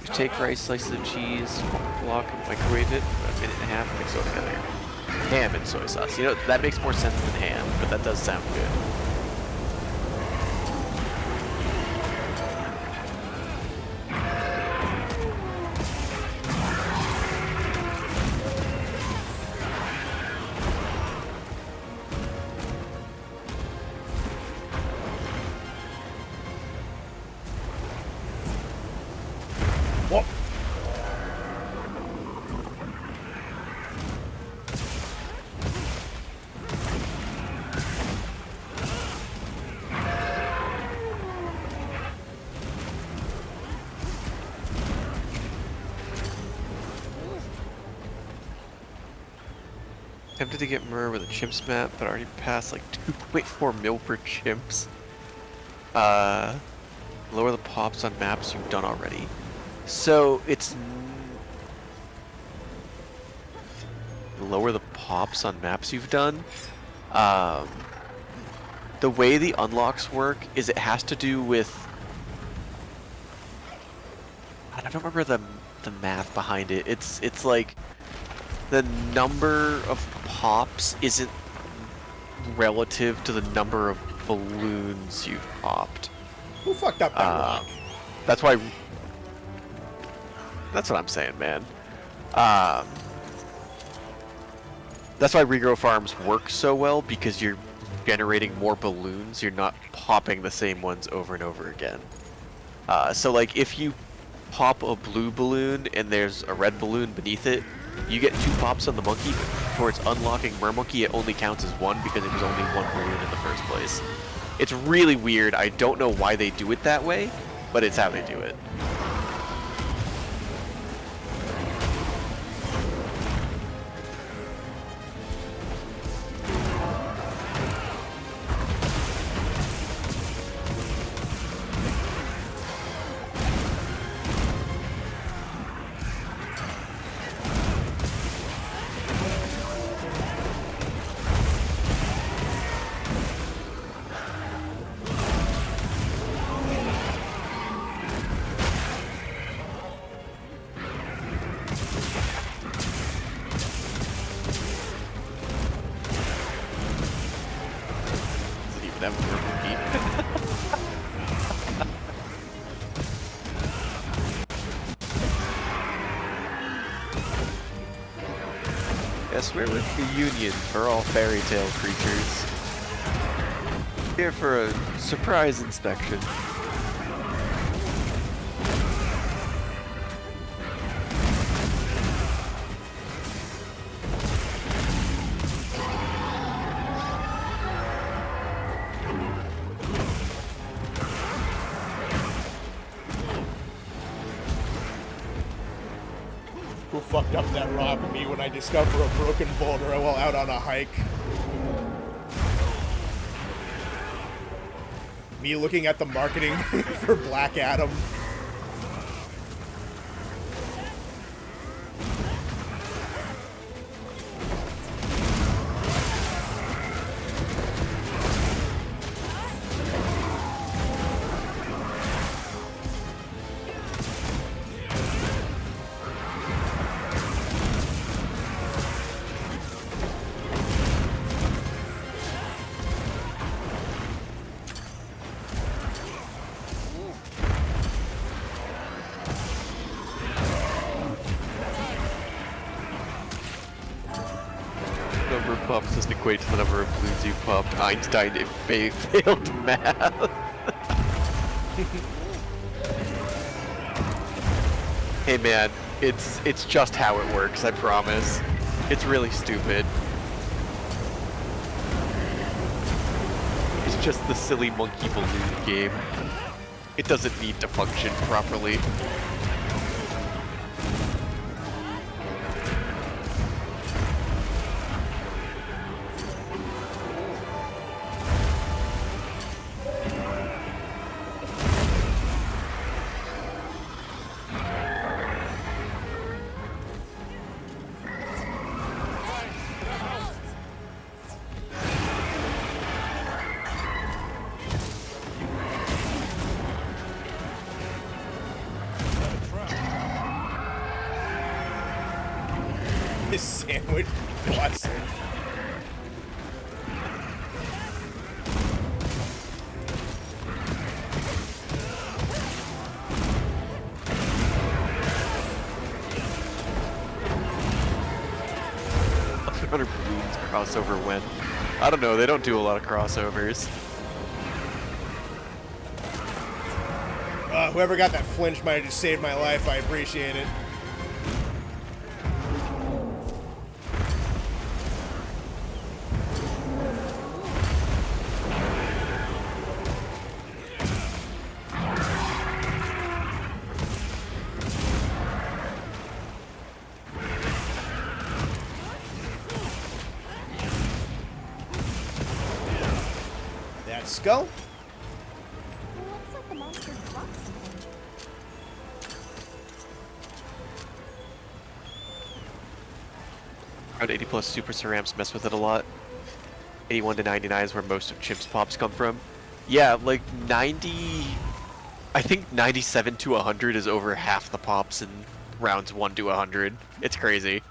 S2: You take rice, slices of cheese, block and microwave it for a minute and a half, mix it all together. Ham and soy sauce. You know, that makes more sense than ham, but that does sound good.
S1: What?
S2: Tempted to get Myrrh with a chimps map, but already passed like 2.4 mil per chimps. Lower the pops on maps you've done already. So it's lower the pops on maps you've done. The way the unlocks work is it has to do with, I don't remember the math behind it. It's like the number of pops isn't relative to the number of balloons you've popped.
S1: Who fucked up that rock?
S2: That's why. That's what I'm saying, man. That's why regrow farms work so well, because you're generating more balloons. You're not popping the same ones over and over again. So like if you pop a blue balloon and there's a red balloon beneath it, you get 2 pops on the monkey. But for its unlocking Mermonkey, it only counts as 1 because it was only 1 balloon in the first place. It's really weird. I don't know why they do it that way, but it's how they do it. Yes, we're with the Union for all fairy tale creatures. Here for a surprise inspection.
S1: Who fucked up that rock? Me when I discover a broken boulder while out on a hike. Me looking at the marketing for Black Adam.
S2: Number of pops doesn't equate to the number of balloons you popped. Einstein failed math. Hey man, it's just how it works, I promise. It's really stupid. It's just the silly monkey balloon game. It doesn't need to function properly.
S1: This sandwich busted.
S2: Balloons crossover when? I don't know, they don't do a lot of crossovers.
S1: Whoever got that flinch might have just saved my life. I appreciate it. Let's go.
S3: unlock something.
S2: Around 80 plus super cerams mess with it a lot. 81 to 99 is where most of Chimp's pops come from. Yeah, like 90... I think 97 to 100 is over half the pops in rounds 1 to 100. It's crazy.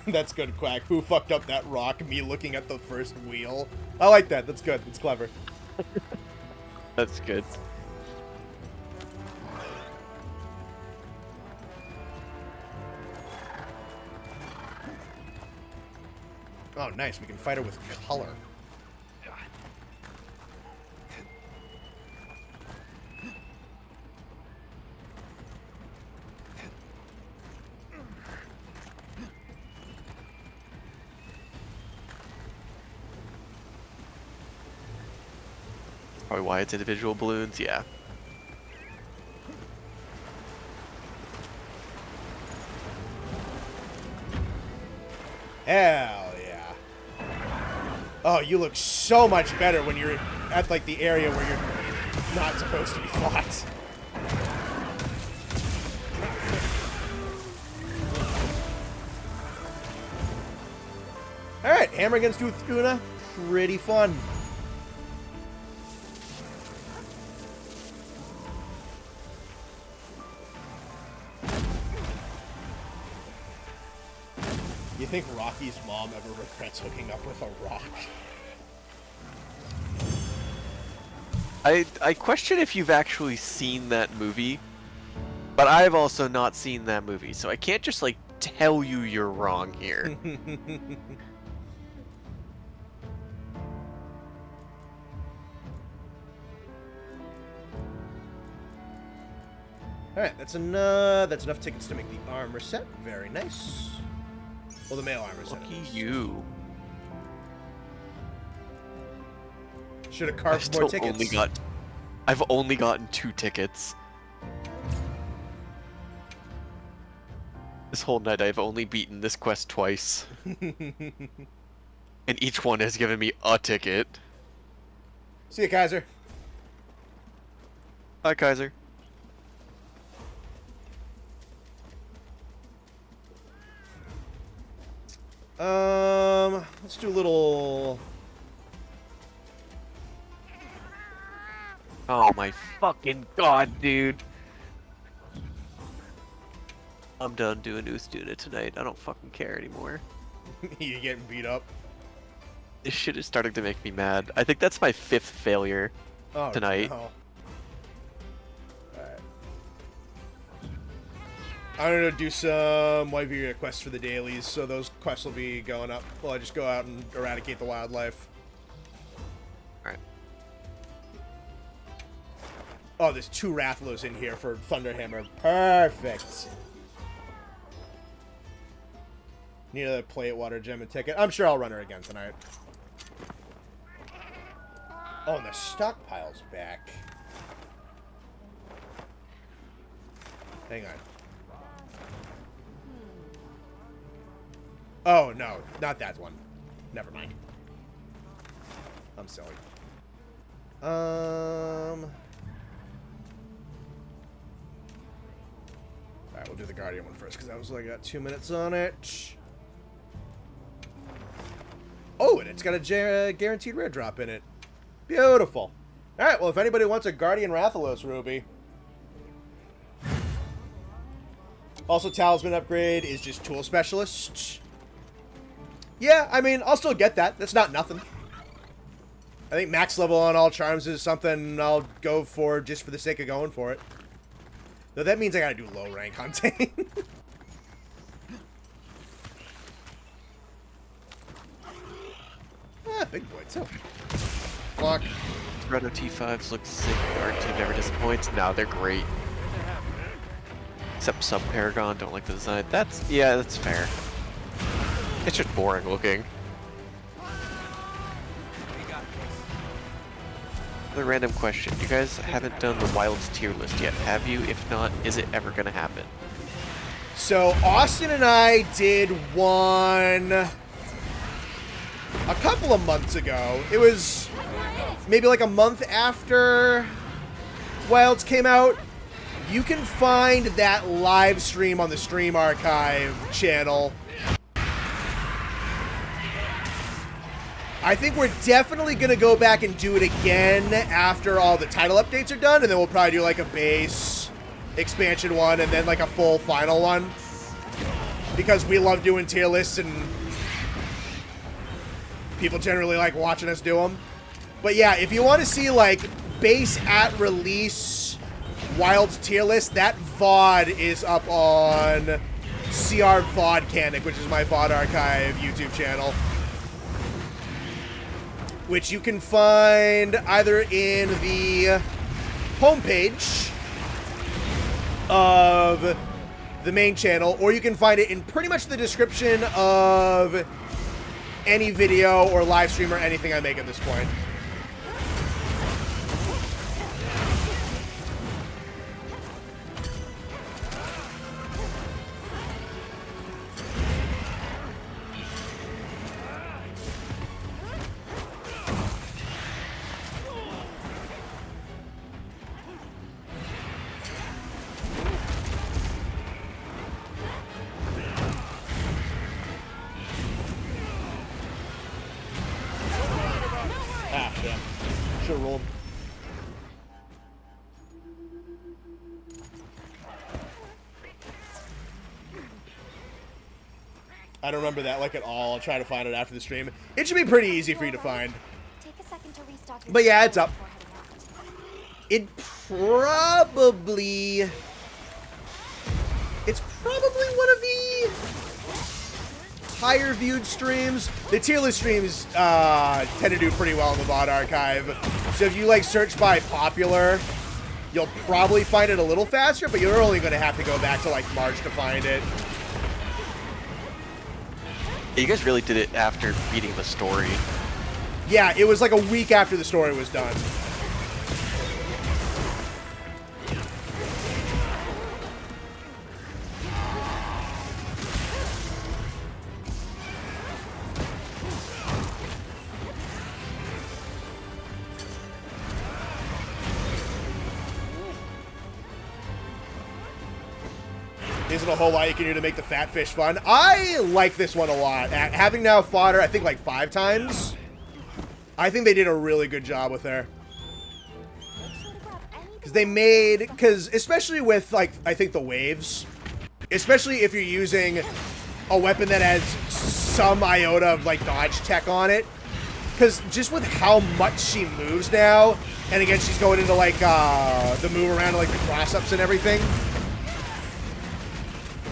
S1: That's good, Quack. Who fucked up that rock? Me looking at the first wheel. I like that. That's good. That's clever.
S2: That's good.
S1: Oh, nice. We can fight her with color.
S2: Probably why it's individual balloons, yeah.
S1: Hell yeah. Oh, you look so much better when you're at, like, the area where you're not supposed to be fought. Alright, hammer against Uth Duna. Pretty fun. You think Rocky's mom ever regrets hooking up with a rock?
S2: I question if you've actually seen that movie, but I've also not seen that movie, so I can't just, like, tell you you're wrong here.
S1: Alright, that's enough tickets to make the armor set. Very nice. Well, the male armor set.
S2: Lucky you.
S1: Should have carved more tickets.
S2: I've only gotten 2 tickets. This whole night I've only beaten this quest twice. And each one has given me a ticket.
S1: See you, Kaiser.
S2: Hi, Kaiser.
S1: Let's do a little...
S2: Oh my fucking god, dude. I'm done doing Uth Duna tonight. I don't fucking care anymore.
S1: You getting beat up?
S2: This shit is starting to make me mad. I think that's my 5th failure tonight.
S1: No. Alright. I'm gonna do some YV quests for the dailies, so those quests will be going up while I just go out and eradicate the wildlife.
S2: Alright.
S1: Oh, there's 2 Rathlos in here for Thunderhammer. Perfect. Need another plate, water gem, and ticket. I'm sure I'll run her again tonight. Oh, and the stockpile's back. Hang on. Oh, no. Not that one. Never mind. I'm silly. Alright, we'll do the Guardian one first, because that was like, got 2 minutes on it. Oh, and it's got a guaranteed rare drop in it. Beautiful. Alright, well, if anybody wants a Guardian Rathalos Ruby. Also, Talisman upgrade is just Tool Specialist. Yeah, I mean, I'll still get that. That's not nothing. I think max level on all charms is something I'll go for just for the sake of going for it. Though that means I gotta do low rank hunting. Ah, big boy, too. Block.
S2: Reto T5s look sick. Our team never disappoints. No, they're great. Except Sub-Paragon, don't like the design. Yeah, that's fair. It's just boring looking. Another random question. You guys haven't done the Wilds tier list yet, have you? If not, is it ever gonna happen?
S1: So, Austin and I did one a couple of months ago. It was maybe like a month after Wilds came out, you can find that live stream on the Stream Archive channel. I think we're definitely going to go back and do it again after all the title updates are done, and then we'll probably do like a base expansion one and then like a full final one. Because we love doing tier lists and people generally like watching us do them. But yeah, if you want to see like base at release Wilds tier list, that VOD is up on CR-VODcanic, which is my VOD archive YouTube channel, which you can find either in the homepage of the main channel, or you can find it in pretty much the description of any video or live stream or anything I make at this point. Ah, damn. Should've rolled. I don't remember that like at all. I'll try to find it after the stream. It should be pretty easy for you to find.
S3: Take a second to restock your
S1: But yeah, it's
S3: supplies
S1: up.
S3: before heading out.
S1: It's probably one of the higher viewed streams. The tier list streams tend to do pretty well in the VOD archive. So if you like search by popular, you'll probably find it a little faster, but you're only going to have to go back to like March to find it.
S2: You guys really did it after beating the story.
S1: Yeah, it was like a week after the story was done. Isn't a whole lot you can do to make the fat fish fun. I like this one a lot. Having now fought her, I think like 5 times, I think they did a really good job with her. Because they made, especially with like, I think the waves, especially if you're using a weapon that has some iota of like dodge tech on it, because just with how much she moves now, and again, she's going into like the move around, like the cross-ups and everything,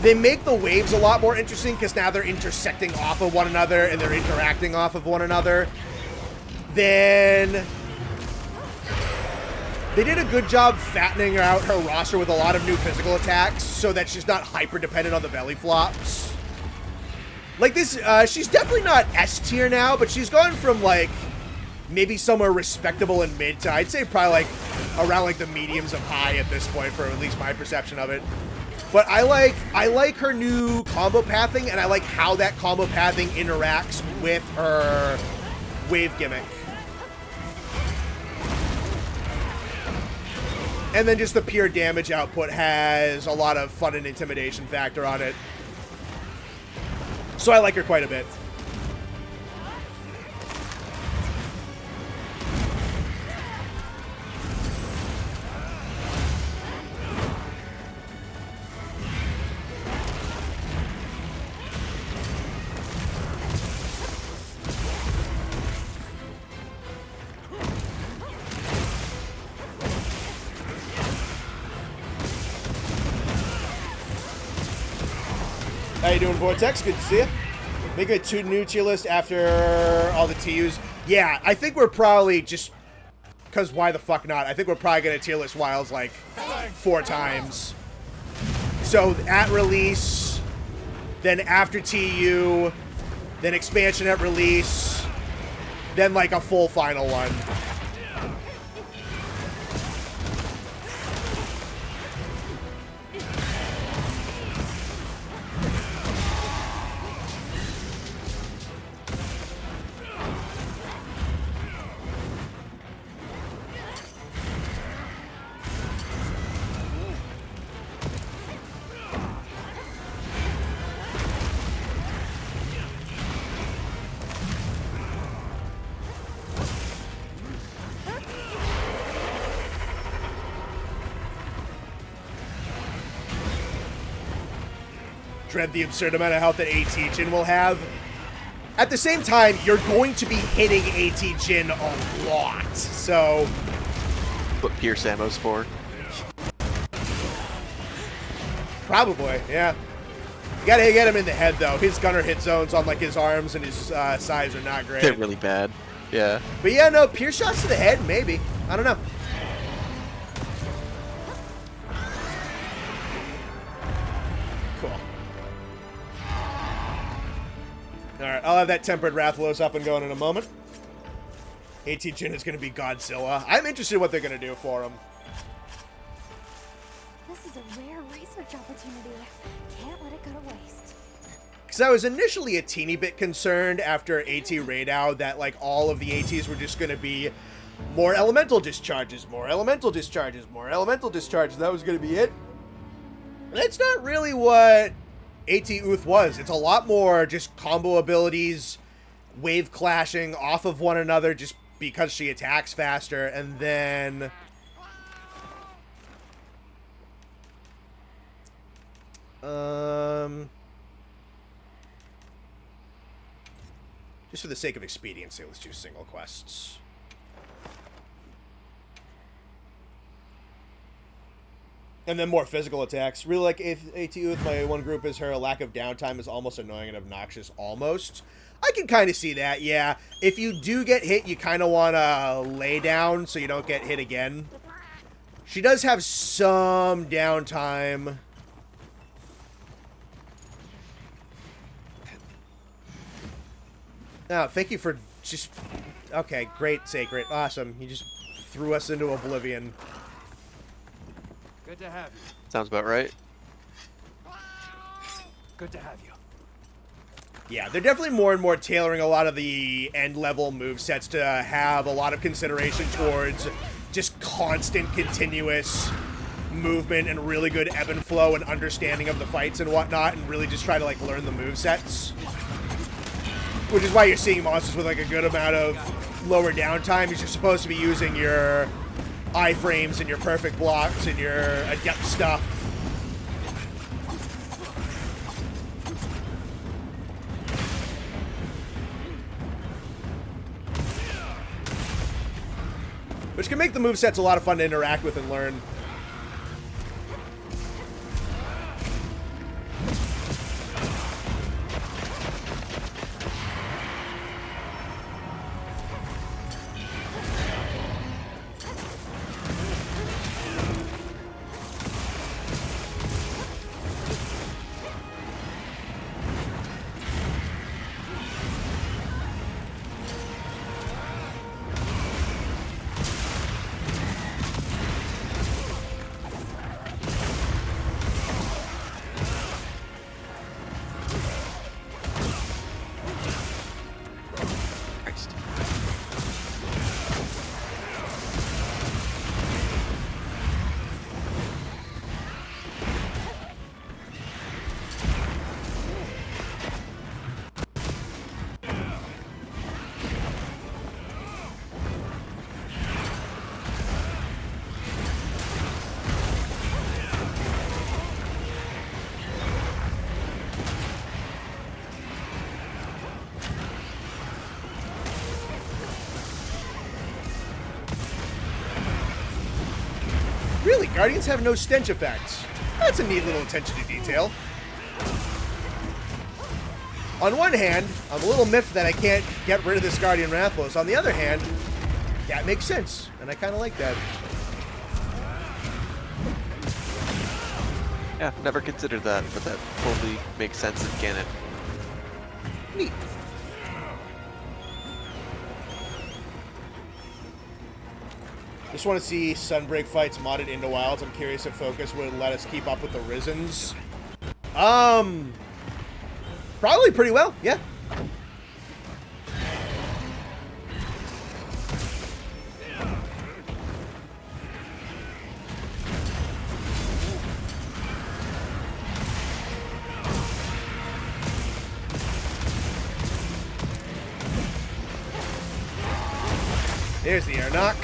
S1: they make the waves a lot more interesting because now they're intersecting off of one another and they're interacting off of one another. Then they did a good job fattening out her roster with a lot of new physical attacks so that she's not hyper dependent on the belly flops. Like this, she's definitely not S tier now, but she's gone from like maybe somewhere respectable and mid to I'd say probably like around like the mediums of high at this point for at least my perception of it. But I like her new combo pathing, and I like how that combo pathing interacts with her wave gimmick. And then just the pure damage output has a lot of fun and intimidation factor on it. So I like her quite a bit. How you doing, Vortex? Good to see you. Make a 2 new tier list after all the TUs. Yeah, I think we're probably just... Because why the fuck not? I think we're probably going to tier list Wilds like 4 times. So at release, then after TU, then expansion at release, then like a full final one. dread the absurd amount of health that AT Jin will have. At the same time, you're going to be hitting AT Jin a lot, so...
S2: What Pierce ammo's for.
S1: Probably, yeah. You gotta get him in the head, though. His gunner hit zones on, like, his arms and his size are not great.
S2: They're really bad. Yeah.
S1: But yeah, no, Pierce shots to the head, maybe. I don't know. Cool. Alright, I'll have that Tempered Rathalos up and going in a moment. AT Jin is going to be Godzilla. I'm interested in what they're going to do for him.
S3: This is a rare research opportunity. Can't let it go to waste.
S1: Because I was initially a teeny bit concerned after AT Raid-Out that, like, all of the ATs were just going to be more elemental discharges, more elemental discharges, more elemental discharges. That was going to be it. That's not really what AT Uth was. It's a lot more just combo abilities, wave clashing off of one another just because she attacks faster, and then... Just for the sake of expediency, let's do single quests. And then more physical attacks. Really like AT Uth, my one group is her lack of downtime is almost annoying and obnoxious. Almost. I can kind of see that, yeah. If you do get hit, you kind of want to lay down so you don't get hit again. She does have some downtime. Oh, thank you for just... Okay, great, Sacred. Awesome. You just threw us into oblivion.
S4: Good to have you.
S2: Sounds about right.
S4: Good to have you.
S1: Yeah, they're definitely more and more tailoring a lot of the end-level movesets to have a lot of consideration towards just constant, continuous movement and really good ebb and flow and understanding of the fights and whatnot, and really just try to, like, learn the movesets. Which is why you're seeing monsters with, like, a good amount of lower downtime, because you're supposed to be using your iframes and your perfect blocks and your adept stuff. Which can make the movesets a lot of fun to interact with and learn. Really, Guardians have no stench effects. That's a neat little attention to detail. On one hand, I'm a little miffed that I can't get rid of this Guardian Rathalos. On the other hand, that makes sense, and I kind of like that.
S2: Yeah, never considered that, but that totally makes sense in canon.
S1: Neat. Just want to see Sunbreak fights modded into Wilds. I'm curious if Focus would let us keep up with the Risens. Probably pretty well, yeah. There's the air knock.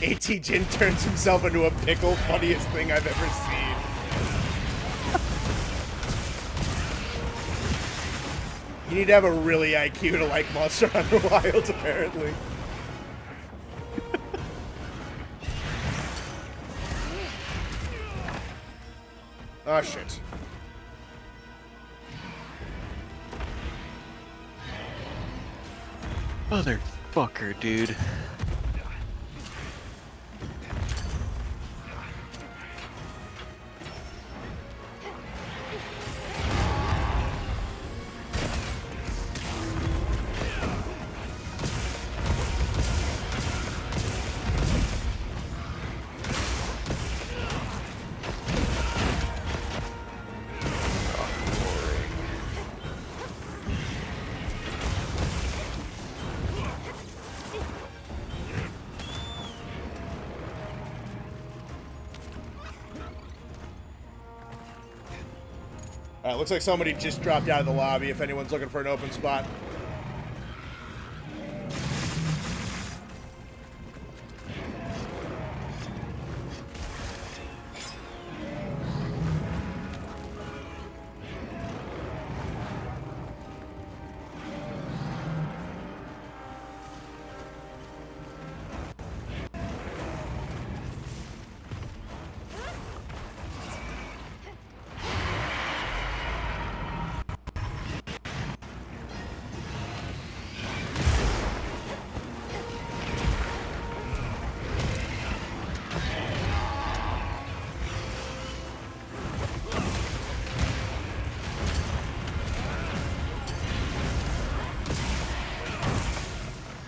S1: AT Jin turns himself into a pickle. Funniest thing I've ever seen. You need to have a really IQ to like Monster Hunter Wilds, apparently. Oh, shit.
S2: Motherfucker, dude.
S1: Alright, looks like somebody just dropped out of the lobby if anyone's looking for an open spot.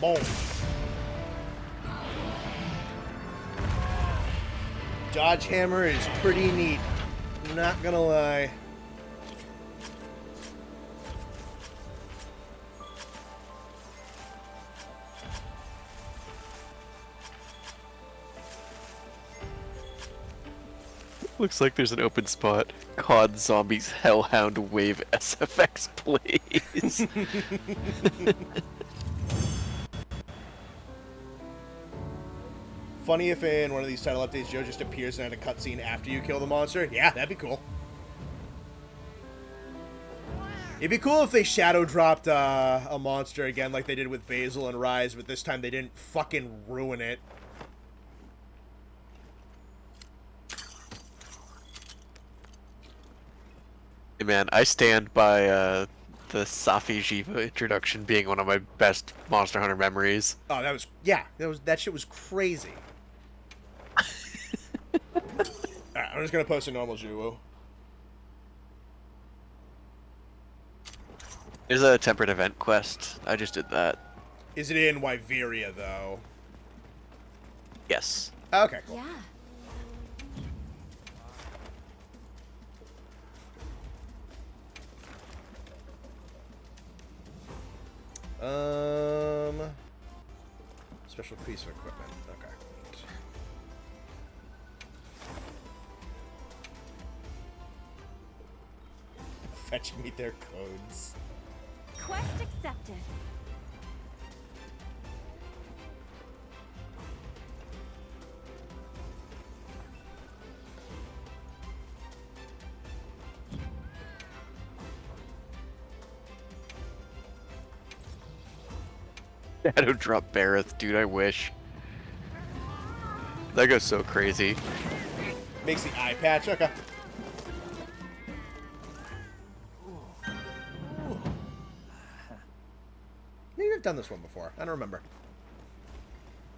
S1: Boom. Dodge hammer is pretty neat. Not gonna lie.
S2: Looks like there's an open spot. COD Zombies Hellhound Wave SFX, please.
S1: Funny if in one of these title updates Joe just appears in a cutscene after you kill the monster. Yeah, that'd be cool. It'd be cool if they shadow dropped a monster again like they did with Basil and Rise, but this time they didn't fucking ruin it.
S2: Hey man, I stand by the Safi Jiva introduction being one of my best Monster Hunter memories.
S1: Oh, that was, yeah, that shit was crazy. Alright, I'm just gonna post a normal Juwu.
S2: There's a tempered event quest. I just did that.
S1: Is it in Wyveria, though?
S2: Yes.
S1: Okay, cool.
S3: Yeah.
S1: Special piece of equipment. Okay. Fetch me their codes.
S3: Quest accepted.
S2: Shadow drop Bareth, dude, I wish. That goes so crazy.
S1: Makes the eye patch. Okay. Maybe I've done this one before. I don't remember.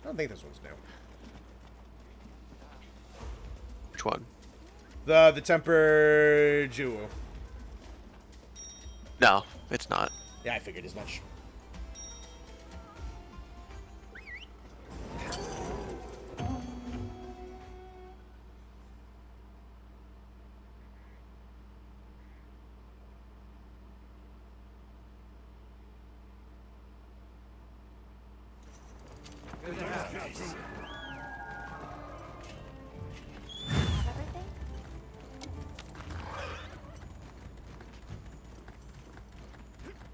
S1: I don't think this one's new.
S2: Which one?
S1: The temper Juwu.
S2: No, it's not.
S1: Yeah, I figured as much.
S3: Everything?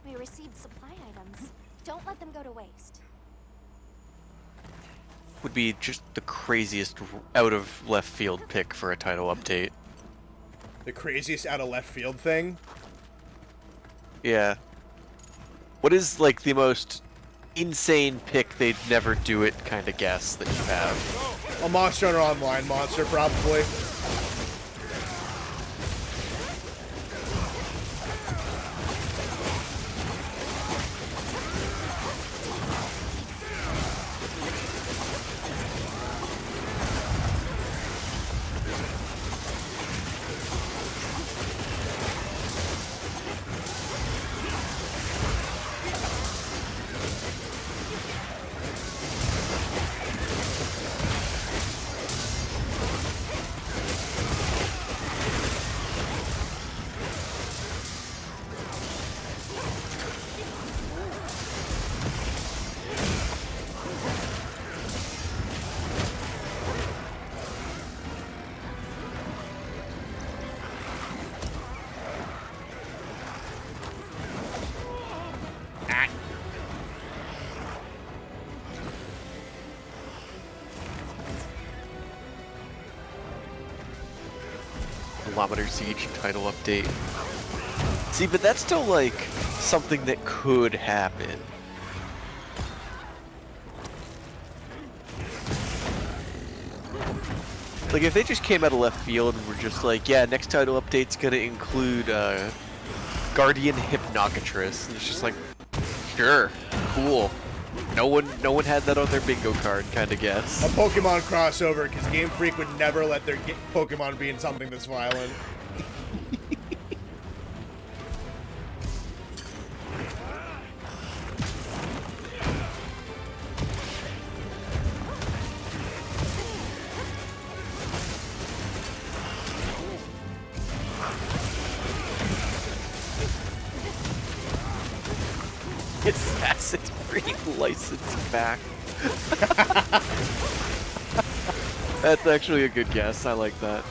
S3: We received supply items. Don't let them go to waste.
S2: would be just the craziest out of left field pick for a title update.
S1: The craziest out of left field thing?
S2: Yeah. What is like the most insane pick they'd never do it kind of guess that you have?
S1: A Monster Hunter Online monster, probably.
S2: Kilometer Siege title update. See, but that's still like something that could happen. Like if they just came out of left field and were just like, yeah, next title update's gonna include Guardian Hypnocatress, and it's just like, sure, cool. No one had that on their bingo card, kind of guess.
S1: A Pokemon crossover, because Game Freak would never let their Pokemon be in something this violent.
S2: Assassin's Creed license back. That's actually a good guess. I like that.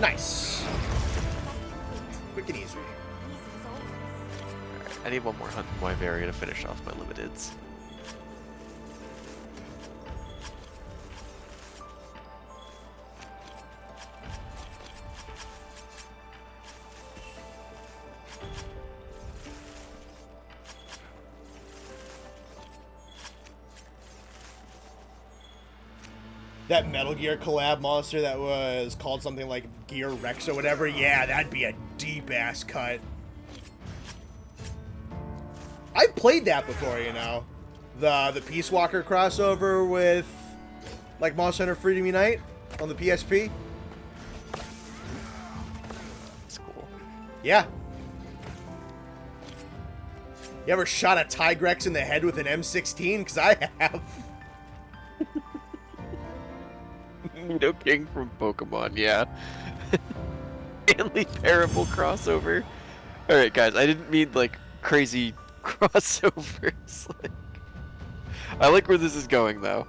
S1: Nice. Quick and easy.
S3: Easy as always.
S2: I need one more hunt in Wyveria to finish off my limiteds.
S1: That Metal Gear collab monster that was called something like Gear Rex or whatever, yeah, that'd be a deep-ass cut. I've played that before, you know. The Peace Walker crossover with, like, Monster Hunter Freedom Unite on the PSP.
S2: That's cool.
S1: Yeah. You ever shot a Tigrex in the head with an M16? Because I have.
S2: Nido King from Pokemon, yeah. Stanley Parable crossover. Alright guys, I didn't mean like crazy crossovers. Like, I like where this is going though.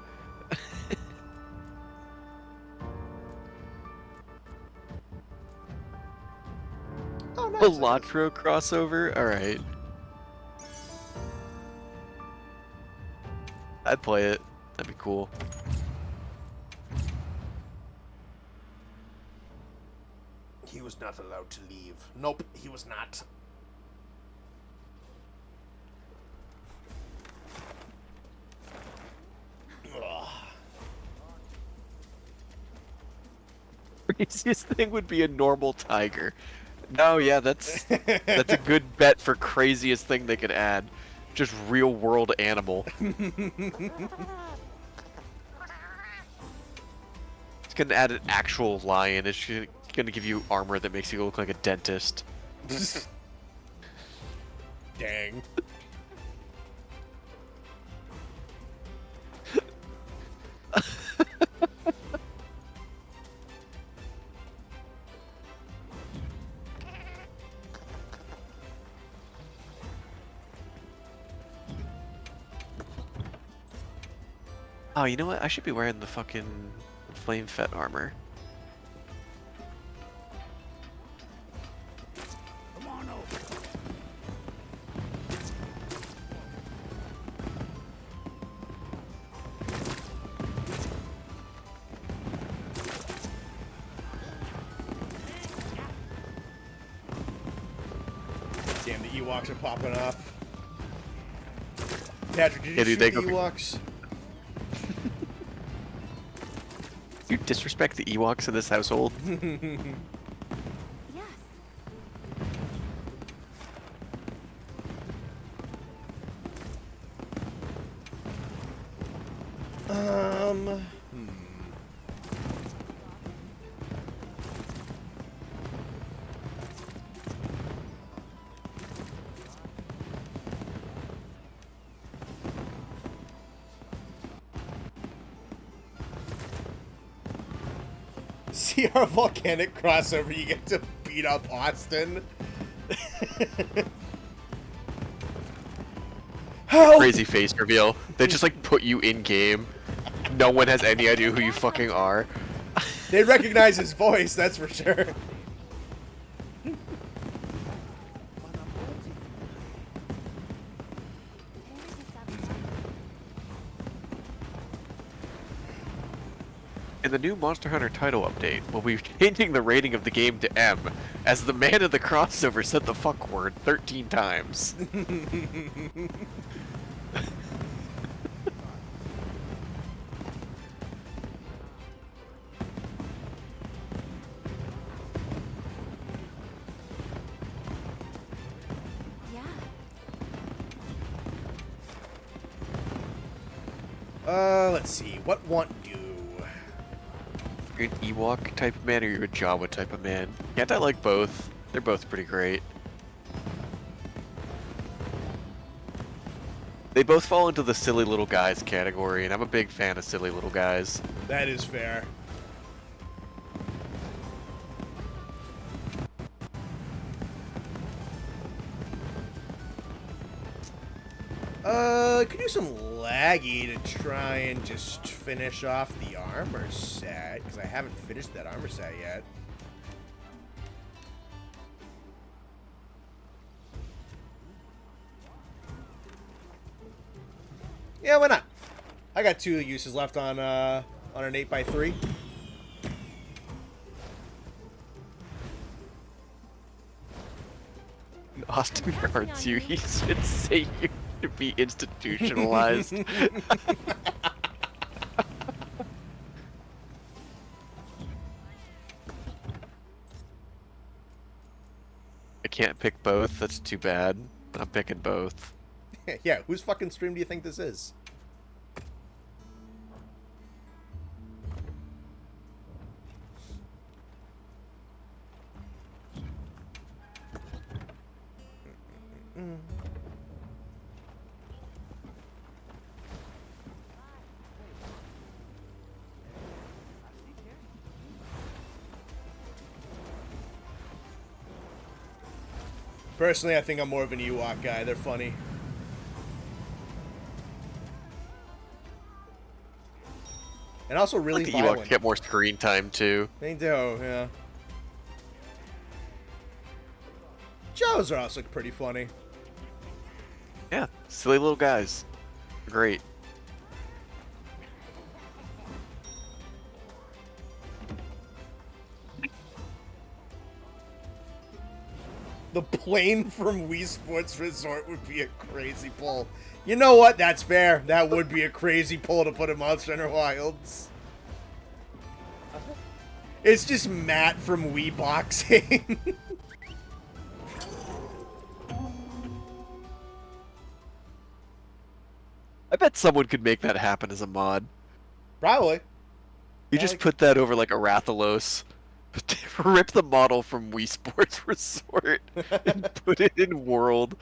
S1: Oh, nice.
S2: Elatro crossover? Alright. I'd play it. That'd be cool.
S1: He was not allowed to leave. Nope, he was not. Ugh.
S2: Craziest thing would be a normal tiger. No, yeah, that's a good bet for craziest thing they could add. Just real world animal. It's gonna add an actual lion. It's gonna give you armor that makes you look like a dentist.
S1: Dang.
S2: Oh, you know what? I should be wearing the fucking flame fet armor.
S4: Come on over.
S1: Damn, the Ewoks are popping off. Patrick, did you
S2: Yeah, dude,
S1: shoot
S2: they
S1: the
S2: go-
S1: Ewoks?
S2: You disrespect the Ewoks in this household?
S3: Yes.
S1: Hmm. CR-Volcanic crossover, you get to beat up Austin. Help!
S2: Crazy face reveal. They just like put you in game. No one has any idea who you fucking are.
S1: They recognize his voice, that's for sure.
S2: In the new Monster Hunter title update, we'll be changing the rating of the game to M, as the man of the crossover said the fuck word 13 times.
S3: Yeah.
S1: Let's see. What want do?
S2: You're an Ewok type of man or you're a Jawa type of man? Can't I like both? They're both pretty great. They both fall into the silly little guys category, and I'm a big fan of silly little guys.
S1: That is fair. Could do some laggy to try and just finish off the armor set, because I haven't finished that armor set yet. Yeah, why not? I got 2 uses left on an 8x3.
S2: Austin guards you. He should say you should be institutionalized. I can't pick both. That's too bad. I'm picking both.
S1: Yeah, whose fucking stream do you think this is? Personally, I think I'm more of an Ewok guy. They're funny. And also really
S2: The
S1: violent.
S2: Ewoks get more screen time too.
S1: They do, yeah. Jaws are also pretty funny.
S2: Yeah, silly little guys. Great.
S1: The plane from Wii Sports Resort would be a crazy pull. You know what? That's fair. That would be a crazy pull to put in Monster Hunter Wilds. It's just Matt from Wii Boxing.
S2: I bet someone could make that happen as a mod.
S1: Probably.
S2: You just put that over like Arathalos. Rip the model from Wii Sports Resort and put it in World.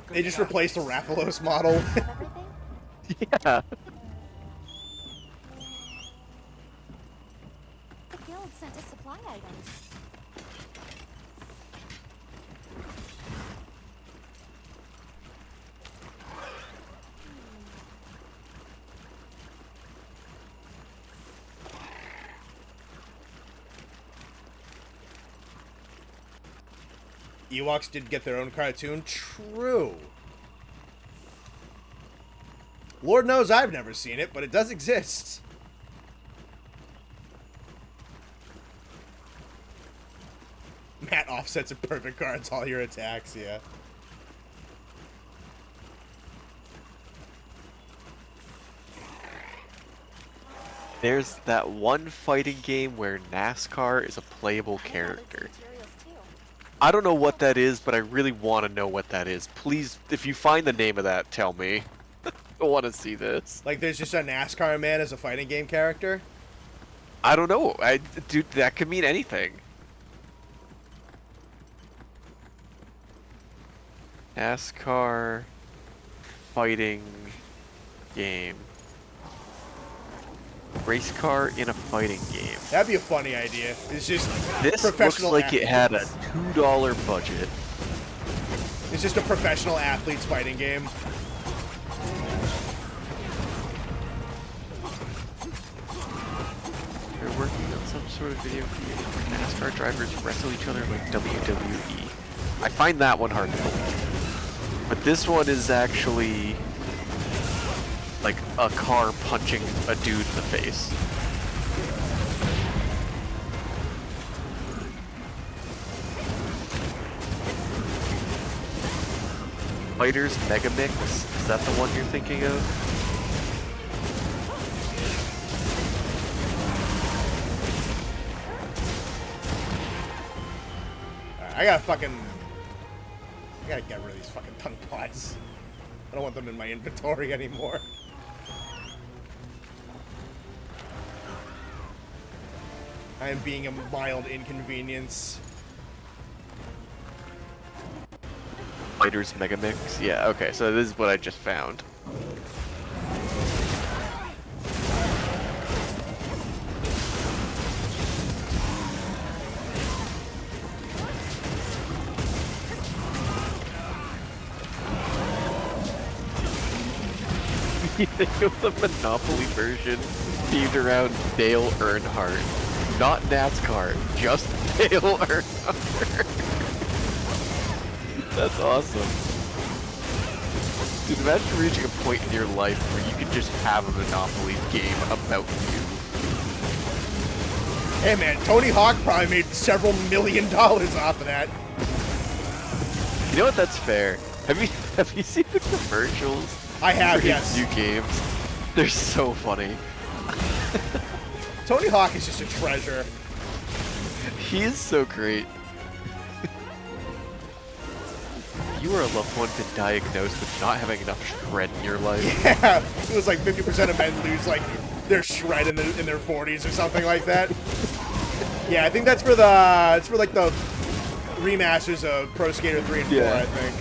S1: They just replaced the Rathalos model.
S3: Everything?
S2: Yeah.
S3: The guild sent us supply items.
S1: Ewoks did get their own cartoon. True. Lord knows I've never seen it, but it does exist. Matt offsets a perfect cards all your attacks, yeah.
S2: There's that one fighting game where NASCAR is a playable character.
S3: Materials too.
S2: I don't know what that is, but I really want to know what that is. Please, if you find the name of that, tell me. I want to see this.
S1: Like, there's just a NASCAR man as a fighting game character?
S2: I don't know. Dude, that could mean anything. NASCAR fighting game. Race car in a fighting game.
S1: That'd be a funny idea. It's just
S2: This looks
S1: professional
S2: like it had a
S1: athletes.
S2: $2 budget.
S1: It's just a professional athletes fighting game.
S2: They're working on some sort of video created where NASCAR drivers wrestle each other like WWE. I find that one hard to believe. But this one is actually like a car punching a dude in the face. Fighters Mega Mix, is that the one you're thinking of?
S1: I gotta get rid of these fucking tongue pods. I don't want them in my inventory anymore. I am being a mild inconvenience.
S2: Fighters Mega Mix? Yeah, okay, so this is what I just found. You think of the Monopoly version themed around Dale Earnhardt. Not NASCAR, just Dale Earnhardt. That's awesome. Dude, imagine reaching a point in your life where you can just have a Monopoly game about you.
S1: Hey man, Tony Hawk probably made several $1 million off of that.
S2: You know what? That's fair. Have you seen the commercials?
S1: I have,
S2: for
S1: yes.
S2: his new games? They're so funny.
S1: Tony Hawk is just a treasure.
S2: He is so great. You are a loved one been diagnosed with not having enough shred in your life.
S1: Yeah, it was like 50% of men lose like their shred in their 40s or something like that. Yeah, I think that's for it's for like the remasters of Pro Skater 3 and 4,
S2: Yeah.
S1: I think.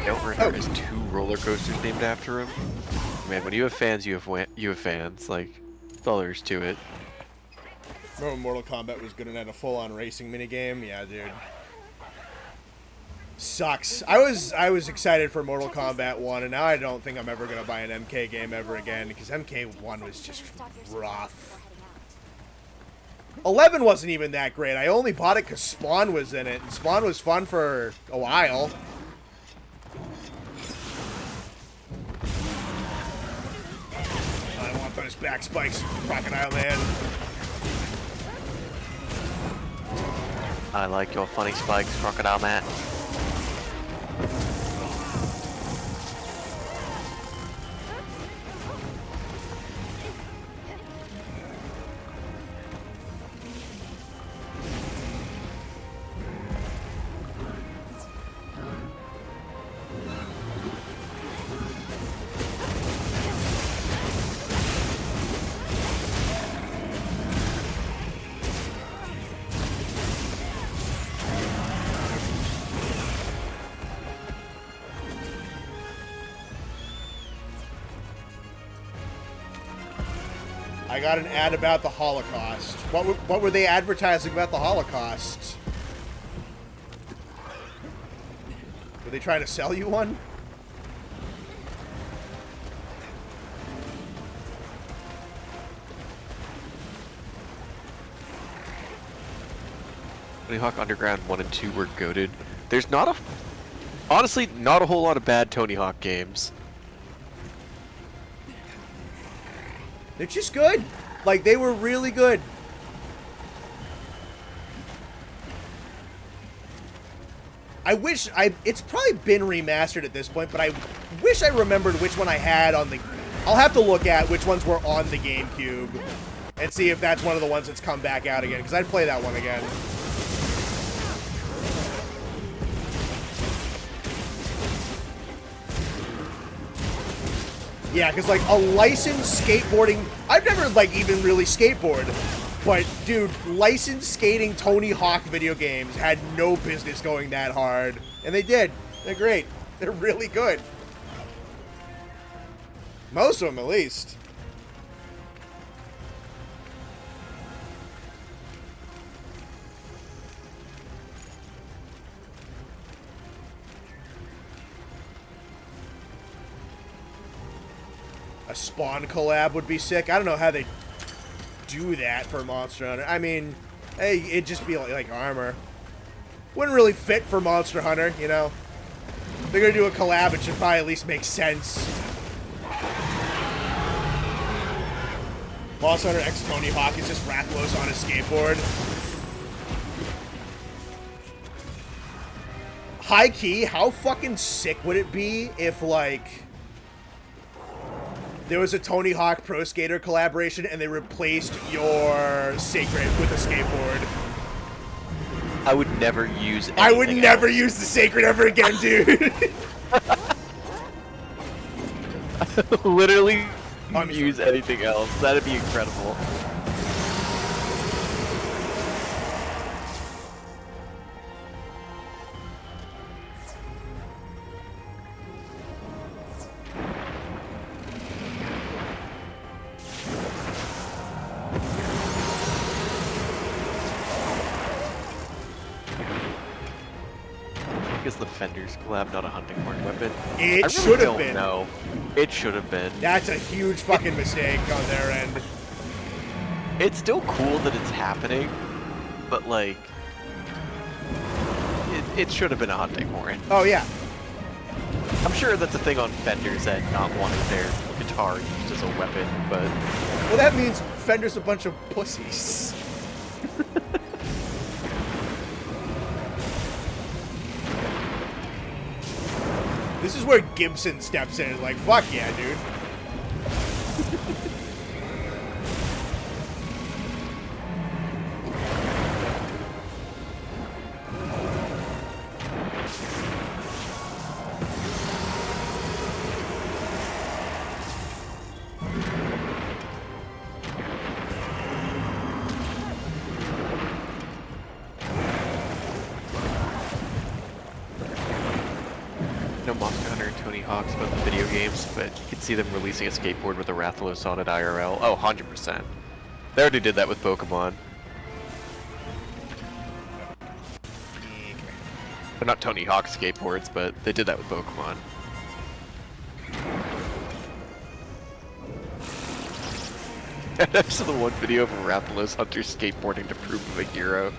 S2: Dale Earnhardt has 2 roller coasters named after him. Man, when you have fans, you have fans. Like, that's all there is to it.
S1: Remember when Mortal Kombat was good and had a full-on racing minigame? Yeah, dude. Sucks. I was excited for Mortal Kombat 1, and now I don't think I'm ever gonna buy an MK game ever again, because MK1 was just rough. 11 wasn't even that great. I only bought it because Spawn was in it, and Spawn was fun for a while. I want those back spikes, Crocodile Man.
S2: I like your funny spikes, Crocodile Matt.
S1: I got an ad about the Holocaust. What were they advertising about the Holocaust? Were they trying to sell you one?
S2: Tony Hawk Underground 1 and 2 were goated. There's honestly, not a whole lot of bad Tony Hawk games.
S1: They're just good. Like, they were really good. It's probably been remastered at this point, but I wish I remembered which one I had on the... I'll have to look at which ones were on the GameCube and see if that's one of the ones that's come back out again, because I'd play that one again. Yeah, because, like, a licensed skateboarding... I've never, like, even really skateboard. But, dude, licensed skating Tony Hawk video games had no business going that hard. And they did. They're great. They're really good. Most of them, at least. A Spawn collab would be sick. I don't know how they do that for Monster Hunter. I mean, hey, it'd just be like armor. Wouldn't really fit for Monster Hunter, you know? If they're gonna do a collab, it should probably at least make sense. Monster Hunter X Tony Hawk is just Rathalos on a skateboard. High key, how fucking sick would it be if, like, there was a Tony Hawk Pro Skater collaboration and they replaced your Sacred with a skateboard?
S2: I would never use anything
S1: I would never
S2: else.
S1: use the Sacred ever again, dude.
S2: Literally use anything else. That'd be incredible. Is the Fender's collab not a hunting horn weapon?
S1: It should have been.
S2: No, it should have been.
S1: That's a huge fucking mistake on their end.
S2: It's still cool that it's happening, but like, it should have been a hunting horn.
S1: Oh yeah.
S2: I'm sure that's a thing on Fender's end, not wanting their guitar used as a weapon, but...
S1: Well, that means Fender's a bunch of pussies. This is where Gibson steps in and is like, fuck yeah, dude.
S2: No Monster Hunter and Tony Hawk's about the video games, but you can see them releasing a skateboard with a Rathalos on it IRL. Oh, 100%. They already did that with Pokemon. They're not Tony Hawk skateboards, but they did that with Pokemon. I've seen the one video of a Rathalos hunter skateboarding to prove him a hero.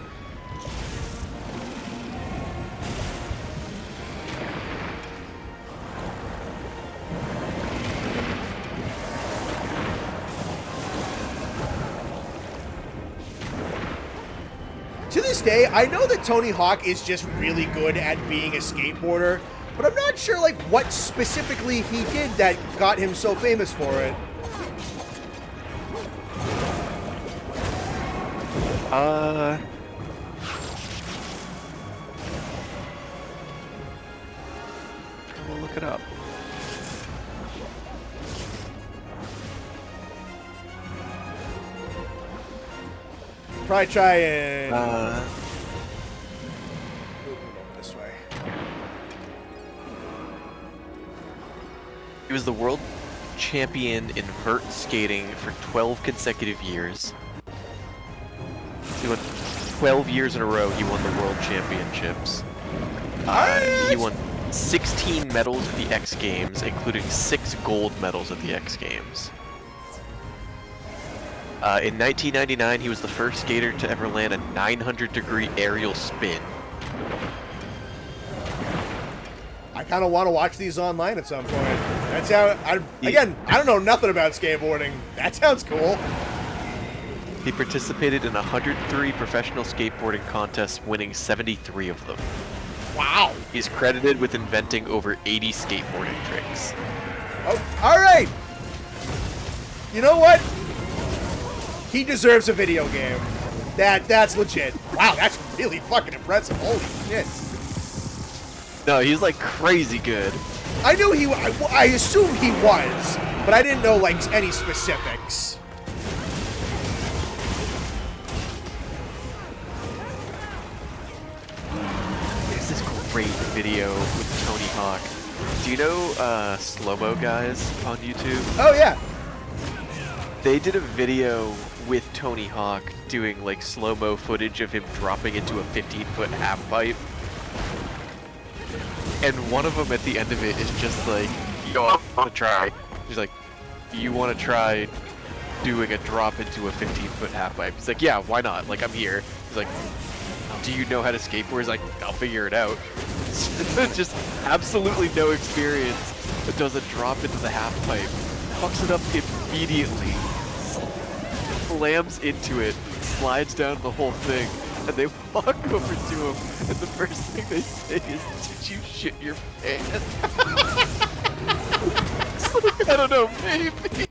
S1: To this this day, I know that Tony Hawk is just really good at being a skateboarder, but I'm not sure like what specifically he did that got him so famous for it.
S2: We'll look it up.
S1: Probably try and move this way.
S2: He was the world champion in vert skating for 12 consecutive years. He won 12 years in a row. He won the world championships. He won 16 medals at the X Games, including 6 gold medals at the X Games. In 1999, he was the first skater to ever land a 900-degree aerial spin.
S1: I kind of want to watch these online at some point. That's how. Again, I don't know nothing about skateboarding. That sounds cool.
S2: He participated in 103 professional skateboarding contests, winning 73 of them.
S1: Wow.
S2: He's credited with inventing over 80 skateboarding tricks.
S1: Oh, all right. You know what? He deserves a video game. That's legit. Wow, that's really fucking impressive. Holy shit.
S2: No, he's like crazy good.
S1: I knew he. I assumed he was, but I didn't know like any specifics.
S2: There's this great video with Tony Hawk. Do you know Slow-Mo Guys on YouTube?
S1: Oh yeah.
S2: They did a video with Tony Hawk doing like slow-mo footage of him dropping into a 15-foot half pipe. And one of them at the end of it is just like, yo, I want to try. He's like, you want to try doing a drop into a 15-foot half pipe? He's like, yeah, why not? Like, I'm here. He's like, do you know how to skateboard? He's like, I'll figure it out. Just absolutely no experience, but does a drop into the half pipe. Fucks it up immediately. Slams into it, slides down the whole thing, and they walk over to him, and the first thing they say is, did you shit your pants? It's like, I don't know, maybe.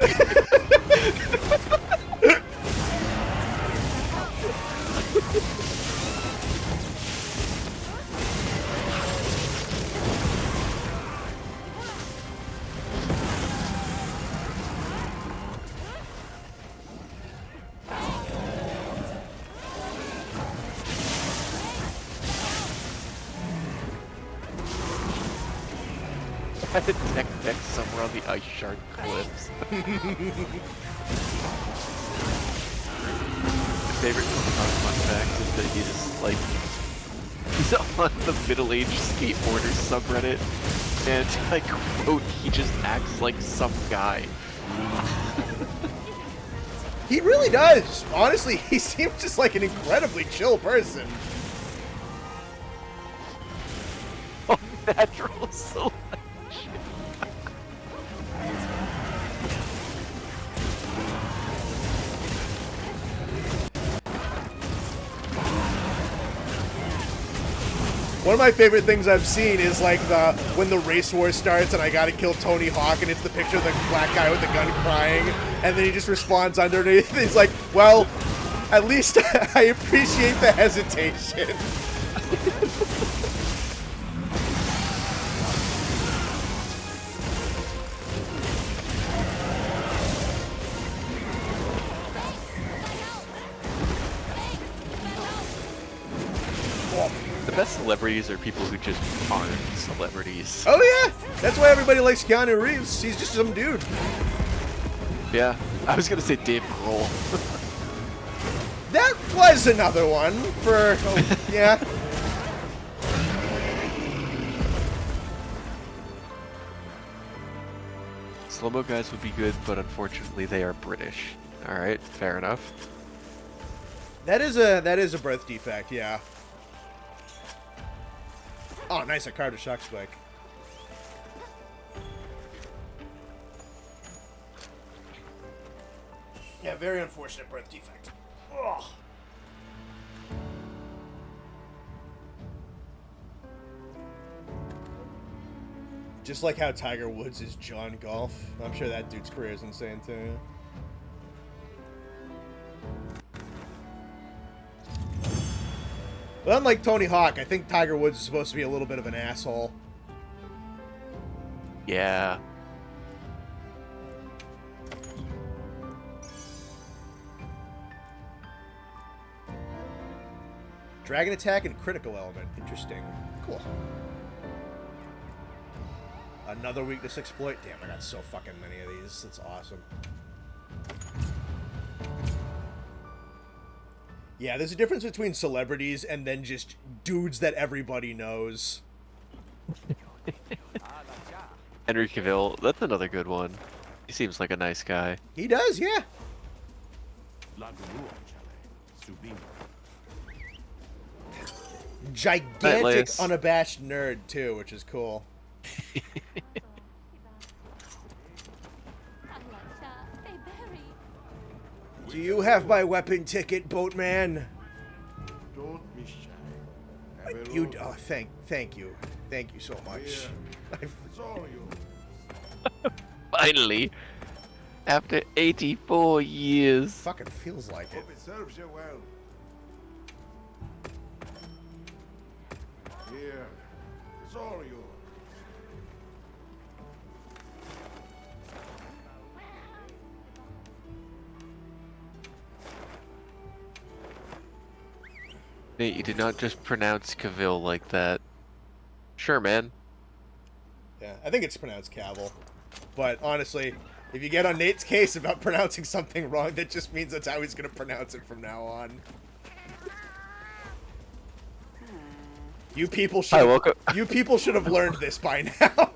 S2: I had a tech somewhere on the ice shark cliffs. My favorite fun fact is that he's on the middle-aged skateboarder subreddit, and like, quote, he just acts like some guy.
S1: He really does. Honestly, he seems just like an incredibly chill person.
S2: Oh, natural selection.
S1: One of my favorite things I've seen is like when the race war starts and I gotta kill Tony Hawk and it's the picture of the black guy with the gun crying and then he just responds underneath. He's like, well, at least I appreciate the hesitation.
S2: The best celebrities are people who just aren't celebrities.
S1: Oh yeah, that's why everybody likes Keanu Reeves. He's just some dude.
S2: Yeah, I was gonna say Dave Grohl.
S1: That was another one for, yeah.
S2: Slow-mo guys would be good, but unfortunately they are British. All right, fair enough.
S1: That is a birth defect, yeah. Oh, nice, a card to shock spike. Yeah, very unfortunate birth defect. Ugh. Just like how Tiger Woods is John Golf. I'm sure that dude's career is insane too. But unlike Tony Hawk, I think Tiger Woods is supposed to be a little bit of an asshole.
S2: Yeah.
S1: Dragon attack and critical element. Interesting. Cool. Another weakness exploit. Damn, I got so fucking many of these. That's awesome. Yeah, there's a difference between celebrities and then just dudes that everybody knows.
S2: Henry Cavill, that's another good one. He seems like a nice guy.
S1: He does, yeah. Gigantic, unabashed nerd, too, which is cool. Do you have my weapon ticket, boatman?
S4: Don't be shy.
S1: You, oh, thank you. Thank you so much.
S4: It's all yours.
S2: Finally, after 84 years.
S1: Fucking feels like it.
S4: Hope it serves you well. Here, it's all yours.
S2: Nate, you did not just pronounce Cavill like that. Sure, man.
S1: Yeah, I think it's pronounced Cavill. But honestly, if you get on Nate's case about pronouncing something wrong, that just means that's how he's going to pronounce it from now on. You people should have learned this by now.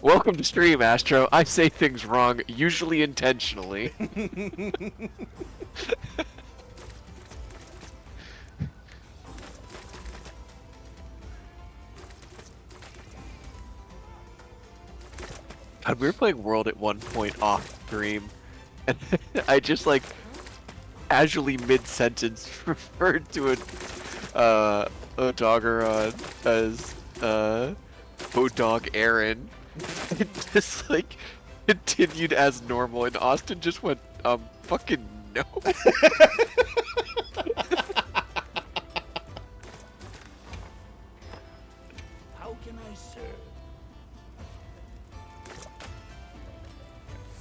S2: Welcome to stream, Astro. I say things wrong, usually intentionally. God, we were playing World at one point off stream, and I just like casually mid-sentence referred to a dogger as Bodog Aaron, and just like continued as normal, and Austin just went fucking no.
S4: How can I serve?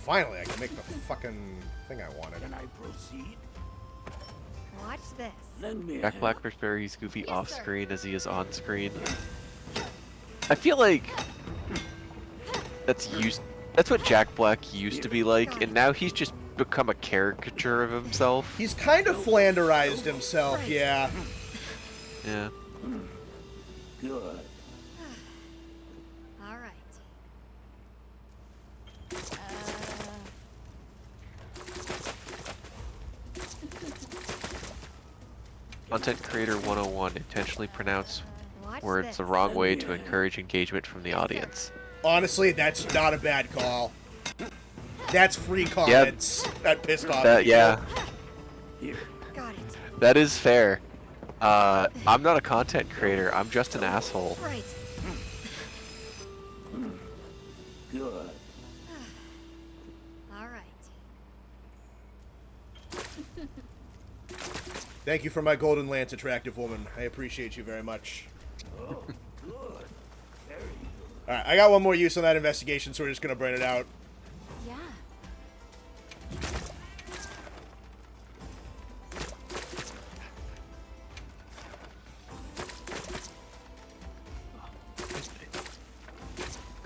S1: Finally, I can make the fucking thing I wanted.
S4: Can I proceed?
S3: Watch this.
S4: Lend me a
S2: Jack
S4: hand.
S2: Black was very goofy
S3: Yes,
S2: off
S3: sir.
S2: screen as he is on screen. I feel like that's what Jack Black used to be like, and now he's just become a caricature of himself.
S1: He's kind of flanderized himself, yeah.
S2: Yeah.
S4: Good.
S3: All right.
S2: Content Creator 101, intentionally pronounce
S3: Watch
S2: words
S3: this.
S2: the wrong way to encourage engagement from the audience.
S1: Honestly, that's not a bad call. That's free comments. That pissed off
S2: That,
S1: people.
S2: yeah,
S4: Here.
S3: Got it.
S2: that is fair. I'm not a content creator, I'm just an asshole.
S3: Right.
S4: Good.
S3: All right.
S1: Thank you for my golden lance, attractive woman. I appreciate you very much.
S4: Oh, good. Very good.
S1: Alright, I got one more use on that investigation, so we're just gonna burn it out.
S3: Yeah.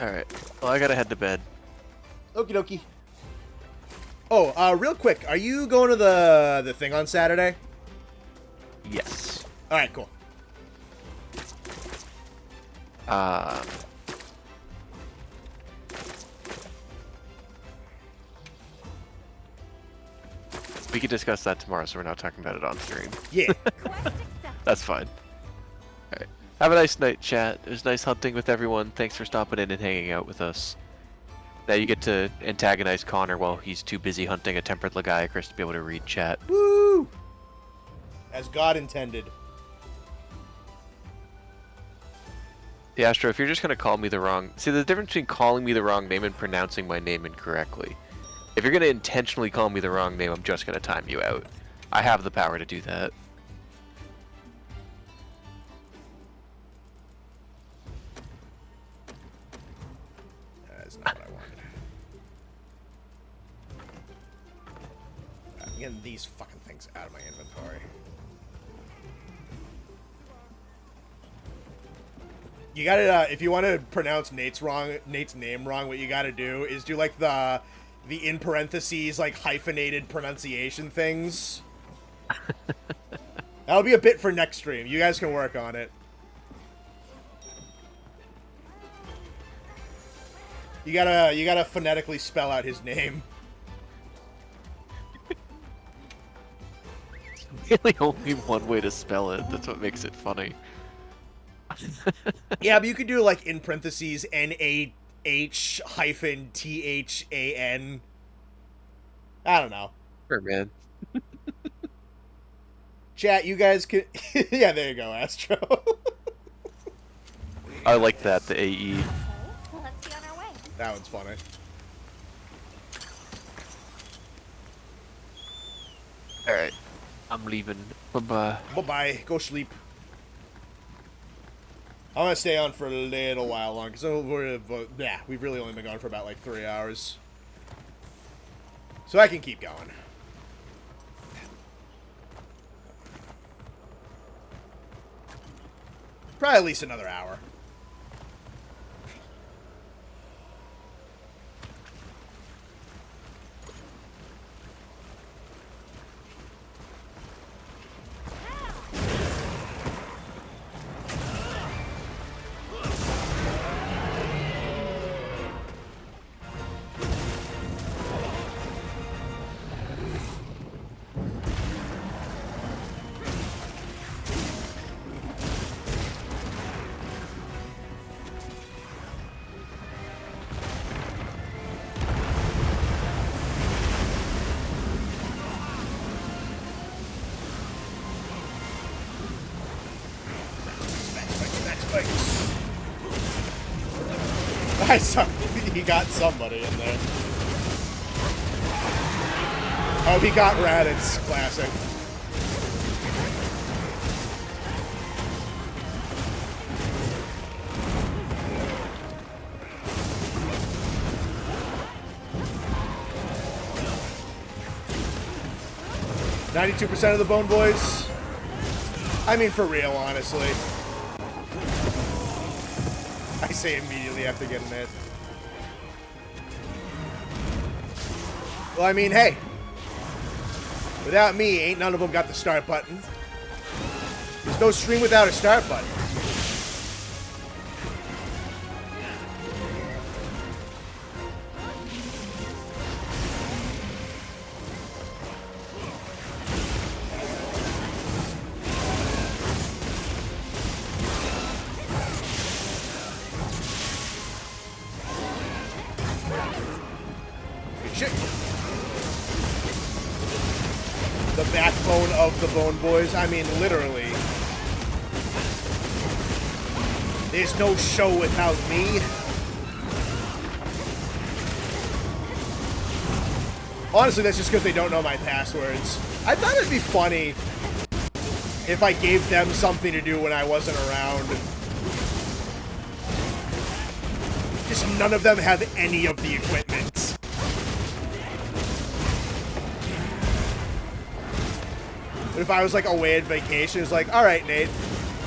S2: Alright, well I gotta head to bed.
S1: Okie dokie. Oh, real quick, are you going to the thing on Saturday?
S2: Yes.
S1: Alright, cool.
S2: We can discuss that tomorrow, so we're not talking about it on stream.
S1: Yeah.
S3: Quest accepted.
S2: That's fine. Alright. Have a nice night, chat. It was nice hunting with everyone. Thanks for stopping in and hanging out with us. Now you get to antagonize Connor while he's too busy hunting a tempered Lagiacrus to be able to read chat.
S1: Woo! As God intended.
S2: The Astro, if you're just gonna call me the wrong... See, the difference between calling me the wrong name and pronouncing my name incorrectly. If you're gonna intentionally call me the wrong name, I'm just gonna time you out. I have the power to do that.
S1: That's not what I wanted. I'm getting these fucking things out of my inventory. You gotta, if you want to pronounce Nate's name wrong, what you gotta do is do like the in parentheses, like hyphenated pronunciation things. That'll be a bit for next stream. You guys can work on it. You gotta phonetically spell out his name.
S2: Really only one way to spell it. That's what makes it funny.
S1: Yeah, but you could do like in parentheses NAH-THAN. I don't know.
S2: Sure, man.
S1: Chat, you guys can. Yeah, there you go, Astro.
S2: I like that, the AE.
S3: Okay, let's be on our way.
S1: That one's funny.
S2: Alright. I'm leaving. Bye-bye.
S1: Bye-bye. Go sleep. I'm gonna stay on for a little while longer, so we've really only been gone for about like 3 hours. So I can keep going. Probably at least another hour. I saw he got somebody in there. Oh, he got Raditz. Classic. "92% of the Bone Boys." I mean, for real, honestly. I say immediately after getting it. Well, I mean, hey. Without me, ain't none of them got the start button. There's no stream without a start button. The backbone of the Bone Boys. I mean, literally. There's no show without me. Honestly, that's just because they don't know my passwords. I thought it'd be funny if I gave them something to do when I wasn't around. Just none of them have any of the equipment. But if I was like away on vacation, it's like, all right, Nate,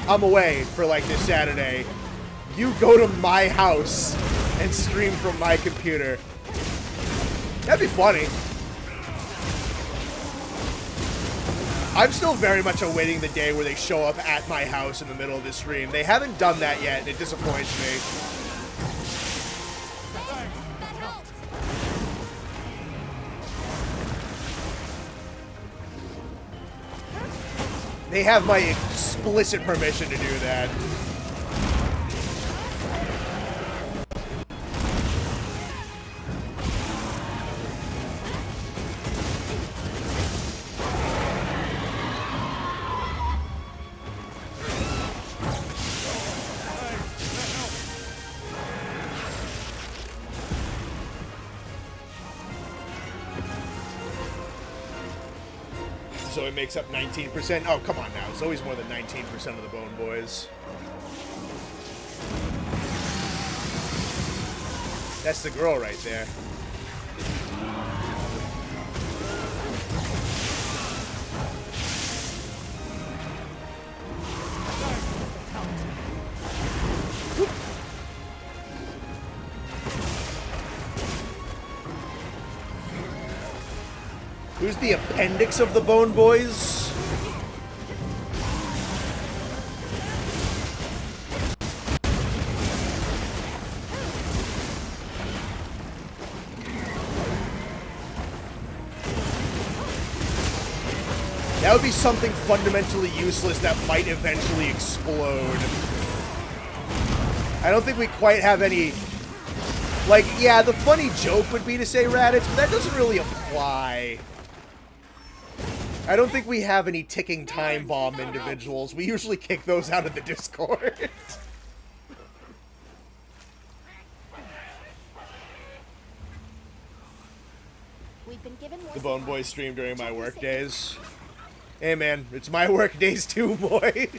S1: I'm away for like this Saturday. You go to my house and stream from my computer. That'd be funny. I'm still very much awaiting the day where they show up at my house in the middle of the stream. They haven't done that yet, and it disappoints me. They have my explicit permission to do that. Zoe makes up 19%. Oh, come on now. Zoe's more than 19% of the Bone Boys. That's the girl right there. Who's the appendix of the Bone Boys? That would be something fundamentally useless that might eventually explode. I don't think we quite have any... Like, yeah, the funny joke would be to say Raditz, but that doesn't really apply. I don't think we have any ticking time bomb individuals. We usually kick those out of the Discord.
S3: We've been given more
S1: The Bone Boys
S3: supplies.
S1: stream during my
S3: Check your
S1: work
S3: safe.
S1: days. Hey man, it's my work days too, boy.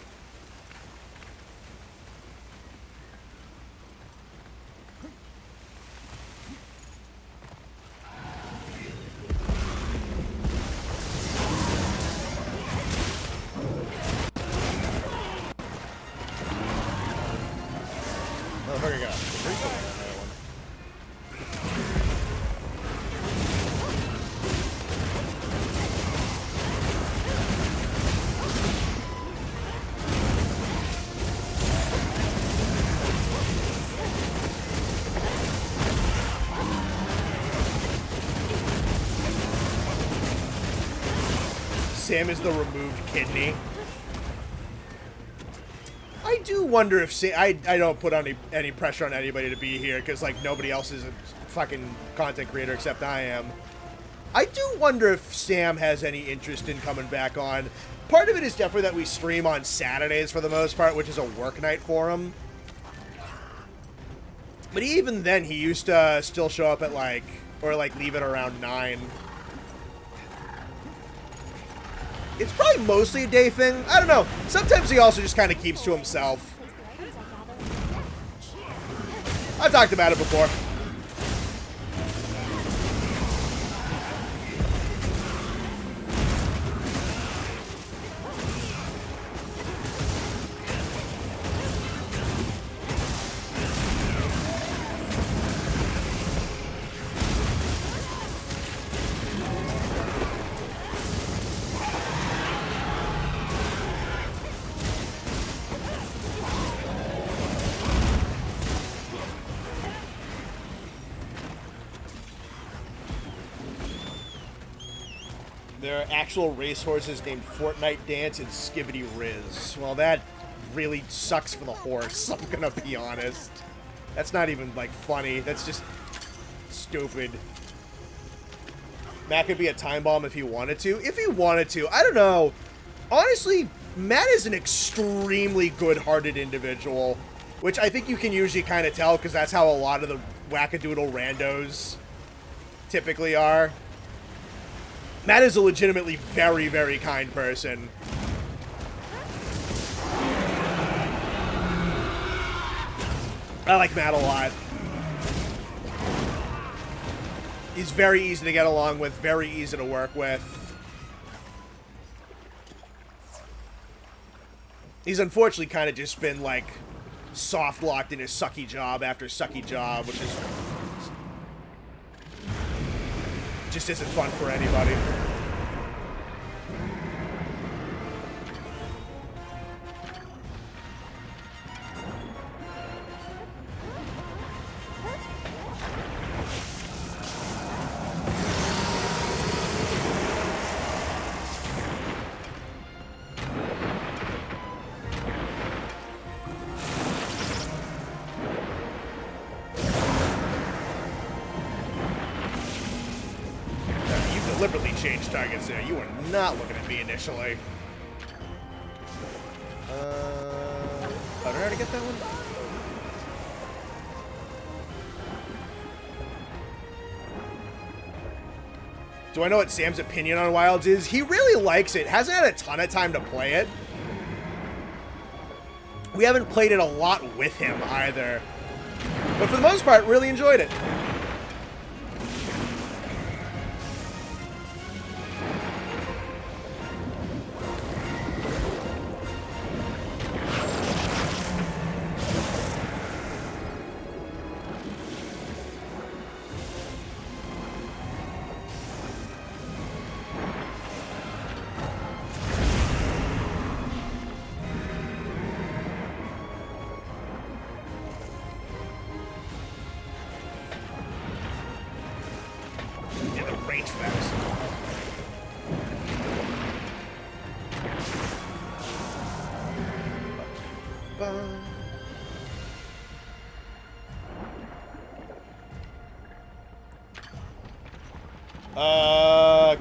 S1: Motherfucker got a triple on that one. Sam is the removed kidney. I do wonder if Sam... I don't put any pressure on anybody to be here, because, like, nobody else is a fucking content creator except I am. I do wonder if Sam has any interest in coming back on. Part of it is definitely that we stream on Saturdays for the most part, which is a work night for him. But even then, he used to still show up at, like... Or, like, leave it around 9. It's probably mostly a day thing. I don't know. Sometimes he also just kind of keeps to himself.
S3: Place the items I gather.
S1: I've talked about it before. There are actual racehorses named Fortnite Dance and Skibbity Riz. Well, that really sucks for the horse, I'm gonna be honest. That's not even, like, funny. That's just stupid. Matt could be a time bomb if he wanted to. If he wanted to, I don't know. Honestly, Matt is an extremely good-hearted individual, which I think you can usually kind of tell because that's how a lot of the wackadoodle randos typically are. Matt is a legitimately very, very kind person. I like Matt a lot. He's very easy to get along with, very easy to work with. He's unfortunately kind of just been, like, soft-locked in his sucky job after sucky job, which is... just isn't fun for anybody. Deliberately changed targets there. You were not looking at me initially. I don't know how to get that one. Do I know what Sam's opinion on Wilds is? He really likes it. Hasn't had a ton of time to play it. We haven't played it a lot with him either. But for the most part, really enjoyed it.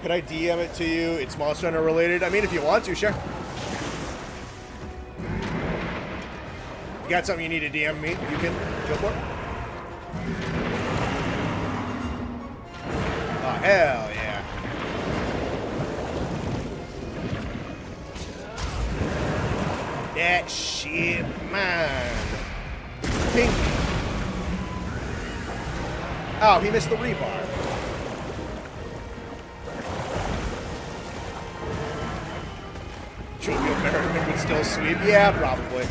S1: Could I DM it to you? It's Monster Hunter related. I mean, if you want to, sure. If you got something you need to DM me, you can go for it. Oh, hell yeah. That shit, man. Pink. Oh, he missed the rebar. Jovial Merriman would still sweep? Yeah, probably.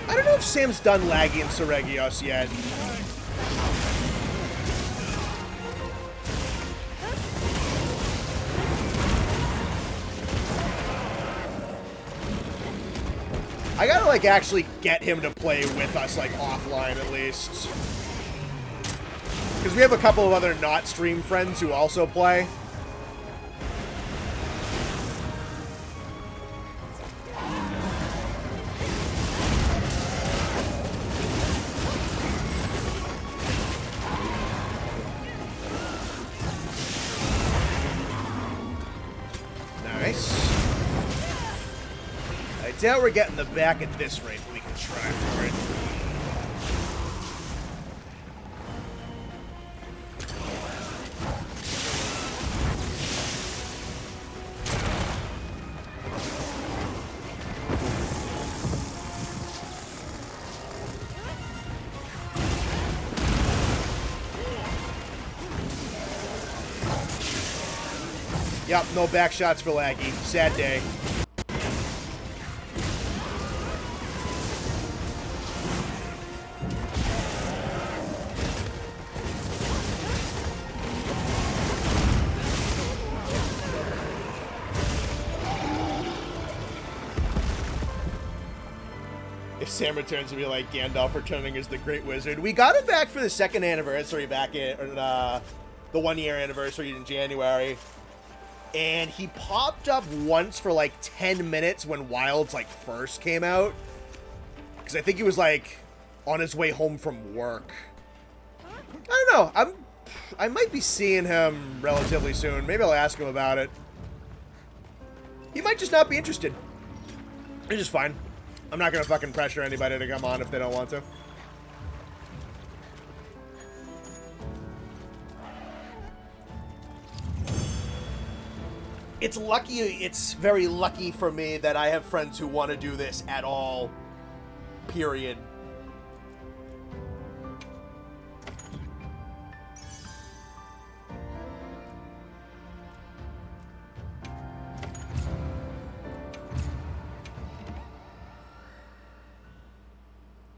S1: I don't know if Sam's done lagging Seregios yet. I gotta, like, actually get him to play with us, like, offline at least. Because we have a couple of other not stream friends who also play. Nice. I doubt we're getting the back at this rate, but we can try for it. Yep, no back shots for Laggy. Sad day. If Sam returns to be like Gandalf returning as the Great Wizard. We got him back for the second anniversary back in the 1 year anniversary in January. And he popped up once for like 10 minutes when Wilds like first came out. Because I think he was like on his way home from work. I don't know. I might be seeing him relatively soon. Maybe I'll ask him about it. He might just not be interested. It's just fine. I'm not going to fucking pressure anybody to come on if they don't want to. It's lucky, it's very lucky for me that I have friends who want to do this at all. Period.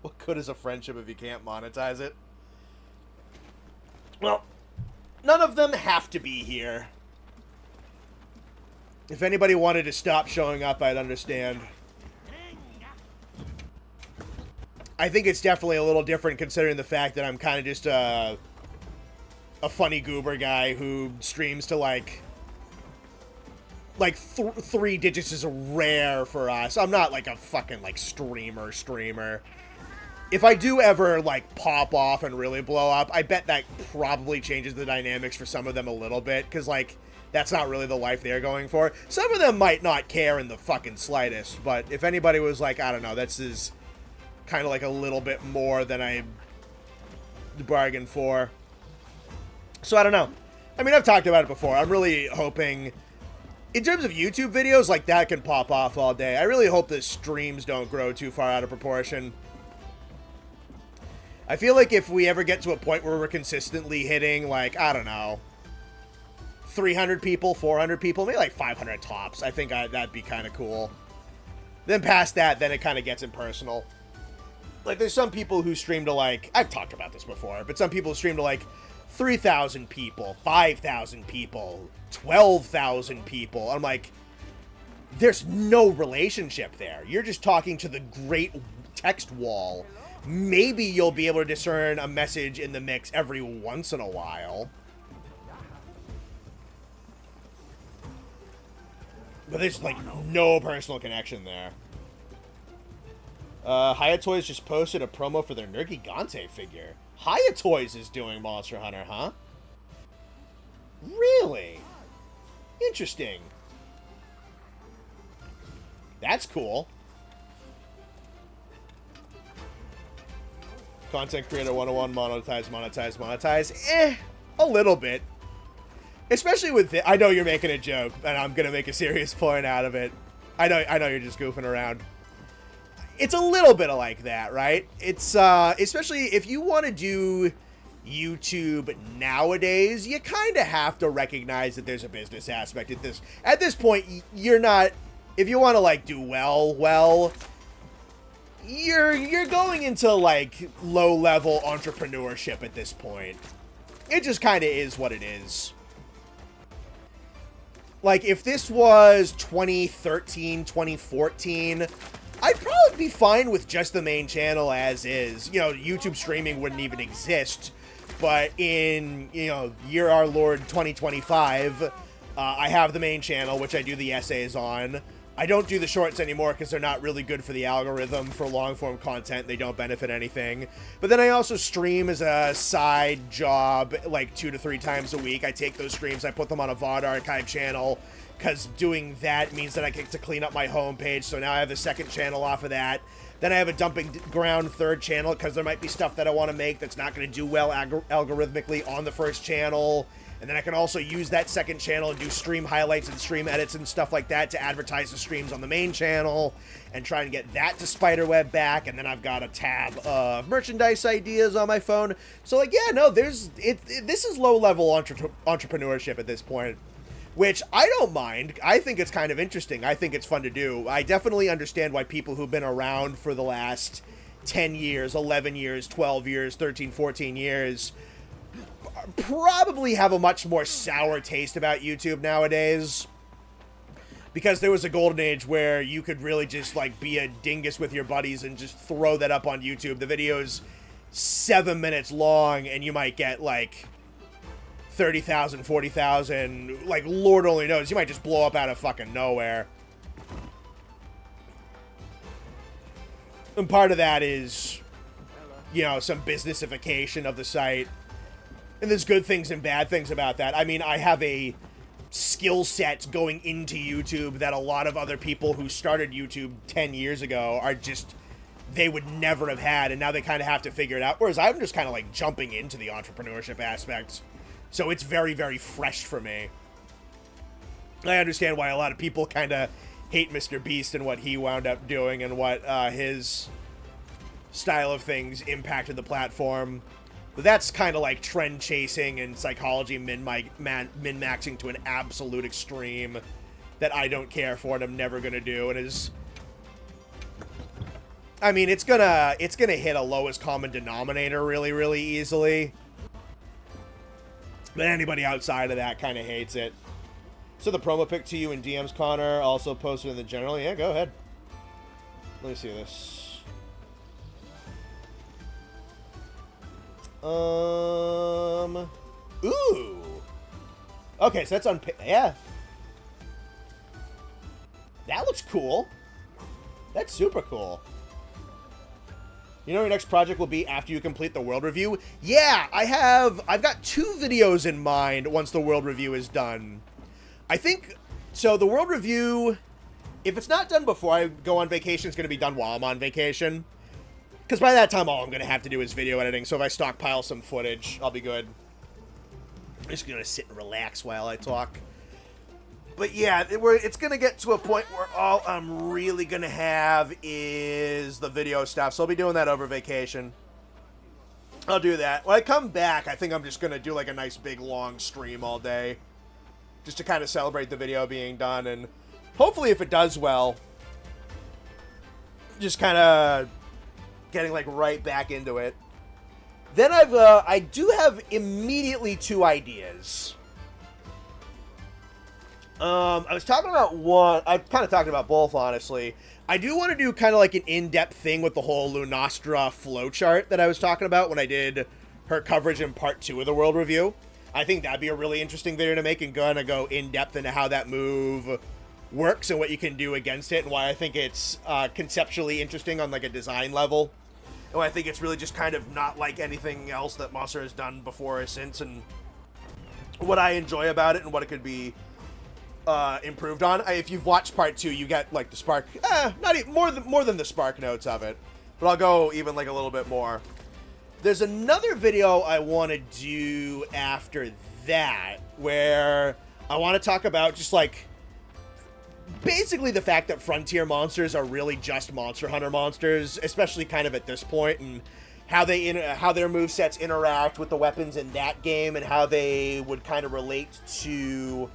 S1: What good is a friendship if you can't monetize it? Well, none of them have to be here. If anybody wanted to stop showing up, I'd understand. I think it's definitely a little different considering the fact that I'm kind of just a funny goober guy who streams to like like 3 digits is rare for us. I'm not like a fucking like streamer. If I do ever like pop off and really blow up, I bet that probably changes the dynamics for some of them a little bit, because like that's not really the life they're going for. Some of them might not care in the fucking slightest, but if anybody was like, I don't know, this is kind of like a little bit more than I bargained for. So I don't know. I mean, I've talked about it before. I'm really hoping, in terms of YouTube videos, like that can pop off all day. I really hope the streams don't grow too far out of proportion. I feel like if we ever get to a point where we're consistently hitting, like, I don't know, 300 people, 400 people, maybe like 500 tops, I think that'd be kind of cool. Then past that, then it kind of gets impersonal. Like, there's some people who stream to, like, I've talked about this before, but some people stream to, like, 3,000 people, 5,000 people, 12,000 people. I'm like, there's no relationship there. You're just talking to the great text wall. Maybe you'll be able to discern a message in the mix every once in a while. But there's, like, no personal connection there. Hayatoys just posted a promo for their Nergigante figure. Hayatoys is doing Monster Hunter, huh? Really? Interesting. That's cool. Content creator 101, monetize. A little bit. Especially with I know you're making a joke, and I'm gonna make a serious point out of it. I know you're just goofing around. It's a little bit of like that, right? It's especially if you want to do YouTube nowadays, you kind of have to recognize that there's a business aspect at this point. You're not, if you want to like do well, you're going into like low-level entrepreneurship at this point. It just kind of is what it is. Like, if this was 2013, 2014, I'd probably be fine with just the main channel as is. You know, YouTube streaming wouldn't even exist. But in, you know, year our Lord 2025, I have the main channel, which I do the essays on. I don't do the shorts anymore because they're not really good for the algorithm for long-form content. They don't benefit anything. But then I also stream as a side job like 2 to 3 times a week. I take those streams, I put them on a VOD archive channel, because doing that means that I get to clean up my homepage. So now I have a second channel off of that. Then I have a dumping ground third channel because there might be stuff that I want to make that's not going to do well algorithmically on the first channel. And then I can also use that second channel and do stream highlights and stream edits and stuff like that to advertise the streams on the main channel and try and get that to spiderweb back. And then I've got a tab of merchandise ideas on my phone. So, like, yeah, no, this is low-level entrepreneurship at this point, which I don't mind. I think it's kind of interesting. I think it's fun to do. I definitely understand why people who've been around for the last 10 years, 11 years, 12 years, 13, 14 years probably have a much more sour taste about YouTube nowadays, because there was a golden age where you could really just like be a dingus with your buddies and just throw that up on YouTube. The video's 7 minutes long and you might get like 30,000, 40,000, like Lord only knows, you might just blow up out of fucking nowhere. And part of that is, you know, some businessification of the site. And there's good things and bad things about that. I mean, I have a skill set going into YouTube that a lot of other people who started YouTube 10 years ago are just, they would never have had, and now they kind of have to figure it out. Whereas I'm just kind of like jumping into the entrepreneurship aspect. So it's very, very fresh for me. I understand why a lot of people kind of hate Mr. Beast and what he wound up doing and what his style of things impacted the platform. But that's kind of like trend chasing and psychology min-maxing to an absolute extreme that I don't care for and I'm never going to do. And is, I mean, it's gonna hit a lowest common denominator really, really easily. But anybody outside of that kind of hates it. So the promo pic to you in DMs, Connor, also posted in the general. Yeah, go ahead. Let me see this. Ooh. Okay, so that's on... Yeah. That looks cool. That's super cool. You know what your next project will be after you complete the world review? Yeah, I've got 2 videos in mind once the world review is done. I think, so the world review, if it's not done before I go on vacation, it's going to be done while I'm on vacation. Because by that time, all I'm going to have to do is video editing, so if I stockpile some footage, I'll be good. I'm just going to sit and relax while I talk. But yeah, it's going to get to a point where all I'm really going to have is the video stuff. So I'll be doing that over vacation. I'll do that. When I come back, I think I'm just going to do like a nice big long stream all day. Just to kind of celebrate the video being done. And hopefully if it does well, just kind of getting like right back into it. Then I do have immediately 2 ideas. I was talking about one. I've kind of talked about both, honestly. I do want to do kind of like an in-depth thing with the whole Lunastra flowchart that I was talking about when I did her coverage in part 2 of the world review. I think that'd be a really interesting video to make and gonna go in-depth into how that move works and what you can do against it and why I think it's conceptually interesting on like a design level. And why I think it's really just kind of not like anything else that Monster has done before or since, and what I enjoy about it and what it could be improved on. If you've watched part 2, you get like the spark, not even, more than the spark notes of it, but I'll go even like a little bit more. There's another video I want to do after that where I want to talk about just like basically the fact that Frontier monsters are really just Monster Hunter monsters, especially kind of at this point, and how their movesets interact with the weapons in that game and how they would kind of relate to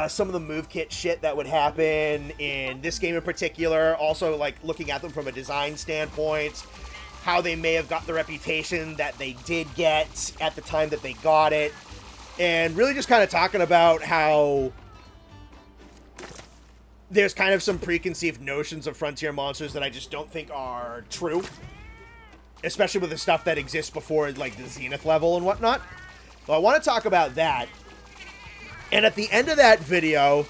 S1: some of the move kit shit that would happen in this game in particular. Also, like, looking at them from a design standpoint, how they may have got the reputation that they did get at the time that they got it, and really just kind of talking about how there's kind of some preconceived notions of Frontier monsters that I just don't think are true, especially with the stuff that exists before, like, the Zenith level and whatnot. So I want to talk about that. And at the end of that video,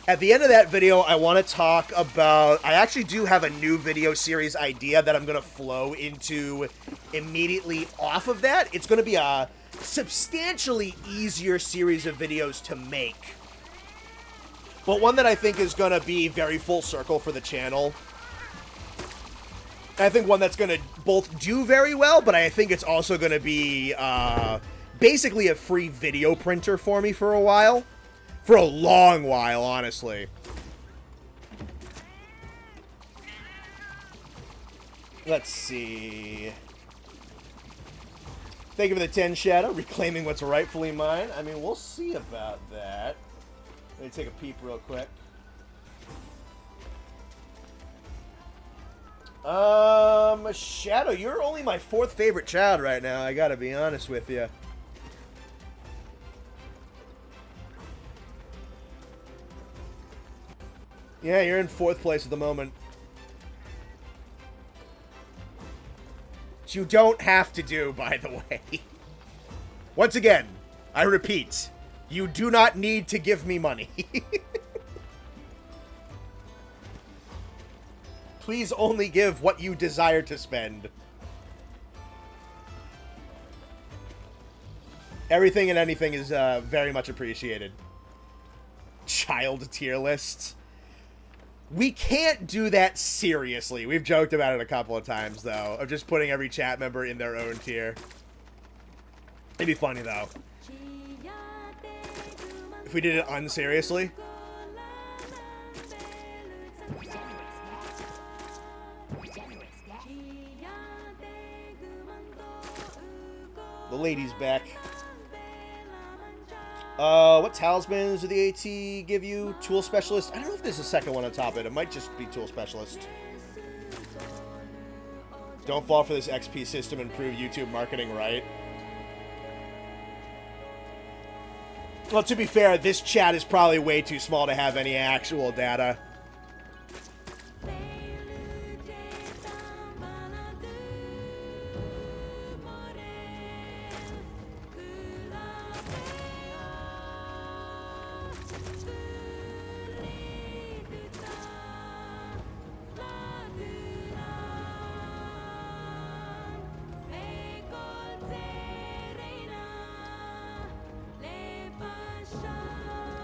S1: I want to talk about, I actually do have a new video series idea that I'm going to flow into immediately off of that. It's going to be a substantially easier series of videos to make, but one that I think is going to be very full circle for the channel. I think one that's going to both do very well, but I think it's also going to be basically a free video printer for me for a while. For a long while, honestly. Let's see. Thank you for the 10, Shadow. Reclaiming what's rightfully mine. I mean, we'll see about that. Let me take a peep real quick. Shadow, you're only my 4th favorite child right now, I gotta be honest with you. Yeah, you're in 4th place at the moment. Which you don't have to do, by the way. Once again, I repeat, you do not need to give me money. Please only give what you desire to spend. Everything and anything is very much appreciated. Child tier lists. We can't do that seriously. We've joked about it a couple of times, though, of just putting every chat member in their own tier. It'd be funny, though. If we did it unseriously. The lady's back. What talismans do the AT give you? Tool Specialist? I don't know if there's a second one on top of it. It might just be Tool Specialist. Don't fall for this XP system and prove YouTube marketing right. Well, to be fair, this chat is probably way too small to have any actual data.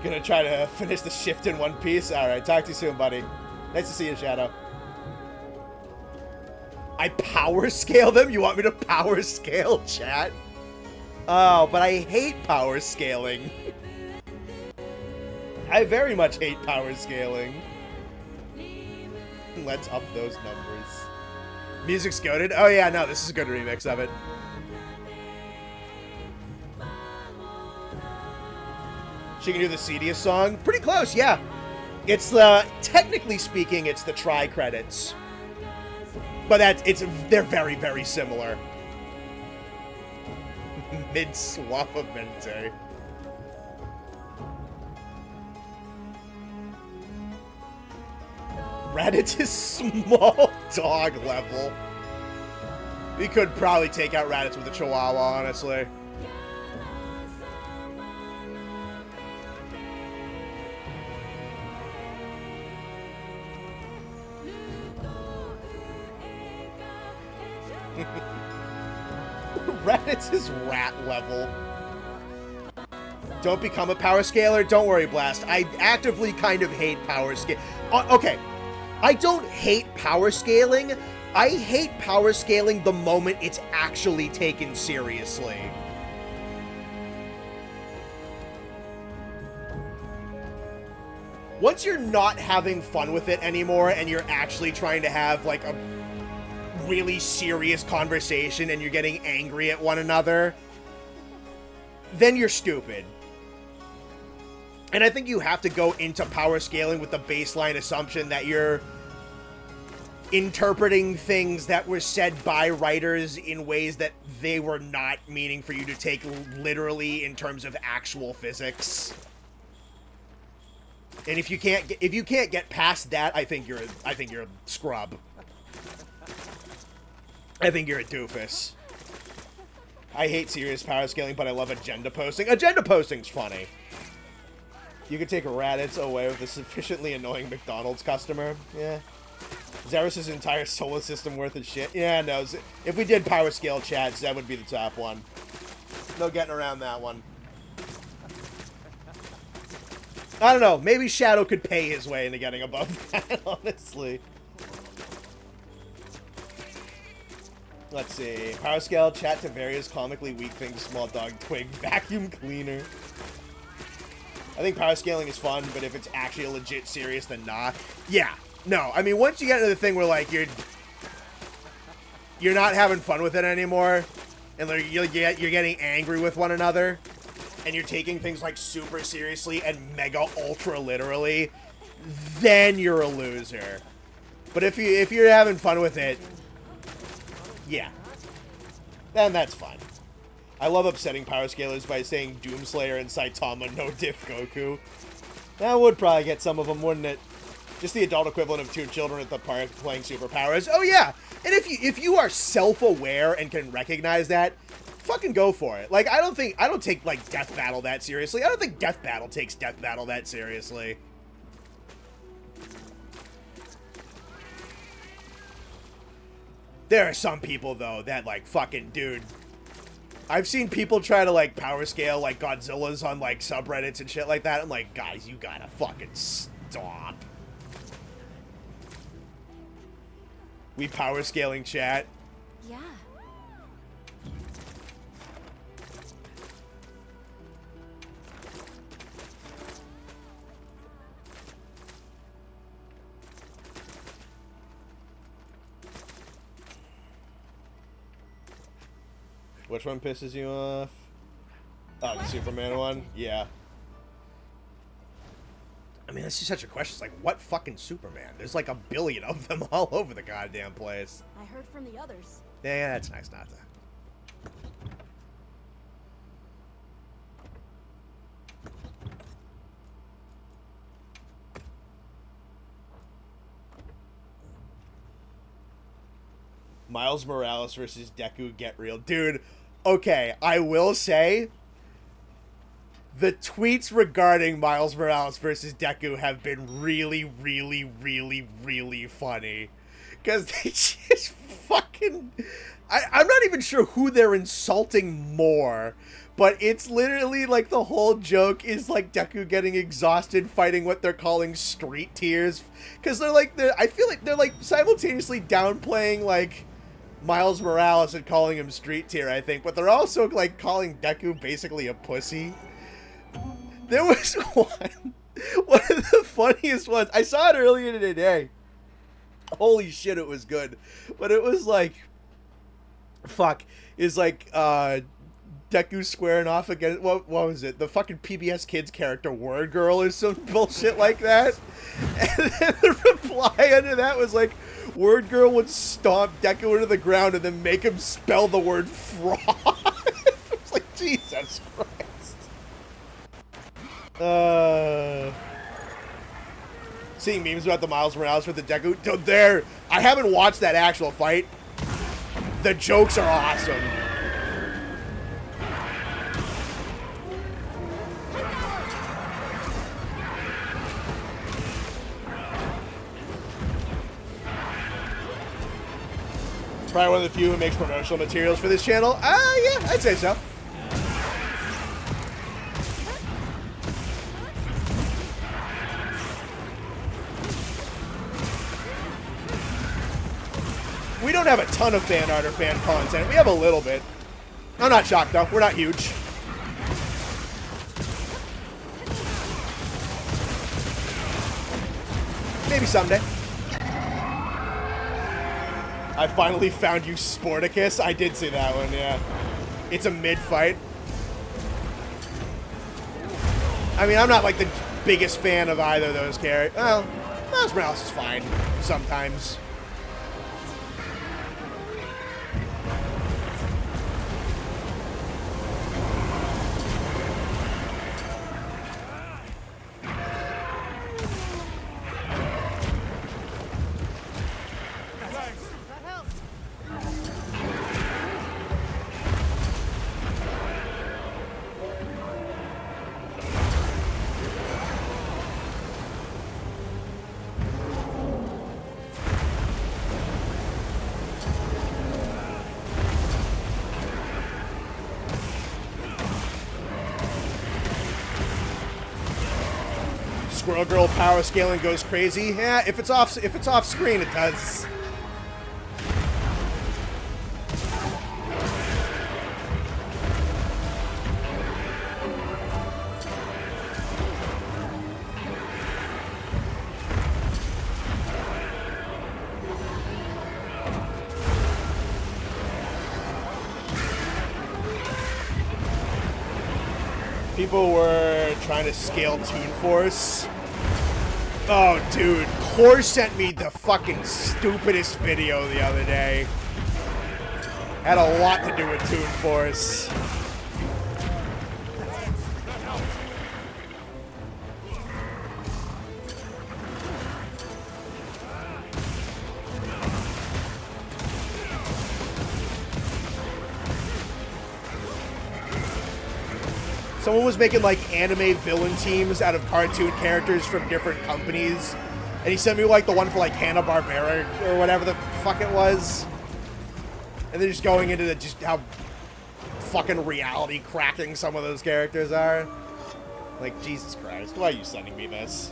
S1: Gonna try to finish the shift in one piece. Alright, talk to you soon, buddy. Nice to see you, Shadow. I power scale them? You want me to power scale, chat? Oh, but I hate power scaling. I very much hate power scaling. Let's up those numbers. Music's goated? Oh yeah, no, this is a good remix of it. She can do the seediest song? Pretty close, yeah. It's the, technically speaking, it's the try credits. But they're very, very similar. Mid-Suavamente. Raditz is small dog level. We could probably take out Raditz with a Chihuahua, honestly. Raditz is rat level. Don't become a power scaler? Don't worry, Blast. I actively kind of hate power scale. Okay. I don't hate power scaling. I hate power scaling the moment it's actually taken seriously. Once you're not having fun with it anymore and you're actually trying to have like a really serious conversation and you're getting angry at one another, then you're stupid. And I think you have to go into power scaling with the baseline assumption that you're interpreting things that were said by writers in ways that they were not meaning for you to take literally in terms of actual physics. And if you can't get past that, I think you're a scrub. I think you're a doofus. I hate serious power scaling, but I love agenda posting. Agenda posting's funny. You could take Raditz away with a sufficiently annoying McDonald's customer. Yeah. Xeris' entire solar system worth of shit. Yeah, no. If we did power scale chats, that would be the top one. No getting around that one. I don't know. Maybe Shadow could pay his way into getting above that, honestly. Let's see. Power scale chat to various comically weak things. Small dog twig vacuum cleaner. I think power scaling is fun, but if it's actually a legit serious, then nah. Yeah. No. I mean, once you get into the thing where, like, you're not having fun with it anymore, and like, you're getting angry with one another, and you're taking things, like, super seriously and mega ultra literally, then you're a loser. But if you're having fun with it, yeah. Then that's fine. I love upsetting power scalers by saying Doomslayer and Saitama no diff Goku. That would probably get some of them, wouldn't it? Just the adult equivalent of two children at the park playing superpowers. Oh yeah! And if you are self-aware and can recognize that, fucking go for it. Like, I don't take, like, Death Battle that seriously. I don't think Death Battle takes Death Battle that seriously. There are some people, though, that, like, fucking, dude. I've seen people try to, like, power scale, like, Godzilla's on, like, subreddits and shit like that. I'm like, guys, you gotta fucking stop. We power scaling chat.
S3: Yeah.
S1: Which one pisses you off? Oh, the Superman one? Yeah. I mean, that's just such a question. It's like, what fucking Superman? There's like a billion of them all over the goddamn place.
S3: I heard from the others.
S1: Yeah, that's nice not to. Miles Morales versus Deku, get real. Dude, okay, I will say, the tweets regarding Miles Morales versus Deku have been really, really, really, really funny. Because they just fucking... I'm not even sure who they're insulting more. But it's literally like the whole joke is like Deku getting exhausted fighting what they're calling street tears, because I feel like they're like simultaneously downplaying like Miles Morales and calling him street tier, I think, but they're also like calling Deku basically a pussy. There was one of the funniest ones. I saw it earlier today. Holy shit, it was good. But it was like, fuck, is like Deku squaring off against, what was it? The fucking PBS Kids character, Word Girl, or some bullshit like that. And then the reply under that was like, Word Girl would stomp Deku into the ground and then make him spell the word fraud. It's like, Jesus Christ. Seeing memes about the Miles Morales with the Deku. There, I haven't watched that actual fight. The jokes are awesome. Probably one of the few who makes promotional materials for this channel. Yeah, I'd say so. We don't have a ton of fan art or fan content. We have a little bit. I'm not shocked, though. We're not huge. Maybe someday. I finally found you, Sporticus. I did see that one, yeah. It's a mid-fight. I mean, I'm not like the biggest fan of either of those characters. Well, Miles Morales is fine sometimes. Squirrel Girl power scaling goes crazy. Yeah, if it's off screen, it does. People were trying to scale Toon Force. Oh, dude. Core sent me the fucking stupidest video the other day. Had a lot to do with Toon Force. Someone was making like anime villain teams out of cartoon characters from different companies. And he sent me like the one for like Hanna-Barbera or whatever the fuck it was. And they're just going into just how fucking reality cracking some of those characters are. Like, Jesus Christ, why are you sending me this?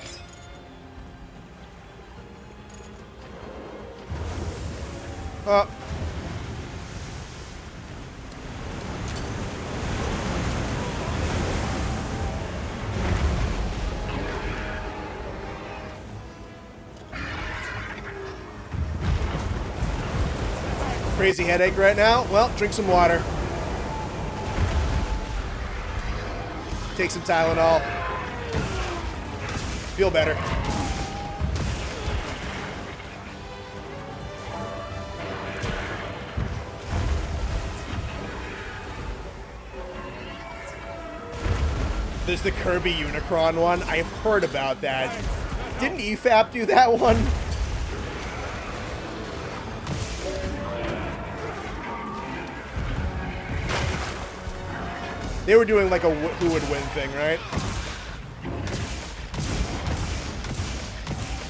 S1: Oh. Crazy headache right now? Well, drink some water. Take some Tylenol. Feel better. There's the Kirby Unicron one. I've heard about that. Didn't EFAP do that one? They were doing like a who would win thing, right?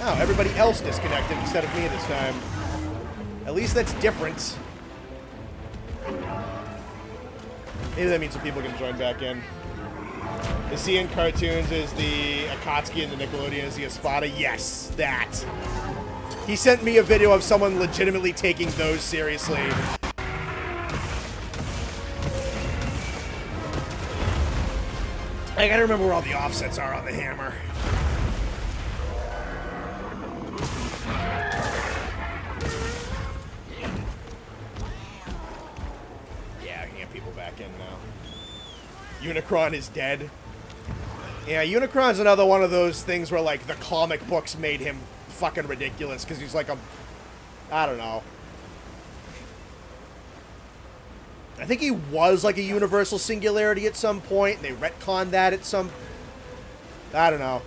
S1: Oh, everybody else disconnected instead of me this time. At least that's different. Maybe that means some people can join back in. The CN cartoons is the Akatsuki and the Nickelodeon is the Espada. Yes, that. He sent me a video of someone legitimately taking those seriously. I gotta remember where all the offsets are on the hammer. Yeah, I can get people back in now. Unicron is dead. Yeah, Unicron's another one of those things where, like, the comic books made him fucking ridiculous because he's like a... I don't know. I think he was like a universal singularity at some point, and they retconned that at some... I don't know.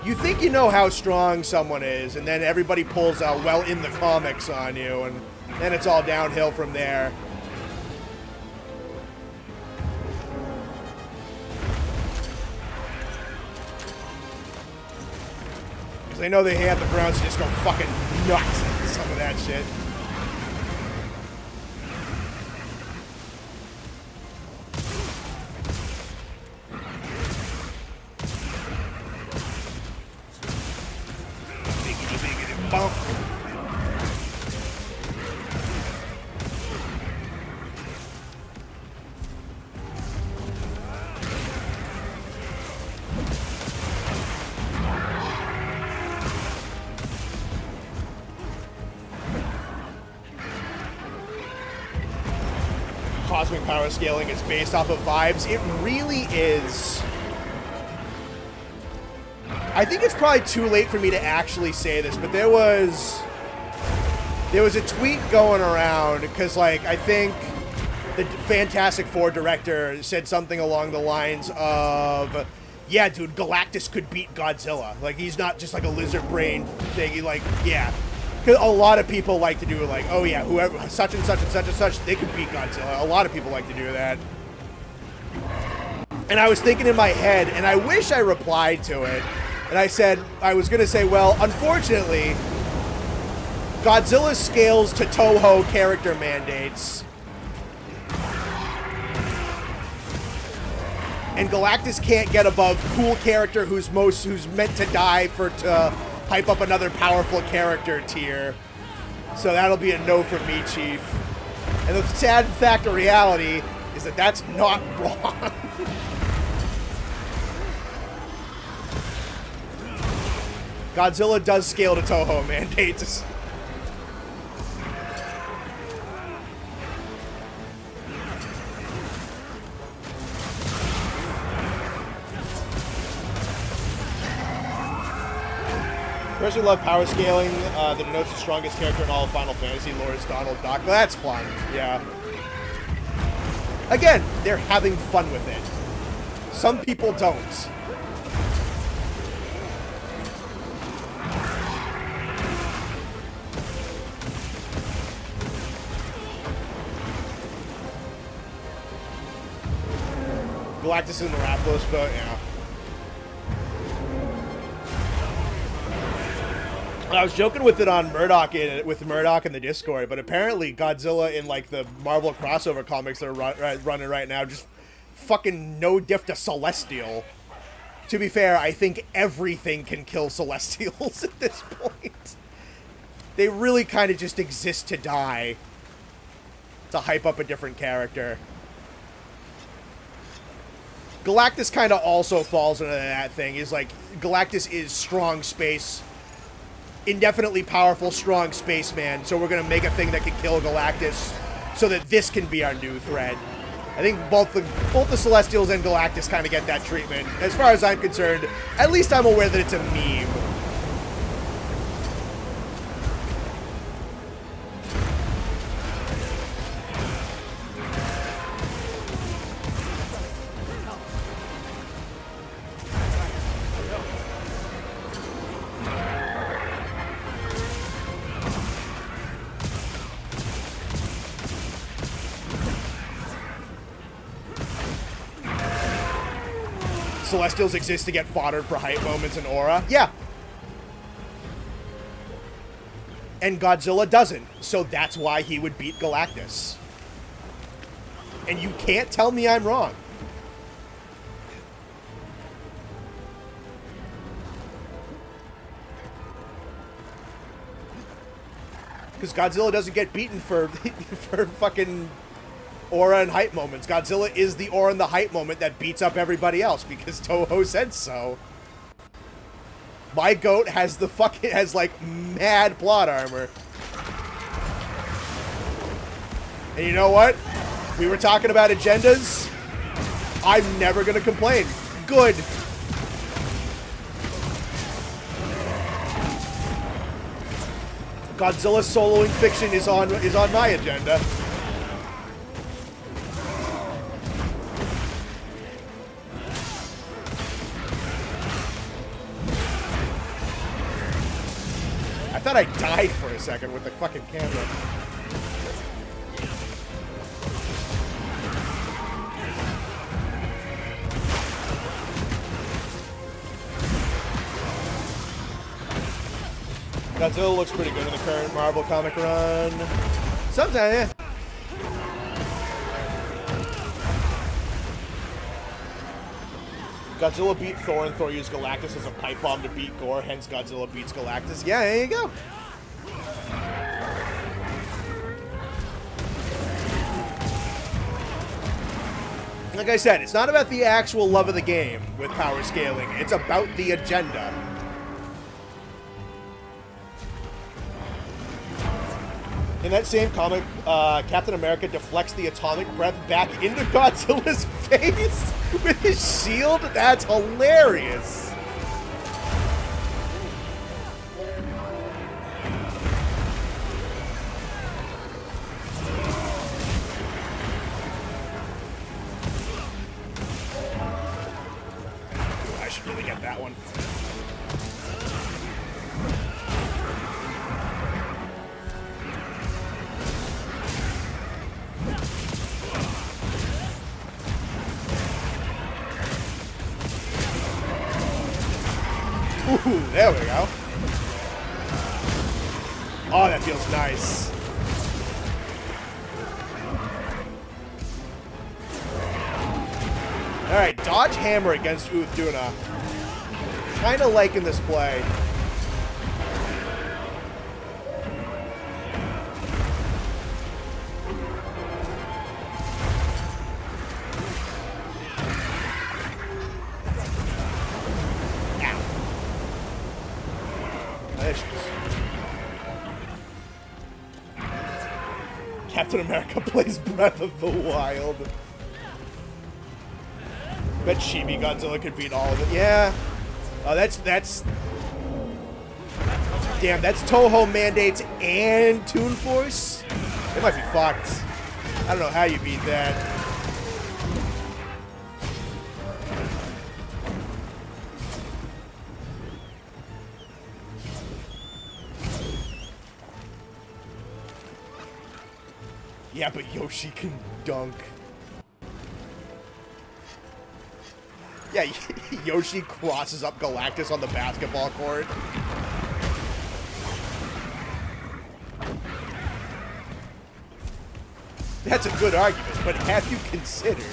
S1: You think you know how strong someone is, and then everybody pulls out well in the comics on you, and then it's all downhill from there. Because they know they have the Browns to just go fucking nuts at some of that shit. Bump. Cosmic power scaling is based off of vibes. It really is. I think it's probably too late for me to actually say this, but there was a tweet going around because, like, I think the Fantastic Four director said something along the lines of, yeah, dude, Galactus could beat Godzilla. Like, he's not just like a lizard brain thing. He, like, yeah. Because a lot of people like to do, like, oh yeah, whoever, such and such and such and such, they could beat Godzilla. A lot of people like to do that. And I was thinking in my head, and I wish I replied to it. And I said, I was going to say, well, unfortunately, Godzilla scales to Toho character mandates. And Galactus can't get above cool character who's meant to die to hype up another powerful character tier. So that'll be a no from me, Chief. And the sad fact of reality is that that's not wrong. Godzilla does scale to Toho mandates. Personally love power scaling that denotes the strongest character in all of Final Fantasy lore is Donald Duck. That's fun, yeah. Again, they're having fun with it. Some people don't. Galactus in the Rathalos boat, yeah. I was joking with it on Murdoch with Murdoch in the Discord, but apparently Godzilla in like the Marvel crossover comics that are running right now just fucking no diff to Celestial. To be fair, I think everything can kill Celestials at this point. They really kind of just exist to die, to hype up a different character. Galactus kind of also falls into that thing. Is like, Galactus is strong space, indefinitely powerful, strong spaceman, so we're going to make a thing that can kill Galactus so that this can be our new threat. I think both the Celestials and Galactus kind of get that treatment. As far as I'm concerned, at least I'm aware that it's a meme. Celestials exist to get foddered for hype moments and aura. Yeah. And Godzilla doesn't, so that's why he would beat Galactus. And you can't tell me I'm wrong. Because Godzilla doesn't get beaten for for fucking aura and hype moments. Godzilla is the aura and the hype moment that beats up everybody else because Toho said so. My goat has like mad plot armor. And you know what? We were talking about agendas. I'm never gonna complain. Good. Godzilla soloing fiction is on my agenda. I thought I died for a second with the fucking camera. Godzilla looks pretty good in the current Marvel comic run. Sometimes, yeah. Godzilla beat Thor and Thor used Galactus as a pipe bomb to beat Gore, hence Godzilla beats Galactus. Yeah, there you go. Like I said, it's not about the actual love of the game with power scaling. It's about the agenda. In that same comic, Captain America deflects the atomic breath back into Godzilla's face with his shield. That's hilarious. I should really get that one. Ooh, there we go. Oh, that feels nice. Alright, dodge hammer against Uth Duna. Kinda liking this play. Captain America plays Breath of the Wild. Bet Chibi Godzilla could beat all of it. Yeah. Oh, that's... Damn, that's Toho mandates and Toon Force? It might be fucked. I don't know how you beat that. Yeah, but Yoshi can dunk. Yeah, Yoshi crosses up Galactus on the basketball court. That's a good argument, but have you considered?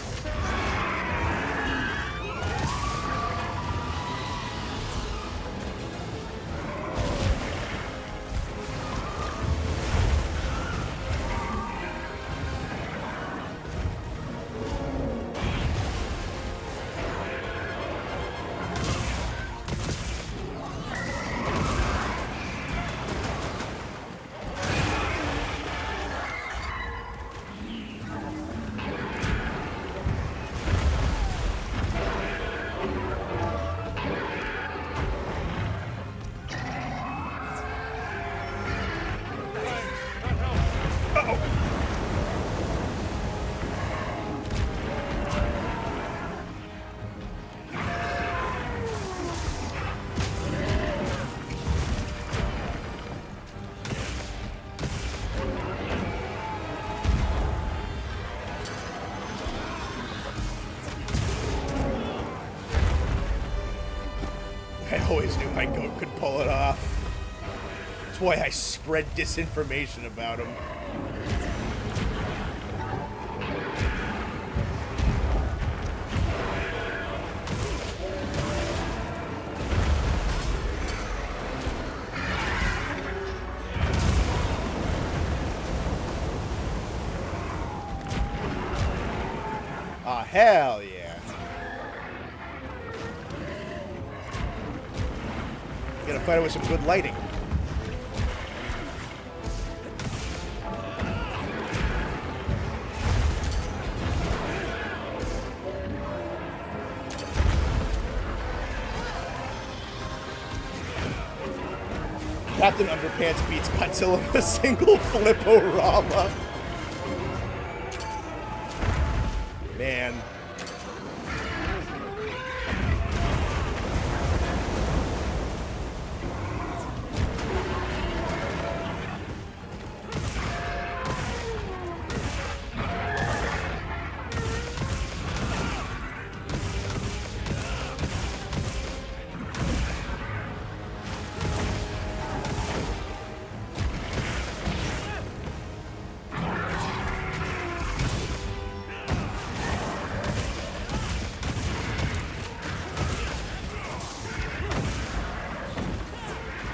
S1: I always knew my goat could pull it off. That's why I spread disinformation about him. Ah, hell yeah. Gotta fight it with some good lighting. Captain Underpants beats Godzilla with a single flip-o-rama. Man.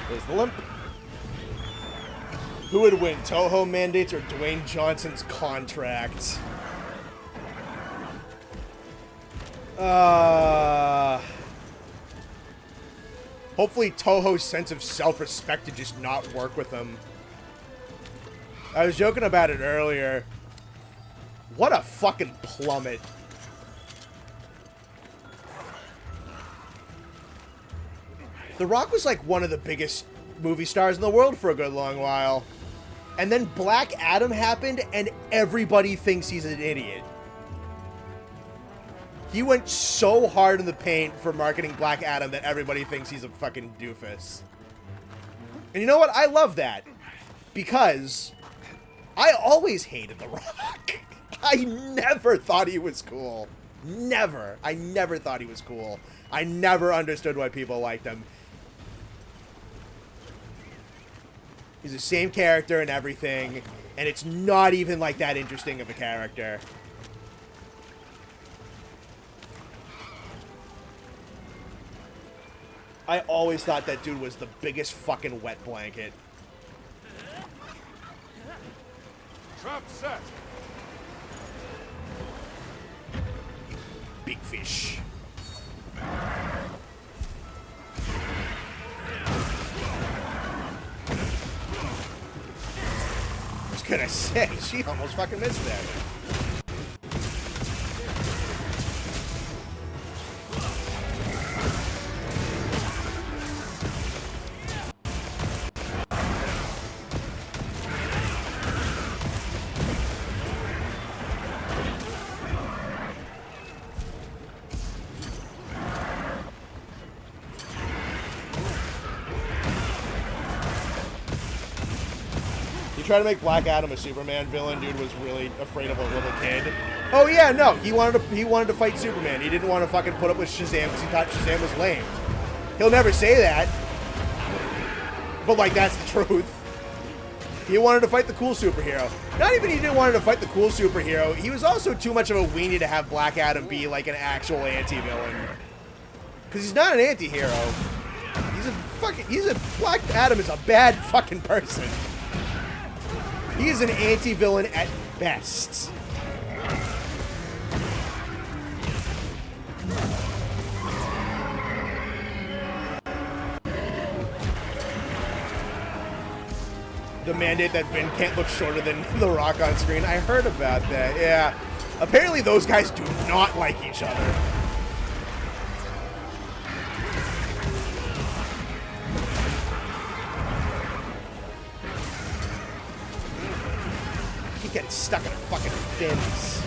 S1: There's the limp. Who would win, Toho mandates or Dwayne Johnson's contract? Hopefully Toho's sense of self-respect to just not work with him. I was joking about it earlier. What a fucking plummet. The Rock was like one of the biggest movie stars in the world for a good long while. And then Black Adam happened and everybody thinks he's an idiot. He went so hard in the paint for marketing Black Adam that everybody thinks he's a fucking doofus. And you know what? I love that. Because I always hated The Rock. I never thought he was cool. Never. I never thought he was cool. I never understood why people liked him. He's the same character and everything, and it's not even like that interesting of a character. I always thought that dude was the biggest fucking wet blanket.
S5: Trap set.
S1: Big fish. I was gonna say, she almost fucking missed that. Try to make Black Adam a Superman villain, dude was really afraid of a little kid. Oh yeah, no, he wanted to fight Superman. He didn't want to fucking put up with Shazam because he thought Shazam was lame. He'll never say that, but like that's the truth. He wanted to fight the cool superhero. Not even he didn't want to fight the cool superhero. He was also too much of a weenie to have Black Adam be like an actual anti-villain. Because he's not an anti-hero. Black Adam is a bad fucking person. He is an anti-villain at best. The mandate that Vin can't look shorter than The Rock on screen. I heard about that, yeah. Apparently those guys do not like each other. Getting stuck in fucking fins.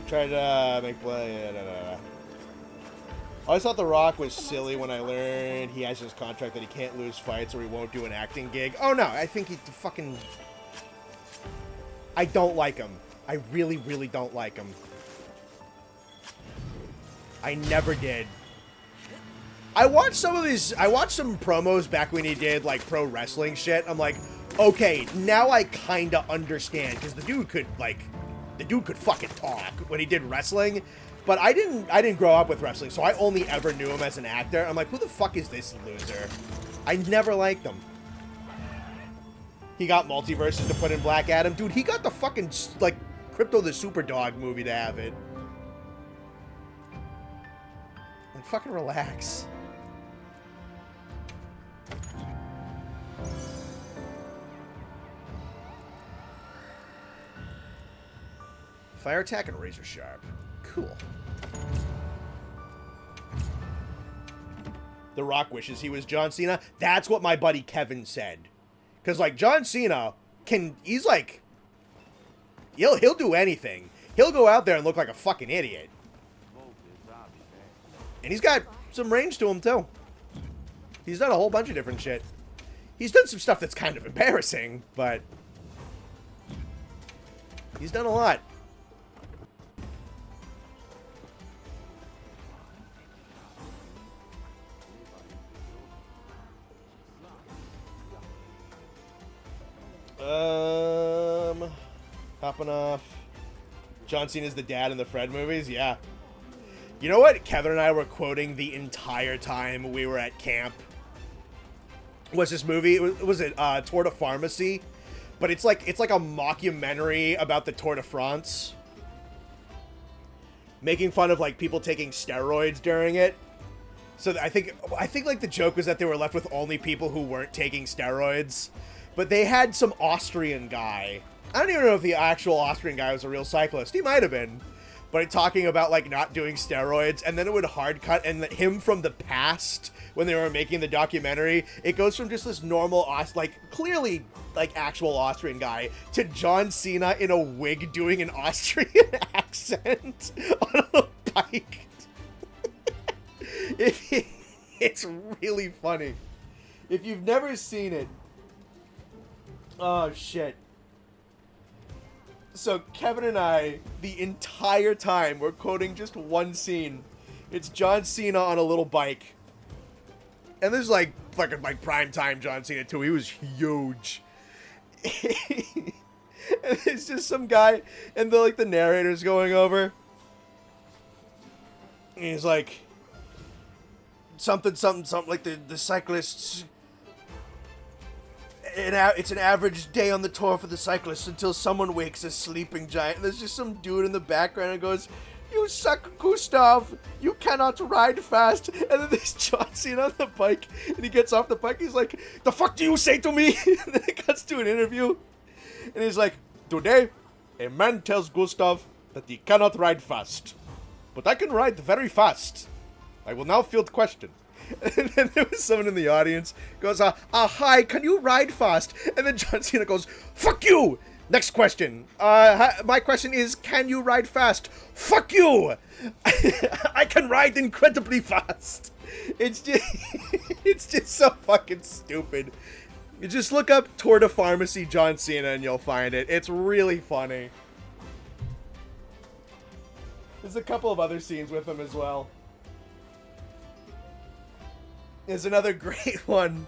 S1: Try to make play. I always thought The Rock was silly when I learned he has his contract that he can't lose fights or he won't do an acting gig. Oh no, I think he fucking... I don't like him. I really, really don't like him. I never did. I watched some promos back when he did, like, pro wrestling shit. I'm like, okay, now I kinda understand, because the dude could fucking talk when he did wrestling. But I didn't grow up with wrestling, so I only ever knew him as an actor. I'm like, who the fuck is this loser? I never liked him. He got multiverses to put in Black Adam. Dude, he got the fucking, like, Crypto the Superdog movie to have it. Like, fucking relax. Fire attack and razor sharp. Cool. The Rock wishes he was John Cena. That's what my buddy Kevin said. Because, like, John Cena he's like, he'll do anything. He'll go out there and look like a fucking idiot. And he's got some range to him, too. He's done a whole bunch of different shit. He's done some stuff that's kind of embarrassing, but he's done a lot. Popping off. John Cena's the dad in the Fred movies? Yeah. You know what Kevin and I were quoting the entire time we were at camp? Was this movie, was it Tour de Pharmacy? But it's like a mockumentary about the Tour de France. Making fun of, like, people taking steroids during it. So I think like the joke was that they were left with only people who weren't taking steroids. But they had some Austrian guy. I don't even know if the actual Austrian guy was a real cyclist. He might have been. But talking about, like, not doing steroids, and then it would hard cut, and him from the past, when they were making the documentary, it goes from just this normal, like, clearly, like, actual Austrian guy, to John Cena in a wig doing an Austrian accent on a bike. It's really funny. If you've never seen it, oh, shit. So, Kevin and I, the entire time, we're quoting just one scene. It's John Cena on a little bike. And this is like, fucking, like, primetime John Cena, too. He was huge. And it's just some guy, and the narrator's going over. And he's like, something, like the cyclists... It's an average day on the tour for the cyclists until someone wakes a sleeping giant. And there's just some dude in the background and goes, "You suck, Gustav. You cannot ride fast." And then there's John Cena on the bike, and he gets off the bike. He's like, "The fuck do you say to me?" And then it cuts to an interview, and he's like, "Today, a man tells Gustav that he cannot ride fast, but I can ride very fast. I will now field question." And then there was someone in the audience goes, "Hi, can you ride fast?" And then John Cena goes, "Fuck you! Next question. My question is, can you ride fast?" "Fuck you! I can ride incredibly fast." It's just so fucking stupid. You just look up Tour de Pharmacy John Cena and you'll find it. It's really funny. There's a couple of other scenes with him as well. Is another great one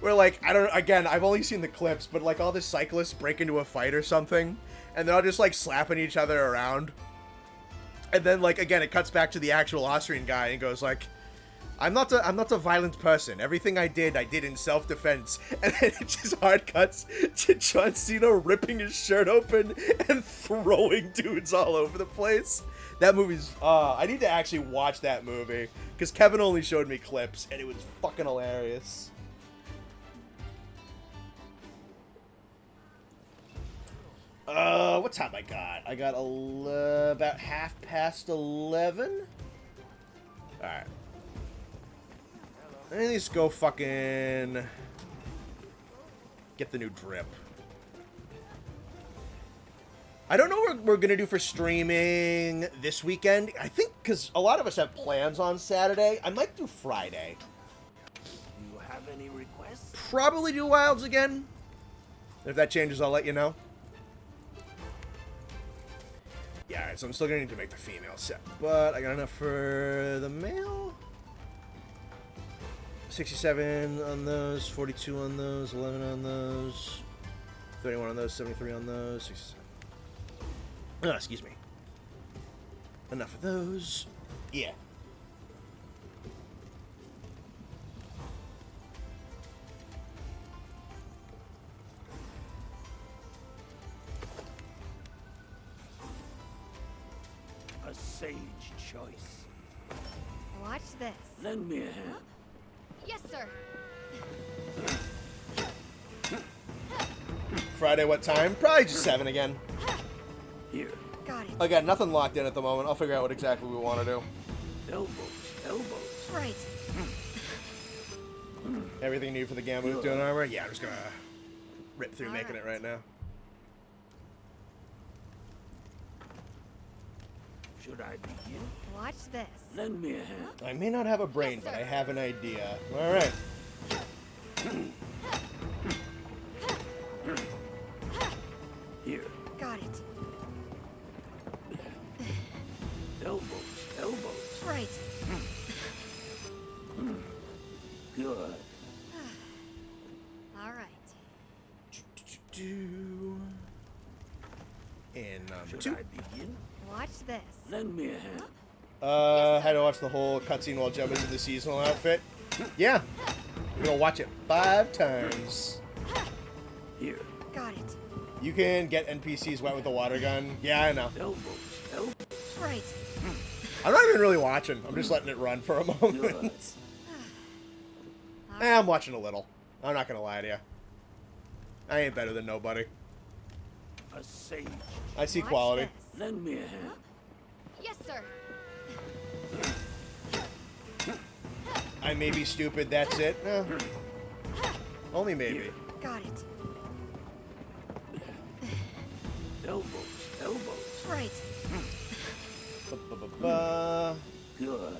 S1: where, like, I've only seen the clips, but, like, all the cyclists break into a fight or something, and they're all just, like, slapping each other around. And then, like, again, it cuts back to the actual Austrian guy and goes, like, I'm not a violent person. Everything I did in self-defense." And then it just hard cuts to John Cena ripping his shirt open and throwing dudes all over the place. That movie's, I need to actually watch that movie, because Kevin only showed me clips, and it was fucking hilarious. What time I got? I got about 11:30? Alright. Let me just go fucking get the new drip. I don't know what we're gonna do for streaming this weekend. I think because a lot of us have plans on Saturday. I might do Friday.
S4: You have any requests?
S1: Probably do Wilds again. If that changes, I'll let you know. Yeah, alright, so I'm still gonna need to make the female set. But I got enough for the male. 67 on those, 42 on those, 11 on those, 31 on those, 73 on those, 67. Oh, excuse me. Enough of those. Yeah.
S4: A sage choice.
S3: Watch this.
S4: Lend me a hand.
S3: Yes, sir.
S1: Friday, what time? Probably just 7 again.
S4: Here.
S3: Got it.
S1: Again, nothing locked in at the moment. I'll figure out what exactly we want to do.
S4: Elbows. Elbows.
S3: Right.
S1: Everything you need for the Gamma Uth Duna armor? Yeah, I'm just gonna rip through making it right now.
S4: Should I begin?
S3: Watch this.
S4: Lend me a hand.
S1: I may not have a brain, but I have an idea. Alright.
S4: Here.
S3: Got it.
S4: Elbows. Elbows.
S3: Right.
S4: Good.
S3: All right.
S1: And number
S4: Should
S1: 2.
S4: I begin?
S3: Watch this.
S4: Lend me a hand.
S1: Had to watch the whole cutscene while Jem was in the seasonal outfit. Yeah. I'm gonna watch it 5 times.
S4: Here.
S3: Got it.
S1: You can get NPCs wet with a water gun. Yeah, I know.
S4: Elbows. Elbows.
S3: Right.
S1: I'm not even really watching. I'm just letting it run for a moment. I'm watching a little. I'm not gonna lie to you. I ain't better than nobody.
S4: A sage.
S1: I see
S3: Watch
S1: quality.
S3: this.
S4: Lend me a hand.
S3: Yes, sir.
S1: I may be stupid, that's it. Only maybe.
S3: Got it.
S4: Elbows. Elbows.
S3: Right.
S1: Ba-ba-ba-ba.
S4: Good.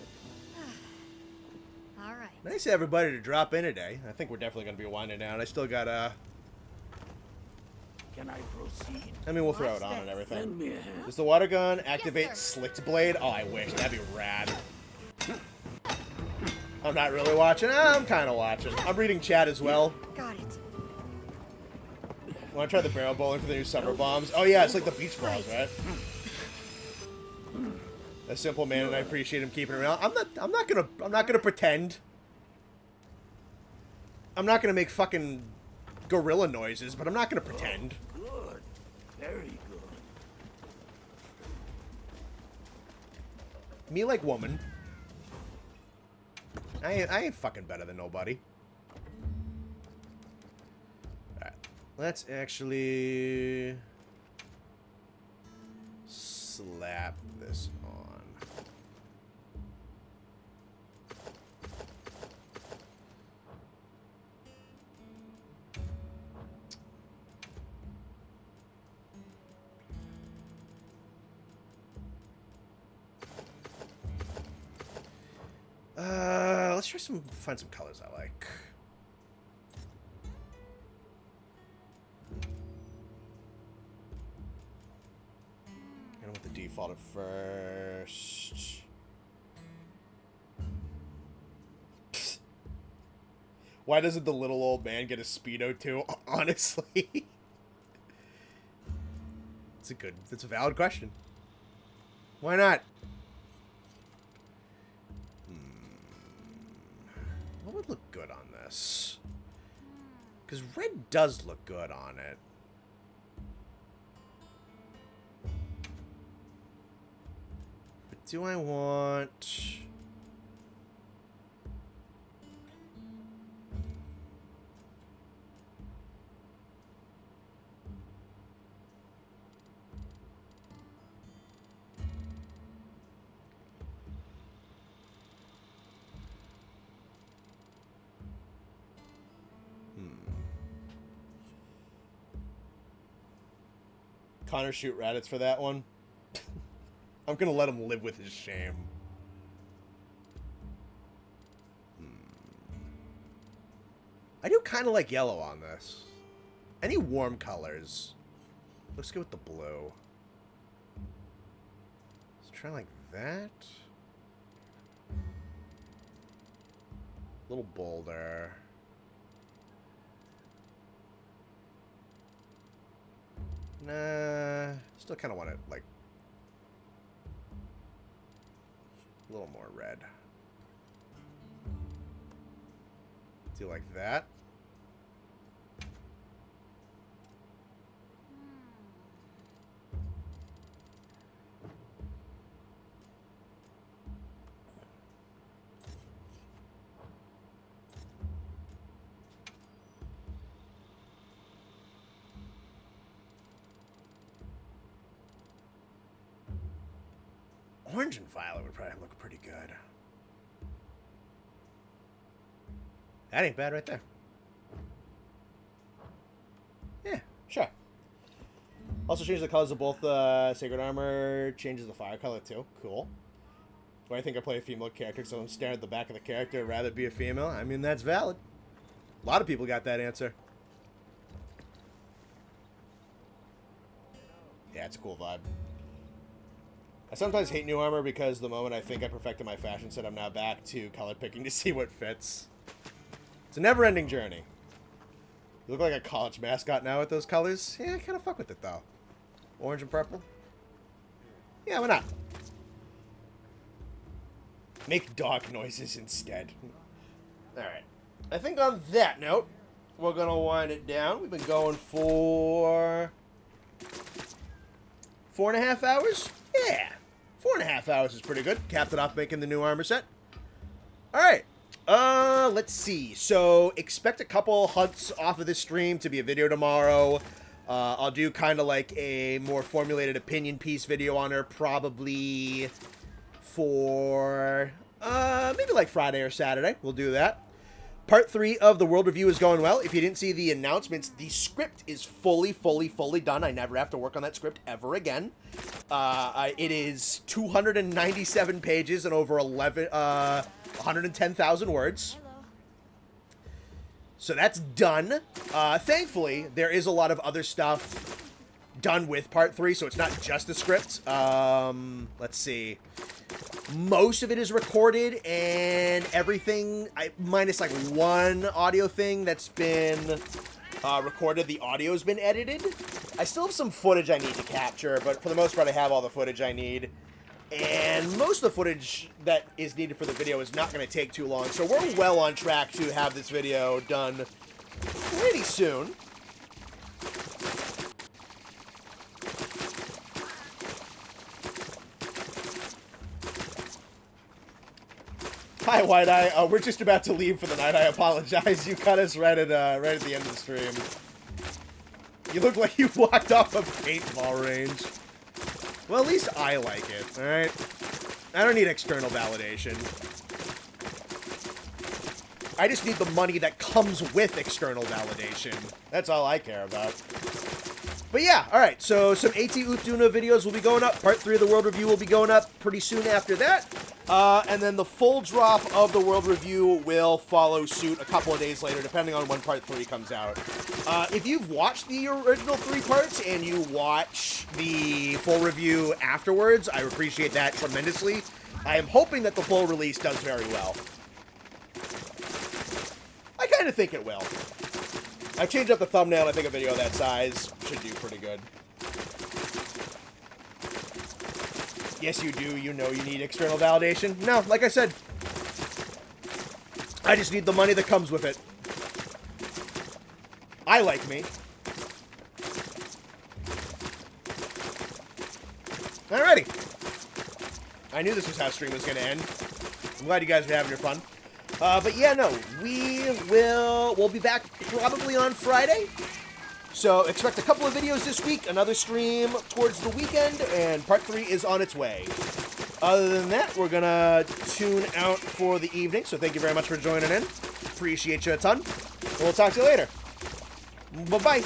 S3: All right.
S1: Nice of everybody to drop in today. I think we're definitely going to be winding down. I still got,
S4: Can I proceed?
S1: I mean, we'll throw
S3: Watch
S1: it on and
S3: this.
S1: everything.
S4: Lend me a hand.
S1: Does the water gun activate
S3: sir.
S1: Slicked Blade? Oh, I wish. That'd be rad. I'm not really watching. I'm kind of watching. I'm reading chat as well.
S3: Got it.
S1: Want to try the barrel bowling for the new summer bombs? Oh yeah, it's like the beach balls, right? A simple man, and I appreciate him keeping it around. I'm not gonna pretend. I'm not gonna make fucking gorilla noises, but I'm not gonna pretend.
S4: Good. Very good.
S1: Me like woman. I ain't fucking better than nobody. Alright. Let's actually slap this on. Let's try find some colors I like. Gonna with the default at first. Why doesn't the little old man get a Speedo too? Honestly. It's a valid question. Why not? What would look good on this? Because red does look good on it. But do I want... Connor shoot Raditz for that one. I'm gonna let him live with his shame. kind of like yellow on this. Any warm colors? Let's go with the blue. Let's try like that. A little bolder. Nah, still kind of want it like a little more red. Do like that. Orange and violet would probably look pretty good. That ain't bad right there. Yeah, sure. Also changes the colors of both Sacred Armor. Changes the fire color too. Cool. Do I think I play a female character so I'm staring at the back of the character rather be a female? I mean, that's valid. A lot of people got that answer. Yeah, it's a cool vibe. I sometimes hate new armor because the moment I think I perfected my fashion set, I'm now back to color picking to see what fits. It's a never-ending journey. You look like a college mascot now with those colors. Yeah, I kind of fuck with it, though. Orange and purple? Yeah, why not? Make dog noises instead. Alright. I think on that note, we're going to wind it down. We've been going for 4.5 hours? Yeah. 4.5 hours is pretty good. Capped it off making the new armor set. Alright. Let's see. So, expect a couple hunts off of this stream to be a video tomorrow. I'll do kind of like a more formulated opinion piece video on her probably for, maybe like Friday or Saturday. We'll do that. Part 3 of the World Review is going well. If you didn't see the announcements, the script is fully done. I never have to work on that script ever again. It is 297 pages and over 110,000 words. So that's done. Thankfully, there is a lot of other stuff done with Part 3, so it's not just the script. Let's see. Most of it is recorded, and everything, minus like one audio thing that's been recorded, the audio's been edited. I still have some footage I need to capture, but for the most part, I have all the footage I need. And most of the footage that is needed for the video is not going to take too long, so we're well on track to have this video done pretty soon. Hi, White Eye. We're just about to leave for the night. I apologize. You cut us right at the end of the stream. You look like you walked off a paintball range. Well, at least I like it, alright? I don't need external validation. I just need the money that comes with external validation. That's all I care about. But yeah, alright, so some AT Uth Duna videos will be going up. Part 3 of the World Review will be going up pretty soon after that. And then the full drop of the World Review will follow suit a couple of days later, depending on when Part 3 comes out. If you've watched the original 3 parts and you watch the full review afterwards, I appreciate that tremendously. I am hoping that the full release does very well. I kind of think it will. I've changed up the thumbnail. I think a video that size should do pretty good. Yes, you do. You know you need external validation. No, like I said, I just need the money that comes with it. I like me. Alrighty. I knew this was how stream was going to end. I'm glad you guys are having your fun. But yeah, no, we'll be back probably on Friday. So expect a couple of videos this week, another stream towards the weekend, and Part 3 is on its way. Other than that, we're gonna tune out for the evening, so thank you very much for joining in. Appreciate you a ton. We'll talk to you later. Bye-bye.